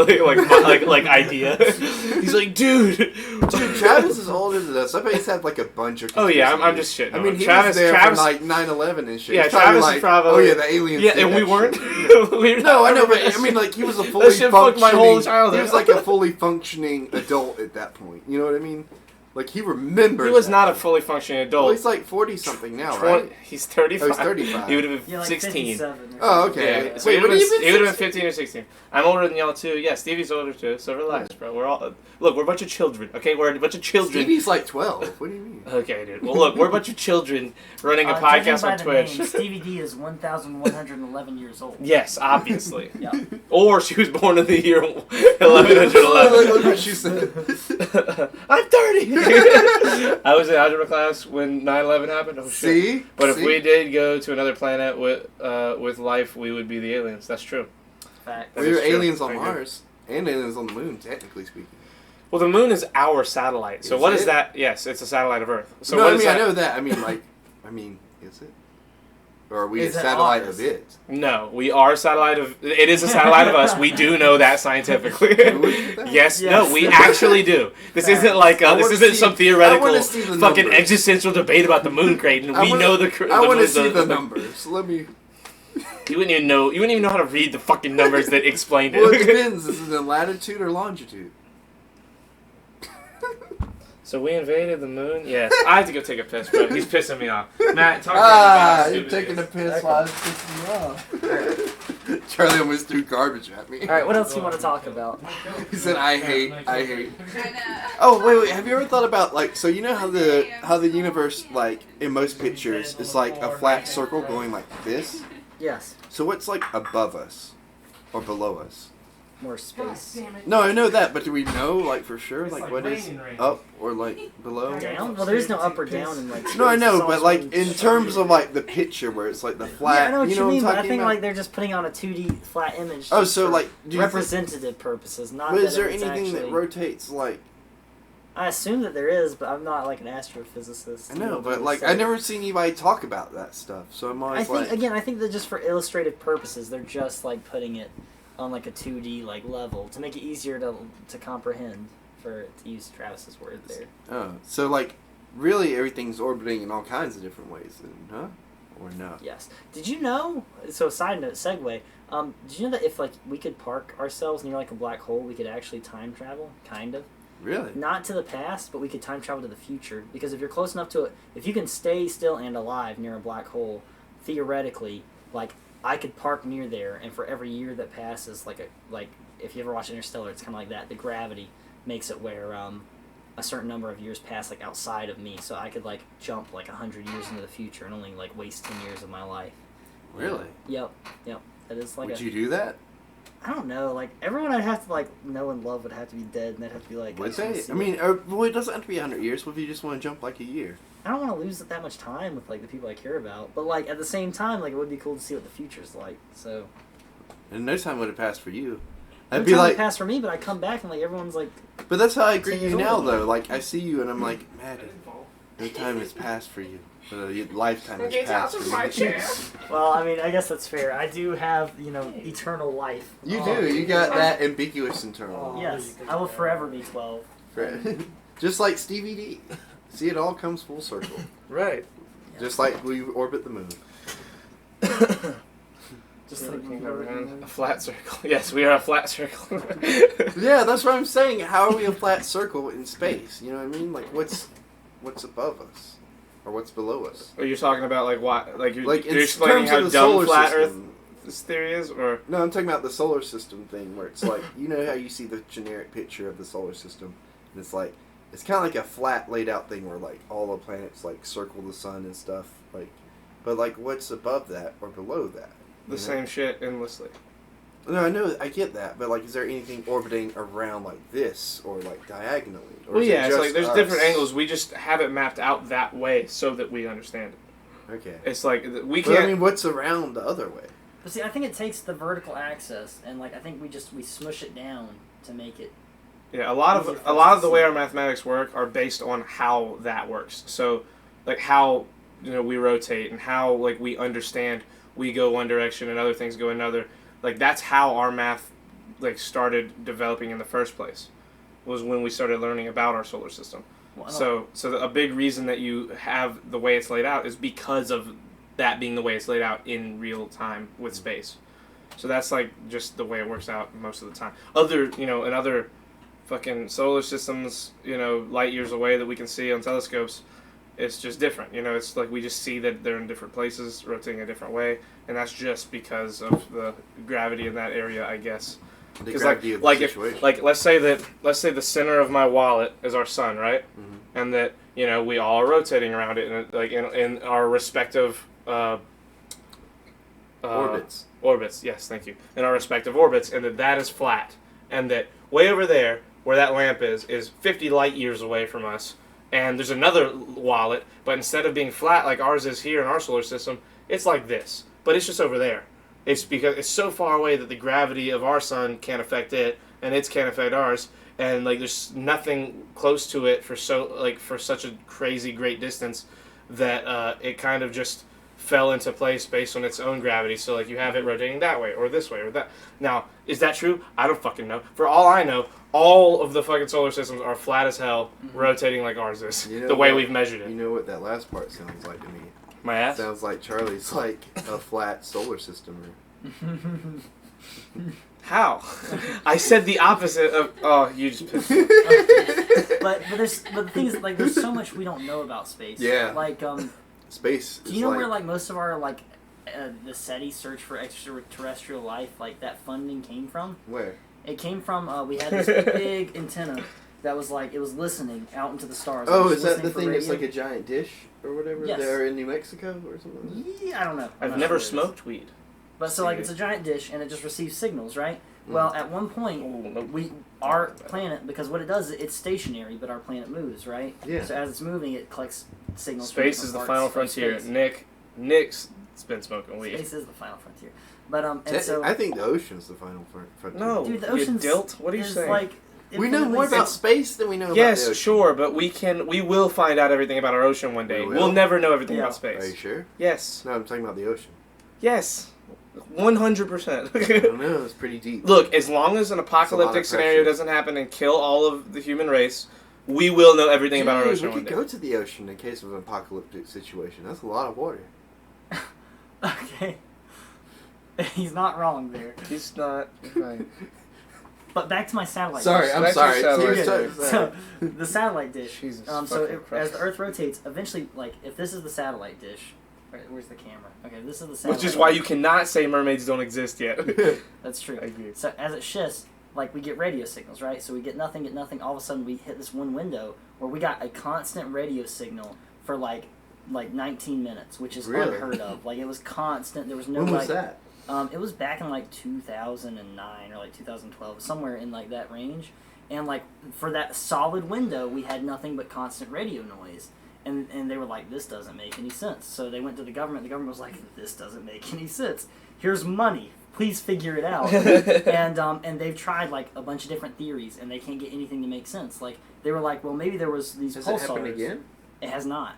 like idea. He's like, dude. Dude, Travis is older than us. I bet he's had like a bunch of. Oh yeah, I'm conspiracy just shitting. I on mean, him. he Travis, was there Travis, for like 9/11 and shit. yeah, He's probably Travis like, is probably. Oh yeah, the aliens. Yeah, did and we that weren't. shit. We're No, I not know, but remember I mean, that like he was a shit. fully That shit fucked functioning. my whole childhood. He was like a fully functioning adult at that point. You know what I mean? Like he remembers. He was that not a shit. fully functioning Well, adult. he's like 40 something now, 20 right? He's 35. Oh, he's 35. He would have been Yeah, like 16. 57 or Oh, something. okay. Yeah, Yeah. so Wait, he would what have do you been, mean 15 or 16. I'm older than y'all too. Yeah, Stevie's older too. So relax, bro. We're all we're a bunch of children. Okay, we're a bunch of children. Stevie's like 12. What do you mean? Okay, dude. Well, look, we're a bunch of children running a Judging podcast by on the Twitch. name, Stevie D is 1,111 years old. Yes, obviously. Yeah. Or she was born in the year Look 1111. what she said. I'm 30. I was in algebra class when 9/11 happened. Oh shit. See? But if See? we did go to another planet with life, we would be the aliens. That's true. Fact. That We were is true. aliens on Very good. Mars and aliens on the moon, technically speaking. Well, the moon is our satellite. So Is what is it? that? Yes, it's a satellite of Earth. So no, what I is mean, that? I know that. I mean, is it? Or are we Is a it satellite ours? of it? No, we are a satellite of. It is a satellite of us. We do know that scientifically. Do we do that? Yes, Yes. no, we actually do. This Facts. isn't like I this wanna isn't see- some I theoretical wanna see the fucking numbers. existential debate about the moon crater. I We wanna- know I want to moon's see the numbers. Let me. You wouldn't even know. You wouldn't even know how to read the fucking numbers that explained it. Well, it depends. Is it in latitude or longitude? So we invaded the moon. Yes, I have to go take a piss, bro. He's pissing me off. Matt, talk Ah, to me you're about taking a stupid piss while I was pissing you off. Charlie almost threw garbage at me. All right, what else do you want to talk about? He said, "I hate." Oh wait. Have you ever thought about like so? You know how the universe like in most pictures is like a flat circle going like this. Yes. So what's like above us or below us? more space. No, I know that, but do we know, like, for sure, like, what is up or, like, below? Down? Well, there is no up or down in like. No, I space. know, It's all but, like, one in terms of, like, the picture where it's, like, the flat, Yeah, I know what you what mean, I'm but I talking think about? like they're just putting on a 2D flat image. Oh, just so, for like, do you think, representative purposes, not. but that is there it's anything actually, that rotates, like, I assume that there is, but I'm not like an astrophysicist. I to know, be able but, to like, say. I never seen anybody talk about that stuff, so I'm I always think like, again, I think that just for illustrative purposes, they're just like putting it on like a 2D like level to make it easier to comprehend. To use Travis's word there. oh, so, like, really everything's orbiting in all kinds of different ways, then, huh? Or no? Yes. Did you know? So, side note, segue. Did you know that if like we could park ourselves near like a black hole, we could actually time travel? Kind of. Really? Not to the past, but we could time travel to the future. Because if you're close enough to it, if you can stay still and alive near a black hole, theoretically, like I could park near there, and for every year that passes, like if you ever watch Interstellar, it's kind of like that. The gravity makes it where a certain number of years pass like outside of me, so I could like jump like 100 years into the future and only like waste 10 years of my life. Really? Yep. That is like Would you do that? I don't know, like everyone I'd have to like know and love would have to be dead, and they'd have to be like. Would just wanna they? see I it. mean, well, it doesn't have to be 100 years. What if you just want to jump like a year? I don't want to lose that much time with like the people I care about, but like at the same time, like it would be cool to see what the future's like. So. And no time would have passed for you. No I'd be time would like, pass for me, but I come back and like everyone's like. but that's how I greet 10 you years now, older. though. Like, I see you and I'm like, Maddie, no time has passed for you. But your lifetime has passed for me. Well, I mean, I guess that's fair. I do have eternal life. You do. You got that ambiguous internal. Yes, I will forever be 12. Just like Stevie D. See, it all comes full circle. Right. Just like we orbit the moon. Just like A flat circle. Yes, we are a flat circle. Yeah, that's what I'm saying. How are we a flat circle in space? You know what I mean? Like, what's above us? Or what's below us? Are you talking about like what? Like Like, you're in explaining terms how of the dumb solar flat system. Earth this theory is, or No, I'm talking about the solar system thing, where it's like, you know how you see the generic picture of the solar system, and it's like, it's kind of like a flat laid out thing where like all the planets like circle the sun and stuff, like, but like what's above that or below that? the same shit endlessly. No, I know, I get that, but like, is there anything orbiting around like this or like diagonally? Or Well, is it yeah, it's just like there's us? different angles. We just have it mapped out that way so that we understand it. Okay. It's like we But can't. I mean, what's around the other way? But see, I think it takes the vertical axis, and like I think we smush it down to make it. Yeah, a lot Easier of for a us lot to of the way see. our mathematics work are based on how that works. So, like how we rotate and how like we understand we go one direction and other things go another. Like that's how our math like started developing in the first place. Was when we started learning about our solar system. Well, So a big reason that you have the way it's laid out is because of that being the way it's laid out in real time with space. So that's like just the way it works out most of the time. In other fucking solar systems, light years away that we can see on telescopes, it's just different. It's like we just see that they're in different places, rotating a different way, and that's just because of the gravity in that area, I guess. The Because gravity of the like situation. let's say the center of my wallet is our sun, right? Mm-hmm. And that we all are rotating around it, in our respective Orbits. Orbits, yes, thank you. In our respective orbits, and that is flat, and that way over there where that lamp is 50 light years away from us, and there's another wallet, but instead of being flat like ours is here in our solar system, it's like this, but it's just over there. It's because it's so far away that the gravity of our sun can't affect it, and it can't affect ours, and like there's nothing close to it for such a crazy great distance that it kind of just fell into place based on its own gravity. So like you have it rotating that way or this way or that. Now, is that true? I don't fucking know. For all I know, all of the fucking solar systems are flat as hell, rotating like ours is. You know the way what- we've measured it. You know what that last part sounds like to me? My ass? Sounds like Charlie's like a flat solar system. How? I said the opposite of. Oh, you just pissed me. but the thing is, like, there's so much we don't know about space. Yeah. Like, Space. do you know where like most of our like the SETI search for extraterrestrial life, like that funding came from? Where? It came from we had this big antenna that was like it was listening out into the stars. It Oh, was is that listening the for thing that's radio. like a giant dish or whatever? Yes. There in New Mexico or something? Yeah, I don't know. I'm I've not never sure. smoked weed. But so like it's a giant dish and it just receives signals, right? Well, at one point, our planet, because what it does is it's stationary, but our planet moves, right? Yeah. So as it's moving, it collects signals. from Space is different the final parts of frontier. space. Nick's been smoking weed. Space is the final frontier. But and so I think the ocean's the final frontier. No, dude, the you ocean's dilt. What are you is saying? like We know more infinitely about space than we know about the Yes, ocean. sure, but we will find out everything about our ocean one day. We will? We'll never know everything Yeah. about Are you space. sure? Yes. No, I'm talking about the ocean. Yes. I 100%. don't know. It's pretty deep. Look, as long as an apocalyptic of scenario pressure. doesn't happen and kill all of the human race, we will know everything about our Dude, ocean we one could day. go to the ocean in case of an apocalyptic situation. That's a lot of water. Okay. He's not wrong there. He's not right. But back to my satellite. Sorry, dish. I'm Back to sorry. satellite You're dish. sorry. So the satellite dish. Jesus So fucking Christ. as the Earth rotates, eventually, like if this is the satellite dish, where's the camera? Okay, this is the satellite. Which is why you cannot say mermaids don't exist yet. That's true. I agree. So as it shifts, like we get radio signals, right? So we get nothing. All of a sudden, we hit this one window where we got a constant radio signal for like 19 minutes, which is Really? unheard of. Like it was constant. There was no When like. was that? It was back in like 2009 or like 2012, somewhere in like that range. And like for that solid window, we had nothing but constant radio noise. And they were like, this doesn't make any sense. So they went to the government. The government was like, this doesn't make any sense. Here's money. Please figure it out. and they've tried like a bunch of different theories, and they can't get anything to make sense. Like they were like, well, maybe there was these Has pulsars. it happened again? It has not.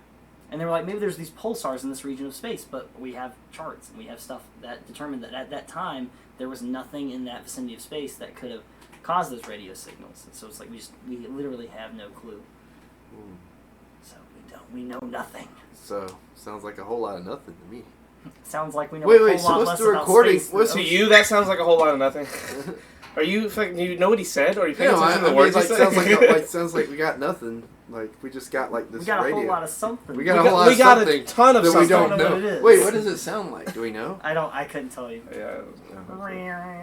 And they were like, maybe there's these pulsars in this region of space, but we have charts and we have stuff that determined that at that time there was nothing in that vicinity of space that could have caused those radio signals. And so it's like we literally have no clue. So we know nothing. So, sounds like a whole lot of nothing to me. Sounds like we know Wait, a whole so lot what's less the about recording- space than what's the To ocean. you, that sounds like a whole lot of nothing. Are you fucking? You know what he said? Or are you paying No, attention to the I mean, words like, he said? sounds like we got nothing. Like, we just got, like, this We got a radio. whole lot of something. We got a whole lot we of got something a ton of that we something. don't I don't know know. what it is. Wait, what does it sound like? Do we know? I couldn't tell you. Yeah.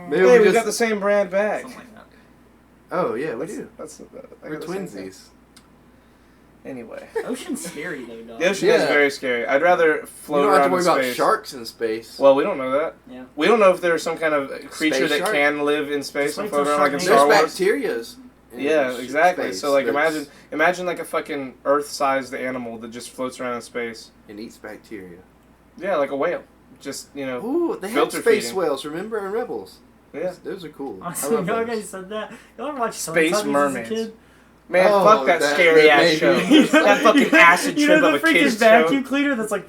Maybe Hey, we we got just... the same brand bag. Something like that. Oh, yeah, we do. That's I We're got the same thing. twinsies. Anyway, Ocean's scary though, dog. the ocean is Yeah. very scary. I'd rather You float don't have around to worry in about space. sharks in space. Well, we don't know that. Yeah. We don't know if there's some kind of creature Space that shark? can live in space Just and wait float till around like in Sharknado. There's Star Wars. bacterias. in Yeah, exactly. space. So like There's- imagine like a fucking Earth-sized animal that just floats around in space. and eats bacteria. Yeah, like a whale. Just Ooh, they had filter space feeding. whales, remember, in Rebels? Yeah. Those are cool. Honestly, I love y'all those. guys said that. Y'all ever watch Space Teletubbies mermaids. as a kid? Man, Oh, fuck that, that- scary that ass show. baby. That fucking acid You trip know of the a freaking kid's vacuum show. cleaner that's like.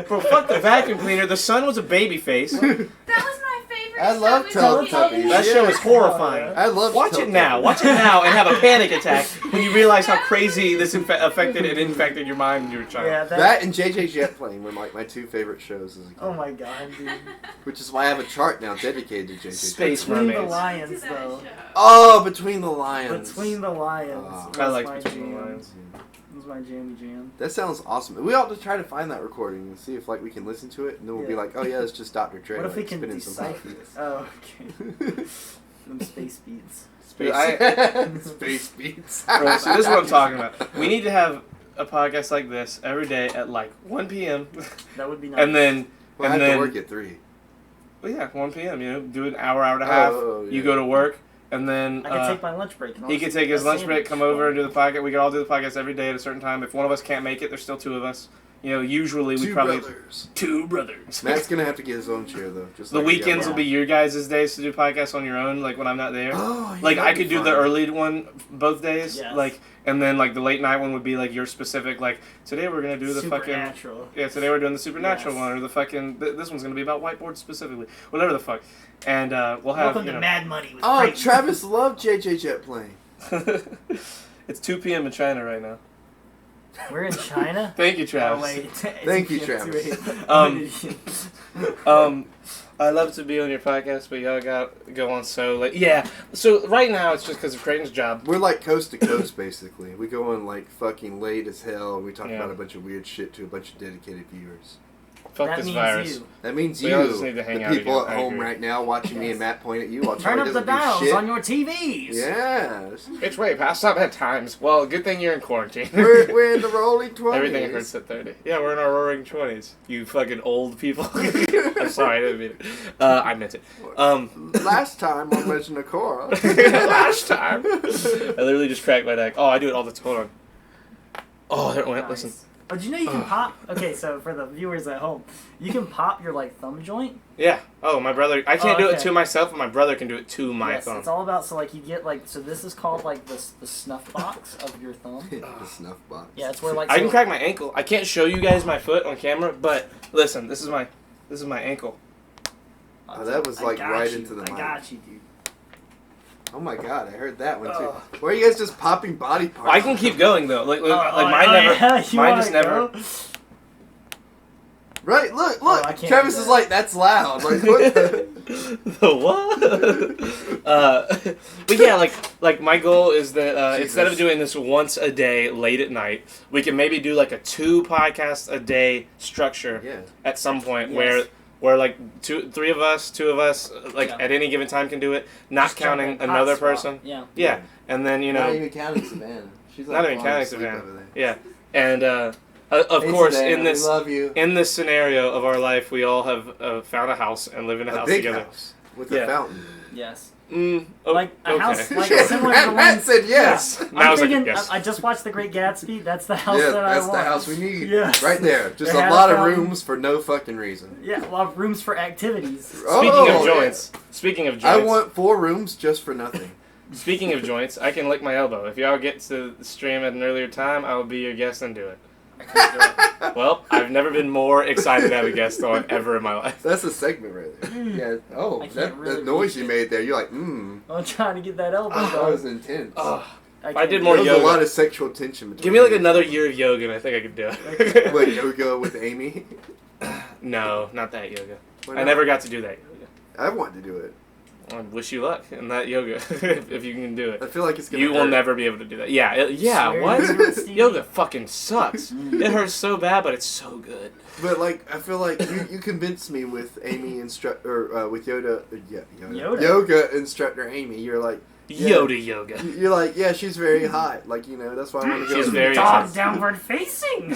Bro, fuck the vacuum cleaner. The sun was a baby face. That was my favorite I show love as a Teletubbies. kid. That show is horrifying. I love Watch it now. Watch it now and have a panic attack when you realize how crazy this affected and infected your mind when you were a child. Yeah, That and JJ Jetplane were like my two favorite shows as a kid. Oh my god, dude. Which is why I have a chart now dedicated to JJ Space Jetplane. Between the mermaids. Lions, That though. show. Oh, Between the Lions. Between the Lions. Oh. was I like my Between the jam. Lions. It was my jammy jam. That sounds awesome. We ought to try to find that recording and see if like we can listen to it, and then we'll be Yeah. like, oh yeah, it's just Dr. Dre. What if we like, can spinning some decipher beats. this? Oh, okay. Them space beats. Space, space beats. Bro, so this is what I'm talking about. We need to have a podcast like this every day at like 1 p.m. That would be nice. and then Well, I and have then to work at 3. well, yeah, 1 p.m. You know, do an hour and a half. Oh, You yeah. go to work, and then I can take my lunch break. And I'll he can just take eat his a lunch break, sandwich. come over and do the podcast. We could all do the podcast every day at a certain time. If one of us can't make it, there's still two of us. You know, usually we Two probably brothers. two brothers. Matt's gonna have to get his own chair though. Just The like we got weekends will mine. be your guys' days to do podcasts on your own, like when I'm not there. Oh, yeah, Like I that'd could be do the fun. early one both days, Yes. like, and then like the late night one would be like your specific. Like today we're gonna do the fucking Supernatural. yeah. Today we're doing the supernatural Yes. one, or the fucking this one's gonna be about whiteboards specifically, whatever the fuck. And we'll have Welcome you to know. Mad Money with Oh, Creighton. Travis loved JJ Jetplane. It's 2 p.m. in China right now. We're in China? Thank you, Oh, Travis. wait. Thank you, Travis. I love to be on your podcast, but y'all got to go on so late. Yeah, so right now it's just because of Creighton's job. We're like coast to coast basically. We go on like fucking late as hell and we talk Yeah. about a bunch of weird shit to a bunch of dedicated viewers. Fuck that this means virus. you. That means We you, all just need to hang the out people again. at I home agree. right now watching me and Matt point at you while Turn Charlie up the doesn't do dials shit. on your TVs. Yes. It's way past our bedtimes. Well, good thing you're in quarantine. We're in the rolling 20s. Everything hurts at 30. Yeah, we're in our roaring 20s. You fucking old people. I'm sorry, I didn't mean it. I meant it. Last time on Legend of Korra. Last time. I literally just cracked my neck. Oh, I do it all the time. Hold on. Oh, there it went. Nice. Listen. Oh, do you know you can pop? Okay, so for the viewers at home, you can pop your like thumb joint. Yeah. Oh, my brother. I can't do it okay. to myself, but my brother can do it to my Yes, thumb. it's all about. So like you get like so this is called like the snuff box of your thumb. The snuff box. Yeah, it's where like I so- can crack my ankle. I can't show you guys my foot on camera, but listen, this is my ankle. Oh, that was I like got right you. into the I mic. got you, dude. Oh my god, I heard that one too. Ugh. Why are you guys just popping body parts? I can keep going though. Like mine oh, never. yeah, you mine wanna just never. go? Right, look. I can't Travis do is that. like, that's loud. Like, what the? The what? But yeah, like my goal is that instead of Jesus. doing this once a day, late at night, we can maybe do like a 2 podcast a day structure Yeah. at some point Yes. where like 2 of us, like Yeah. at any given time can do it, not Just jump counting in hot another spot. person. Yeah. Yeah, and then you Not know, even counting Savannah. She's like not even falling counting asleep Savannah. over there. Yeah, and of Hey, course Savannah, in this. we love you. In this scenario of our life, we all have found a house and live in a house big together. house with Yeah. a fountain. Yes. Like a house like Yeah, similar to the Matt one. said yes. Yeah. Now I I'm was like, thinking. yes. I just watched The Great Gatsby. That's the house Yeah, that I that's want. the house we need. Yes. Right there. Just It a has lot of fountain. rooms for no fucking reason. Yeah, a lot of rooms for activities. Speaking Oh, of joints, speaking of I joints, want 4 rooms just for nothing. speaking of joints, I can lick my elbow. If y'all get to the stream at an earlier time, I will be your guest and do it. I can't do it. Well, I've never been more excited to have a guest on ever in my life. That's a segment right there. Yeah. Oh, I can't that really noise reach you it. made there, you're like, I'm trying to get that elbow That going. was intense. Oh, I I did more There was yoga. a lot of sexual tension between Give me like you. another year of yoga, and I think I could do it. What, yoga with Amy? No, not that yoga. Why I not? never got to do that yoga. I want to do it. I wish you luck in that yoga if you can do I it. feel like it's gonna You will hurt. never be able to do that. Yeah, yeah. Swear What? to God, Steve. Yoga fucking sucks. It hurts so bad, but it's so good. But like, I feel like you convinced me with Amy with Yoda. yoga instructor Amy. You're like, yeah. Yoda yoga. You're like, yeah, she's very hot. Like, you know, that's why I want to go. She's with very her. Dog downward facing.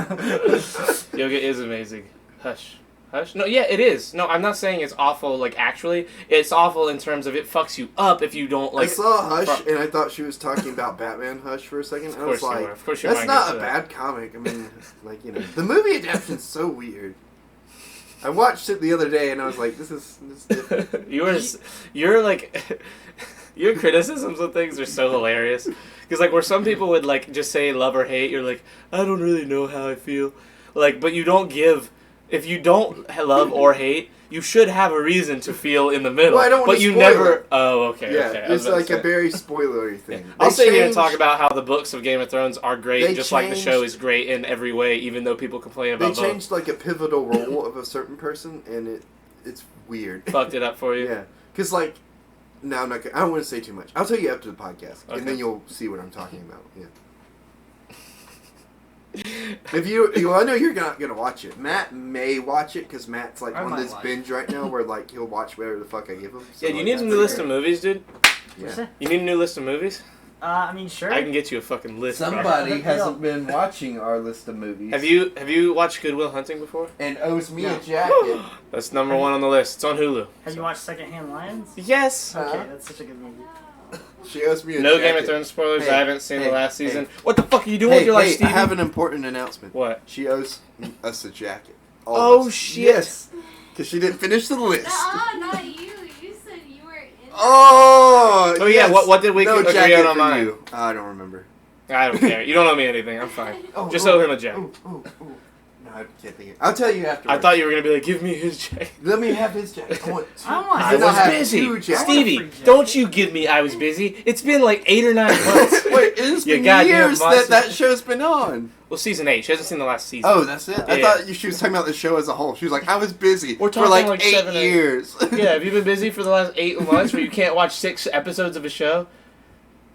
Yoga is amazing. Hush. Hush? No, yeah, it is. No, I'm not saying it's awful, like, actually. It's awful in terms of it fucks you up if you don't, I like... saw Hush and I thought she was talking about Batman Hush for a second. Of I was course you like, were. Of course your that's mind goes not to a that. bad comic. I mean, like, you know, the movie adaptation's so weird. I watched it the other day and I was like, this is different. You're like... Your criticisms of things are so hilarious. Because, like, where some people would, like, just say love or hate, you're like, I don't really know how I feel. Like, but you don't give... If you don't love or hate, you should have a reason to feel in the middle. Well, I don't wanna but you spoil never... it. Oh, okay, Yeah, okay. I was it's about like to a say. very spoilery thing. I'll They sit here and changed- talk about how the books of Game of Thrones are great, They just like the show changed- is great in every way, even though people complain They about both. changed like a pivotal role of a certain person, and it's weird. Fucked it up for you. Yeah, because like, no, I'm not. I don't want to say too much. I'll tell you after the podcast, Okay. and then you'll see what I'm talking about. Yeah. If you, I know you're not gonna watch it. Matt may watch it because Matt's like I on might this watch binge right now, where like he'll watch whatever the fuck I give him. So, Yeah, you like, need a that's new list fair. of movies, dude. Yeah. You need a new list of movies? I mean, sure. I can get you a fucking list. bro. Somebody hasn't been watching our list of movies. Have you watched Good Will Hunting before? And owes me No. a jacket. That's number 1 on the list. It's on Hulu. Have you watched Secondhand Lions? Yes. Okay, that's such a good movie. She owes me a No jacket. Game of Thrones spoilers. Hey, I haven't seen hey, the last hey. season. What the fuck are you doing Hey, with your life, I Steven? have an important announcement. What? She owes us a jacket. All Oh, of us. shit. Yes, because she didn't finish the list. Nuh-uh, not you. You said you were in. Oh, Oh, yeah, what did we no agree jacket on for mine? you. I don't remember. I don't care. You don't owe me anything. I'm fine. Just owe him a jacket. Oh. No, I can't think. I'll tell you afterwards. I thought you were gonna be like, give me his jacket. Let me have his jacket. I want two. I want I his Then I'll was have busy. two jackets. Stevie, free jacket. don't you give me I was busy. It's been like 8 or 9 months. Wait, it's You been goddamn years monster. that show's been on. Well, season 8. She hasn't seen the last season. Oh, that's it? I Yeah. thought she was talking about the show as a whole. She was like, I was busy We're for talking like like 8 7 or 8. years. Yeah, have you been busy for the last 8 months where you can't watch 6 episodes of a show?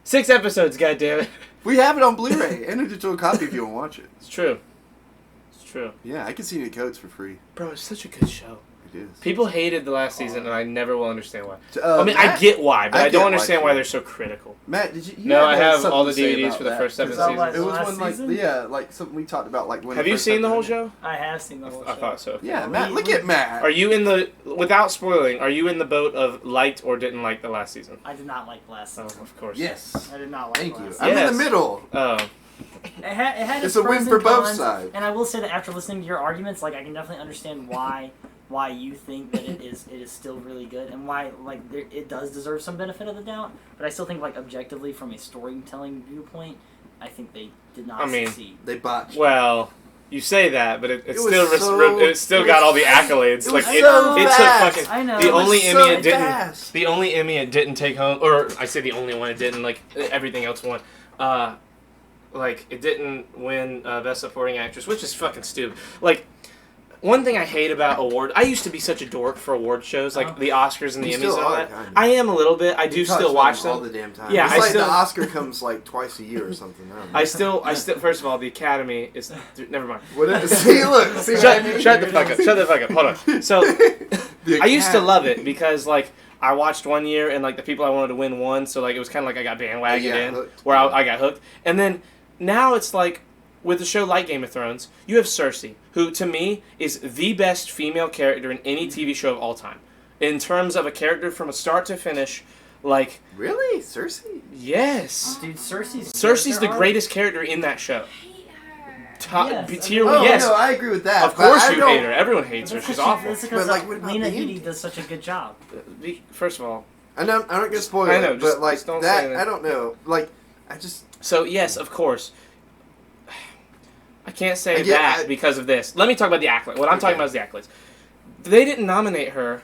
6 episodes, goddammit. We have it on Blu-ray and a digital copy if you want to watch it. It's true. It's true. Yeah, I can see New Codes for free. Bro, it's such a good show. It is. People hated the last season, and I never will understand why. I Matt, get why, but I I get don't why, understand why too. they're so critical. Matt, did you? No, I have something all the to say DVDs about for the that, first 7 'cause seasons. It was Last one like season? like something we talked about like when. Have it you first seen the whole started. show? I have seen the whole show. I thought so. Yeah, We- Matt. Look we- at Matt. Are you in the, without spoiling, are you in the boat of liked or didn't like the last season? I did not like last Oh, season. of course. Yes. I did not like Thank last you. season. I'm in Yes. the middle. Oh. It had It's its a win pros for and both cons, sides. And I will say that after listening to your arguments, like I can definitely understand why you think that it is still really good and why like it does deserve some benefit of the doubt. But I still think like objectively from a storytelling viewpoint, I think they did not I mean, succeed. They botched. Well, you say that, but it was still so- it still it got was all the so- accolades. it Like was it so took fast. fucking I know. the It was only so Emmy it didn't fast. the only Emmy it didn't take home, or I say the only one it didn't, like everything else won. Like it didn't win Best Supporting Actress, which is fucking stupid. Like one thing I hate about award, I used to be such a dork for award shows, like the Oscars and the You Emmys still and all are, that. kinda. I am a little bit. I do You touch still on watch all them. the damn time. Yeah, it's I like still- the Oscar comes like twice a year or something. I still. First of all, the Academy is. Never mind. What is, see, look, see what I mean? Shut the fuck up. Shut the fuck up. Hold on. So The I used to Academy. love it because like I watched one year and like the people I wanted to win won, so like it was kind of like I got bandwagoned Yeah, in, hooked. where I got hooked. And then now it's like with a show like Game of Thrones, you have Cersei, who to me is the best female character in any TV show of all time, in terms of a character from a start to finish. Like Really, Cersei? yes, Dude, Cersei's Cersei's the character greatest character in that show. Hate her. Top Yes, I mean- tier Oh yes. no, I agree with that. Of but course I you don't- hate her. Everyone hates her. That's She's because awful. That's because But, like, what about Lena the Headey ending? does such a good job. First of all, I'm not gonna spoil I know, it, just- but like just don't say that, anything. I don't know. Like, I just so yes, of course. I can't say I get- that because of this. Let me talk about the accolades. What I'm talking Okay. about is the accolades. They didn't nominate her.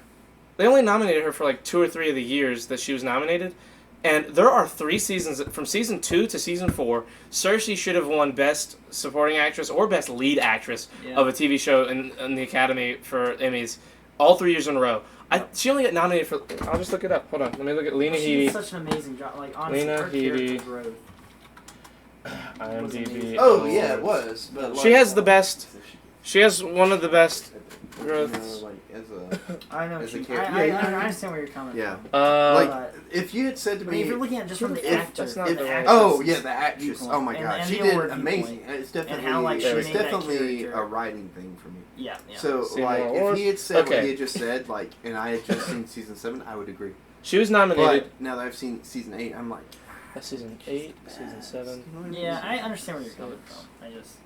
They only nominated her for like 2 or 3 of the years that she was nominated. And there are 3 seasons, from season 2 to season 4, Cersei should have won Best Supporting Actress or Best Lead Actress Yeah. of a TV show in the Academy for Emmys all 3 years in a row. She only got nominated for, I'll just look it up. Hold on. Let me look at Lena She did Headey, such an amazing job. Like honestly, Lena her character Headey. growth. IMDb. Oh yeah, it was. But She has the best. She has one of the best growths. like as a I know. As a She, character. I Yeah, understand where you're coming yeah. from. Like But- if you had said to I mean, me, if you're looking at just from the if- actor, that's not the the right- actress oh yeah, the actress. viewpoint, Oh my and- god, and she the did award amazing. viewpoint, It's definitely how, like, she it's made that definitely character- a writing thing for me. Yeah, yeah. So See like, more if awards? he had said what Okay. he had just said, like, and I had just seen season 7, I would agree. She was nominated. But now that I've seen season 8, I'm like, Season 8, season 7. Yeah, I understand where you're coming from. I just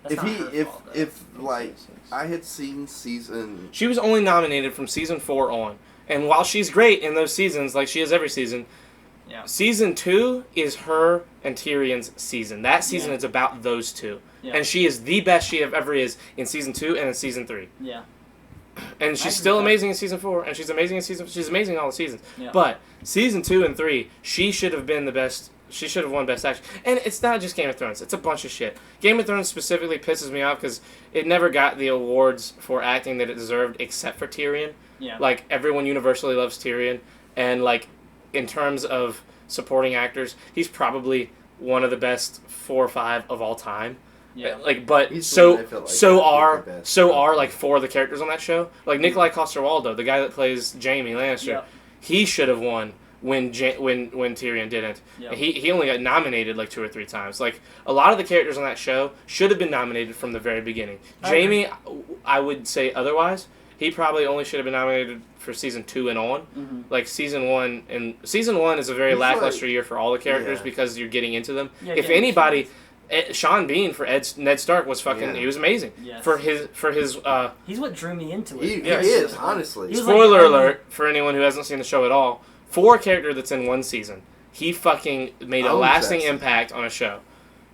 that's if not he, her if fault, though. if like I had seen season, She was only nominated from season 4 on. And while she's great in those seasons, like she is every season, Yeah. season 2 is her and Tyrion's season. That season Yeah. is about those two. Yeah. And she is the best she ever is in season 2 and in season 3. Yeah. And I she's agree still with that. amazing in season 4, and she's amazing in she's amazing in all the seasons. Yeah. But season 2 and 3, she should have been the best. She should have won Best Actress. And it's not just Game of Thrones. It's a bunch of shit. Game of Thrones specifically pisses me off because it never got the awards for acting that it deserved except for Tyrion. Yeah. Like, everyone universally loves Tyrion. And, like, in terms of supporting actors, he's probably one of the best 4 or 5 of all time. Yeah. Like, but He's the one I felt like so was are the best. like 4 of the characters on that show. Like Nikolai Coster-Waldau, the guy that plays Jaime Lannister, Yeah. he should have won when Tyrion didn't. Yeah. And he only got nominated like 2 or 3 times. Like a lot of the characters on that show should have been nominated from the very beginning. I agree. Jaime, I would say otherwise. He probably only should have been nominated for season 2 and on. Mhm. Like season 1 is a very He's lackluster like- year for all the characters Yeah. because you're getting into them. Yeah, If getting anybody, Sean Bean for Ned Stark was fucking. Yeah. He was amazing Yes. for his. He's what drew me into it. he Yes. is honestly. He was Spoiler like- alert for anyone who hasn't seen the show at all. For a character that's in 1 season, he fucking made a Owns lasting that. impact on a show.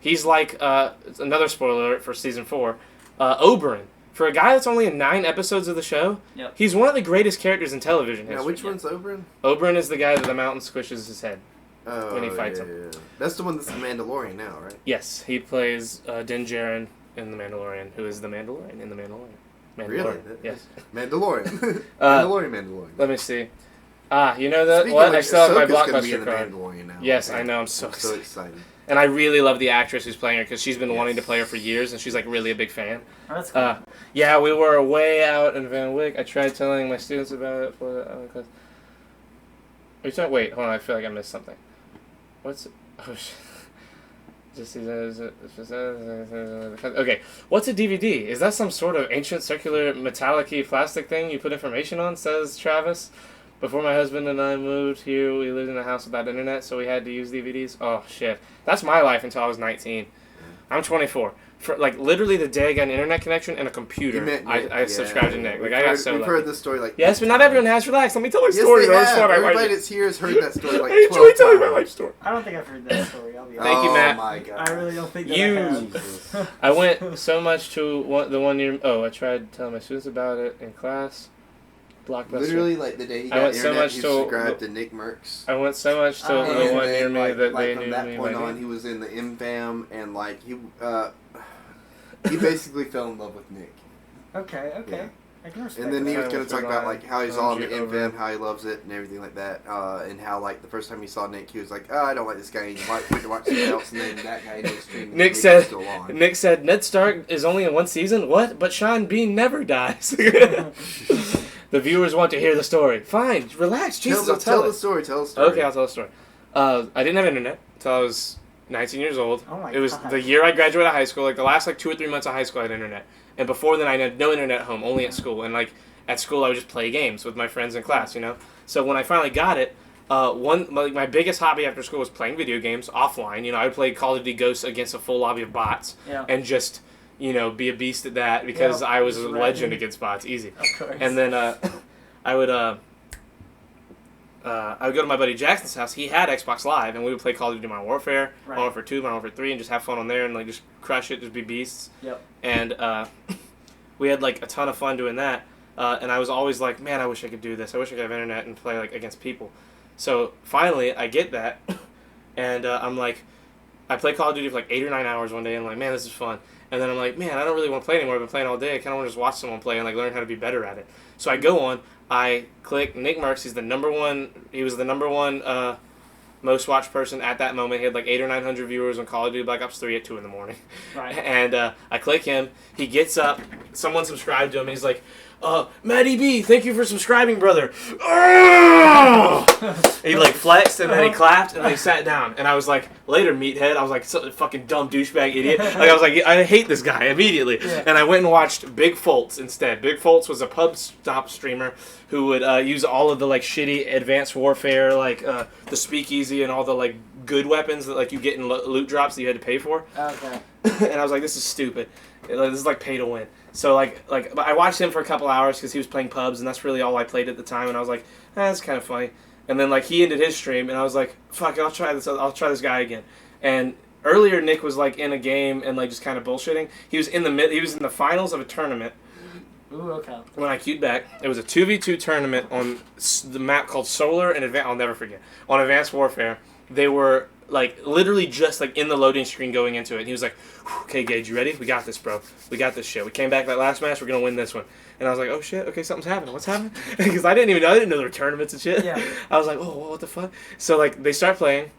He's like another spoiler alert for season 4. Oberyn, for a guy that's only in 9 episodes of the show, Yep. he's one of the greatest characters in television Now, history. which one's Oberyn? Oberyn is the guy that the mountain squishes his head. Oh, When he fights yeah, him. yeah. That's the one that's the Mandalorian now, right? Yes, he plays Din Djarin in The Mandalorian, who is the Mandalorian in The Mandalorian. Really? Mandalorian, yes. Mandalorian. Uh, Mandalorian. Let me see. You know that? Speaking What? of I which, still have my Ahsoka's gonna be blockbuster in the card. Mandalorian now. Yes, Man, I know. I'm so so excited. excited. And I really love the actress who's playing her because she's been wanting to play her for years, and she's like really a big fan. Oh, that's cool. Yeah, we were way out in Van Wyck. I tried telling my students about it for the class. Are you talking? Wait, hold on. I feel like I missed something. What's? Oh shit. Okay, what's a DVD? Is that some sort of ancient circular metallic-y plastic thing you put information on? Says Travis. Before my husband and I moved here, we lived in a house without internet, so we had to use DVDs. Oh shit, that's my life until I was 19. I'm 24. For like literally the day I got an internet connection and a computer, I subscribed to Nick. Like I got so. We've lucky. heard this story like. Yes, but not everyone has. Relax. Let me tell my Yes, story. they have. I Everybody that's here has heard that story like I 12 enjoy telling my times. life story. I don't think I've heard that story. I'll be honest. Thank you, Matt. Oh my god. I really don't think that You- I have. Jesus. I went so much to the 1 year. Oh, I tried telling my students about it in class. Blockbuster. Literally, like the day he I got went so internet, much he to- subscribed to Nick Merckx. I went so much to Oh, the and one then, near me like, that like they from knew that me point by on, name. he was in the MFAM, and like he basically fell in love with Nick. Okay. Yeah. I can respect And then he that. was going to talk about like how he's Found all in the you over. MFAM, how he loves it, and everything like that, and how like the first time he saw Nick, he was like, "Oh, I don't like this guy." And he went to watch something else, and then that guy did stream. Nick said, Ned Stark is only in one season? What? But Sean Bean never dies. The viewers want to hear the story. Fine, relax. Jesus, I'll tell tell the it. story. Tell the story. Okay, I'll tell the story. I didn't have internet until I was 19 years old. Oh my It was God. the year I graduated high school. Like the last like 2 or 3 months of high school, I had internet. And before then, I had no internet at home, only at school. And like at school, I would just play games with my friends in class, you know. So when I finally got it, my biggest hobby after school was playing video games offline. You know, I would play Call of Duty Ghosts against a full lobby of bots, Yeah. and just be a beast at that because Yeah, I was a just legend wrecking. against bots, easy. Of course. And then I would go to my buddy Jackson's house. He had Xbox Live, and we would play Call of Duty Modern Warfare, Right. Modern Warfare 2, Modern Warfare 3, and just have fun on there and like just crush it, just be beasts. Yep. And we had like a ton of fun doing that. And I was always like, man, I wish I could do this. I wish I could have internet and play like against people. So finally, I get that, and I'm like, I play Call of Duty for like 8 or 9 hours one day, and I'm like, man, this is fun. And then I'm like, man, I don't really want to play anymore. I've been playing all day. I kind of want to just watch someone play and like learn how to be better at it. So I go on. I click Nick Merckx. He's the number one. He was the number one most watched person at that moment. He had like 800 or 900 viewers on Call of Duty Black Ops 3 at 2 in the morning. Right. And I click him. He gets up. Someone subscribed to him, and he's like, Matty B, thank you for subscribing, brother. He like flexed, and then he clapped, and then he sat down. And I was like, later, meathead. I was like, so fucking dumb douchebag idiot. Like I was like, I hate this guy immediately. Yeah. And I went and watched Big Foltz instead. Big Foltz was a pub stop streamer who would use all of the like shitty Advanced Warfare, like the Speakeasy and all the like good weapons that like you get in loot drops that you had to pay for. Okay. And I was like, this is stupid. This is like pay to win. So like I watched him for a couple hours because he was playing pubs, and that's really all I played at the time. And I was like, that's kind of funny. And then like he ended his stream, and I was like, fuck it, I'll try this guy again. And earlier Nick was like in a game and like just kind of bullshitting. He was in the finals of a tournament. Ooh, okay. When I queued back, it was a 2v2 tournament on the map called Solar and I'll never forget. On Advanced Warfare, they were like literally just like in the loading screen going into it. And he was like, okay, Gage, you ready? We got this, bro. We got this shit. We came back that last match. We're going to win this one. And I was like, oh shit, okay, something's happening. What's happening? Because I didn't know there were tournaments and shit. Yeah. I was like, oh, what the fuck? So like they start playing.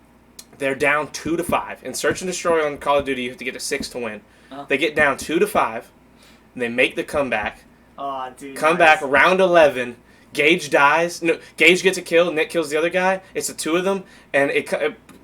They're down 2-5. In Search and Destroy on Call of Duty, you have to get to 6 to win. Oh. They get down 2-5. And they make the comeback. Oh, dude. Come nice. back, round 11. Gage dies. No, Gage gets a kill. Nick kills the other guy. It's the two of them, and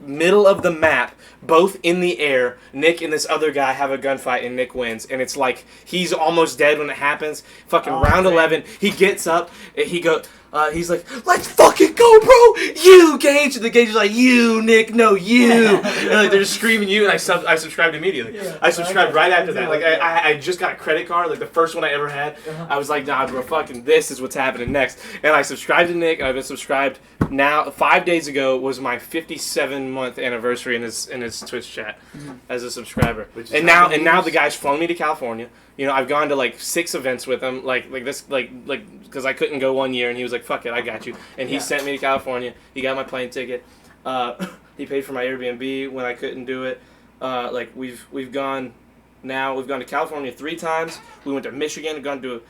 middle of the map, both in the air. Nick and this other guy have a gunfight, and Nick wins. And it's like he's almost dead when it happens. Fucking round man. 11. He gets up. He's like, let's fucking go, bro! You, Gage! And the Gage is like, you, Nick, no, you! And like, they're just screaming you, and I subscribed immediately. Yeah. I subscribed right after that. Like, Yeah. I just got a credit card, like the first one I ever had. I was like, nah, bro, fucking this is what's happening next. And I subscribed to Nick, and I've been subscribed now. 5 days ago was my 57-month anniversary in his Twitch chat as a subscriber. Which is And how now many the years? guy's flown me to California. You know, I've gone to like 6 events with him, like because I couldn't go 1 year, and he was like, "Fuck it, I got you." And he Yeah. sent me to California. He got my plane ticket. He paid for my Airbnb when I couldn't do it. We've gone to California 3 times. We went to Michigan. We've gone to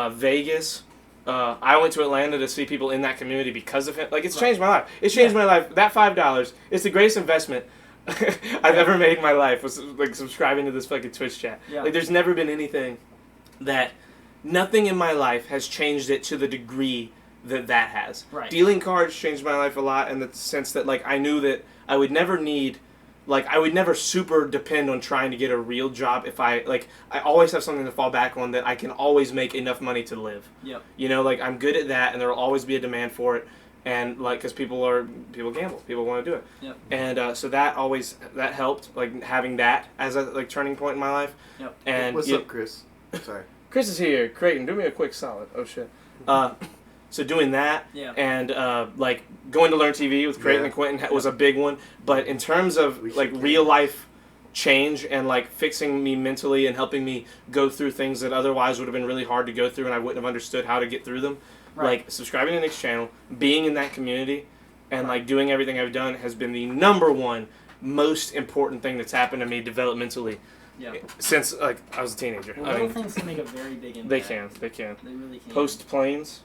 Vegas. I went to Atlanta to see people in that community because of him. Like, it's changed my life. It's changed my life. That $5, it's the greatest investment I've ever made in my life was like subscribing to this fucking Twitch chat. Yeah. Like, there's never been anything that nothing in my life has changed it to the degree that has. Right. Dealing cards changed my life a lot in the sense that like I knew that I would never need. Like, I would never super depend on trying to get a real job if I always have something to fall back on that I can always make enough money to live. Yep. You know, like, I'm good at that, and there will always be a demand for it, and, like, because people gamble. People want to do it. Yep. And so that helped, like, having that as a, like, turning point in my life. Yep. And What's up, Chris? Sorry. Chris is here. Creighton, do me a quick solid. Oh, shit. So doing that, Yeah. and like going to Learn TV with Creighton and Quentin was a big one. But in terms of like real life change and like fixing me mentally and helping me go through things that otherwise would have been really hard to go through and I wouldn't have understood how to get through them, Right. like subscribing to Nick's channel, being in that community, and like doing everything I've done has been the number one most important thing that's happened to me developmentally Yeah. since like I was a teenager. Well, I little mean, things can make a very big impact. they can. They really can. Post planes.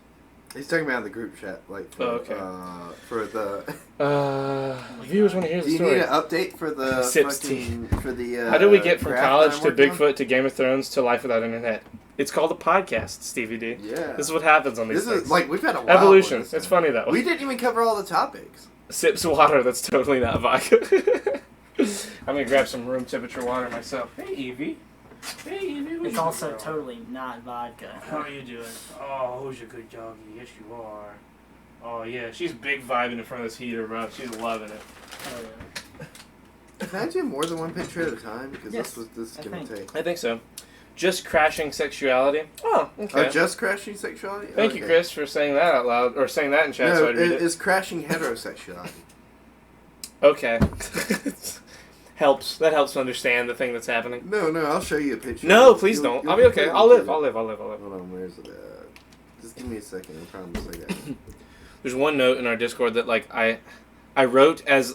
He's talking about the group chat, like for, okay. For the. Viewers want to hear Do the you story. need an update for the Sips fucking for the? How did we get from craft college that I'm to working on? Bigfoot to Game of Thrones to Life Without Internet? It's called a podcast, Stevie D. Yeah. This is what happens on these This things. is like we've had a wild Evolution. one this It's time. funny that way. We didn't even cover all the topics. Sips water. That's totally not vodka. I'm gonna grab some room temperature water myself. Hey Evie. Hey Evie. It's also totally not vodka. How are you doing? Oh, who's your good doggy? Yes, you are. Oh yeah, she's big vibing in front of this heater, bro. She's loving it. Oh, yeah. Can I do more than one picture at a time? Because Yes, that's what this is I gonna think. take. I think so. Just crashing sexuality. Oh, okay. Oh, just crashing sexuality? Thank you, Chris, for saying that out loud, or saying that in chat No, so I'd read it. it's crashing heterosexuality. Okay. Helps. That helps to understand the thing that's happening. No, I'll show you a picture. No, please You'll- don't. you'll I'll be okay. completely I'll live. get it. I'll live. Hold on, where's it at? Just give me a second. I promise I got it. There's one note in our Discord that like I wrote as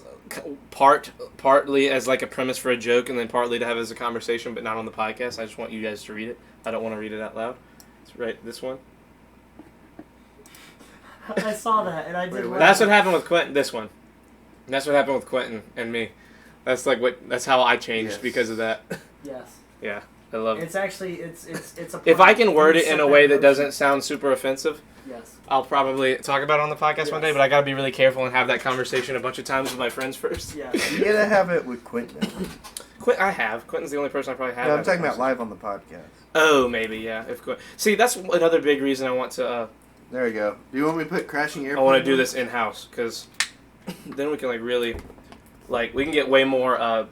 partly as like a premise for a joke and then partly to have as a conversation, but not on the podcast. I just want you guys to read it. I don't want to read it out loud. It's right this one. I saw that and I did. Wait, laugh. That's what happened with Quentin. This one. That's what happened with Quentin and me. That's like what. That's how I changed Yes. because of that. Yes. Yeah, I love it. It's actually it's a. If I can word it Set in a way that motion. doesn't sound super offensive, Yes. I'll probably talk about it on the podcast one day, Yes. but I gotta be really careful and have that conversation a bunch of times with my friends first. Yeah. You gotta have it with Quentin. Quentin's the only person I probably have. No, I'm had talking that about live on the podcast. Oh, maybe, yeah. See, that's another big reason I want to, There you go. Do you want me to put crashing I airplane? want to do this in-house, because then we can, like, really, like, we can get way more,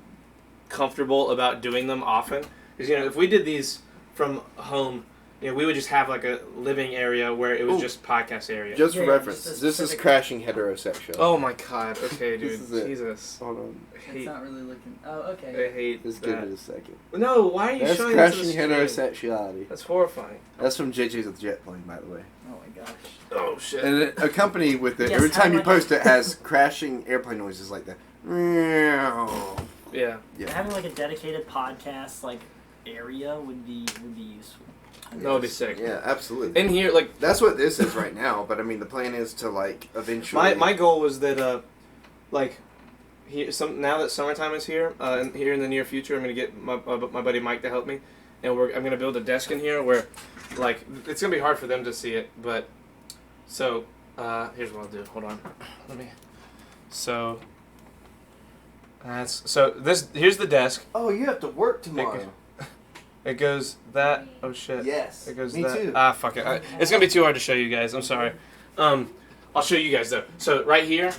comfortable about doing them often. Because, you know, if we did these from home, you know, we would just have, like, a living area where it was Ooh. just podcast area. Just for Yeah, reference, just a this is specific- crashing heterosexuality. Oh, my God. Okay, dude. This is it. Jesus. Hold on. I It's hate, not really looking. Oh, I okay. hate Just give that. it a second. No, why are you That's showing this to crashing the screen? heterosexuality. That's horrifying. That's from JJ's with Jet Plane, by the way. Oh my gosh. Oh, shit. And it, accompanied with it, Yes, every time I you like post it, has crashing airplane noises like that. Yeah. Yeah. Having like a dedicated podcast like area would be useful. That would be sick. Yeah, absolutely. In here, like, That's what this is right now, but I mean, the plan is to like eventually. my goal was that, like, now that summertime is here, and here in the near future, I'm gonna get my buddy Mike to help me, and I'm gonna build a desk in here where, like, it's gonna be hard for them to see it, but so here's what I'll do. Hold on, let me. So here's the desk. Oh, you have to work tomorrow. It goes that. Oh shit. Yes. It goes Me that. too. Ah, fuck it. It's gonna be too hard to show you guys. I'm sorry. I'll show you guys though. So right here,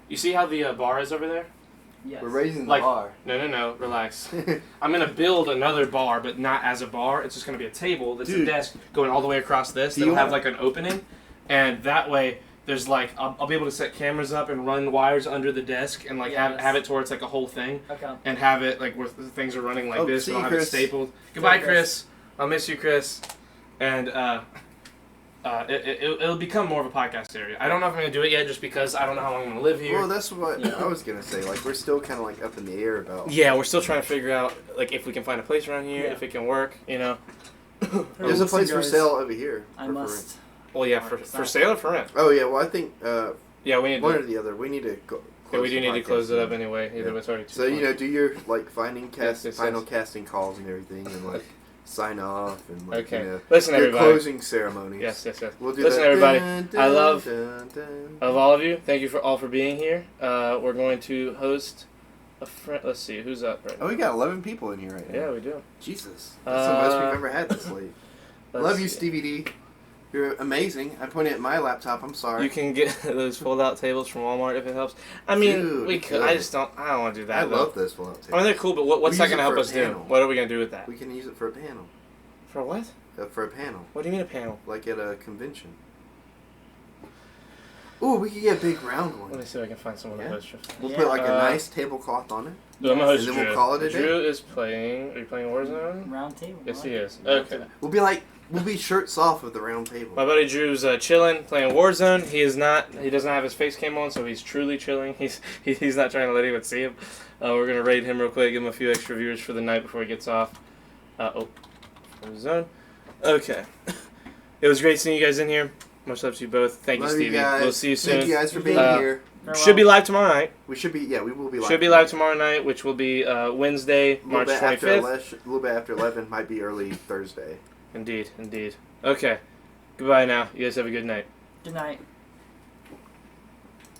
you see how the bar is over there? Yes. We're raising the Like- bar. No. Relax. I'm gonna build another bar, but not as a bar. It's just gonna be a table that's a Dude. desk going all the way across this. Do That'll you have want- like an opening, and that way there's like I'll be able to set cameras up and run wires under the desk and like Yes. have it to where it's like a whole thing. Okay. And have it like where things are running like Oh, this, see and I'll you, have it Chris. stapled. Goodbye, Chris. Chris. I'll miss you, Chris. And it'll become more of a podcast area. I don't know if I'm gonna do it yet, just because I don't know how long I'm gonna live here. Well, that's what Yeah. I was gonna say. Like, we're still kind of like up in the air about. Yeah, we're still trying to figure out like if we can find a place around here, Yeah. if it can work. You know. There's a Listen, place for guys, sale over here. I for must. rent. Well, yeah, for sale or for rent. Oh yeah, well I think Yeah, we need one or to. the other. We need to Okay, we do need to close it up anyway. anyway. Either Yeah. it's already too So long. do your like Yes. final casting calls and everything, and like sign off and like Okay. Listen, your everybody. closing ceremonies. Yes. We'll do Listen, that. everybody. Dun, I love- dun, dun. Of all of you, thank you for being here. We're going to host a friend. Let's see who's up right now. Oh, we got 11 people in here right now. Yeah, we do. Jesus, that's the most Uh, we've ever had this late. Let's Love you, see. Stevie D. You're amazing. I pointed at my laptop. I'm sorry. You can get those fold-out tables from Walmart if it helps. I mean, Dude, we could. good. I don't want to do that. I though. love this one. I mean, they're cool, but what's We that use going to it help for a us do? panel. What are we going to do with that? We can use it for a panel. For what? For a panel, What do you mean a panel? like at a convention. Ooh, we could get a big round Let me one. see if I can find someone Yeah. to host. We'll Yeah. put like a Uh, nice tablecloth on it. I'm gonna host And then Drew. we'll call it a day. Drew is playing. Are you playing Warzone? Round table. Yes, he right? is. Okay. We'll be shirts off of the round table. My buddy Drew's chilling, playing Warzone. He is not. He doesn't have his face cam on, so he's truly chilling. He's not trying to let anyone see him. We're gonna raid him real quick, give him a few extra viewers for the night before he gets off. Zone. Okay. It was great seeing you guys in here. Much love to you both. Thank Love you, Stevie. guys. We'll see you soon. Thank you guys for being Uh, here. Farewell. Should be live tomorrow night. We should be. Yeah, we will be live. Should be live tomorrow night, which will be Wednesday, A March little bit after 25th. a little bit after 11. Might be early Thursday. Indeed. Okay. Goodbye now. You guys have a good night. Good night.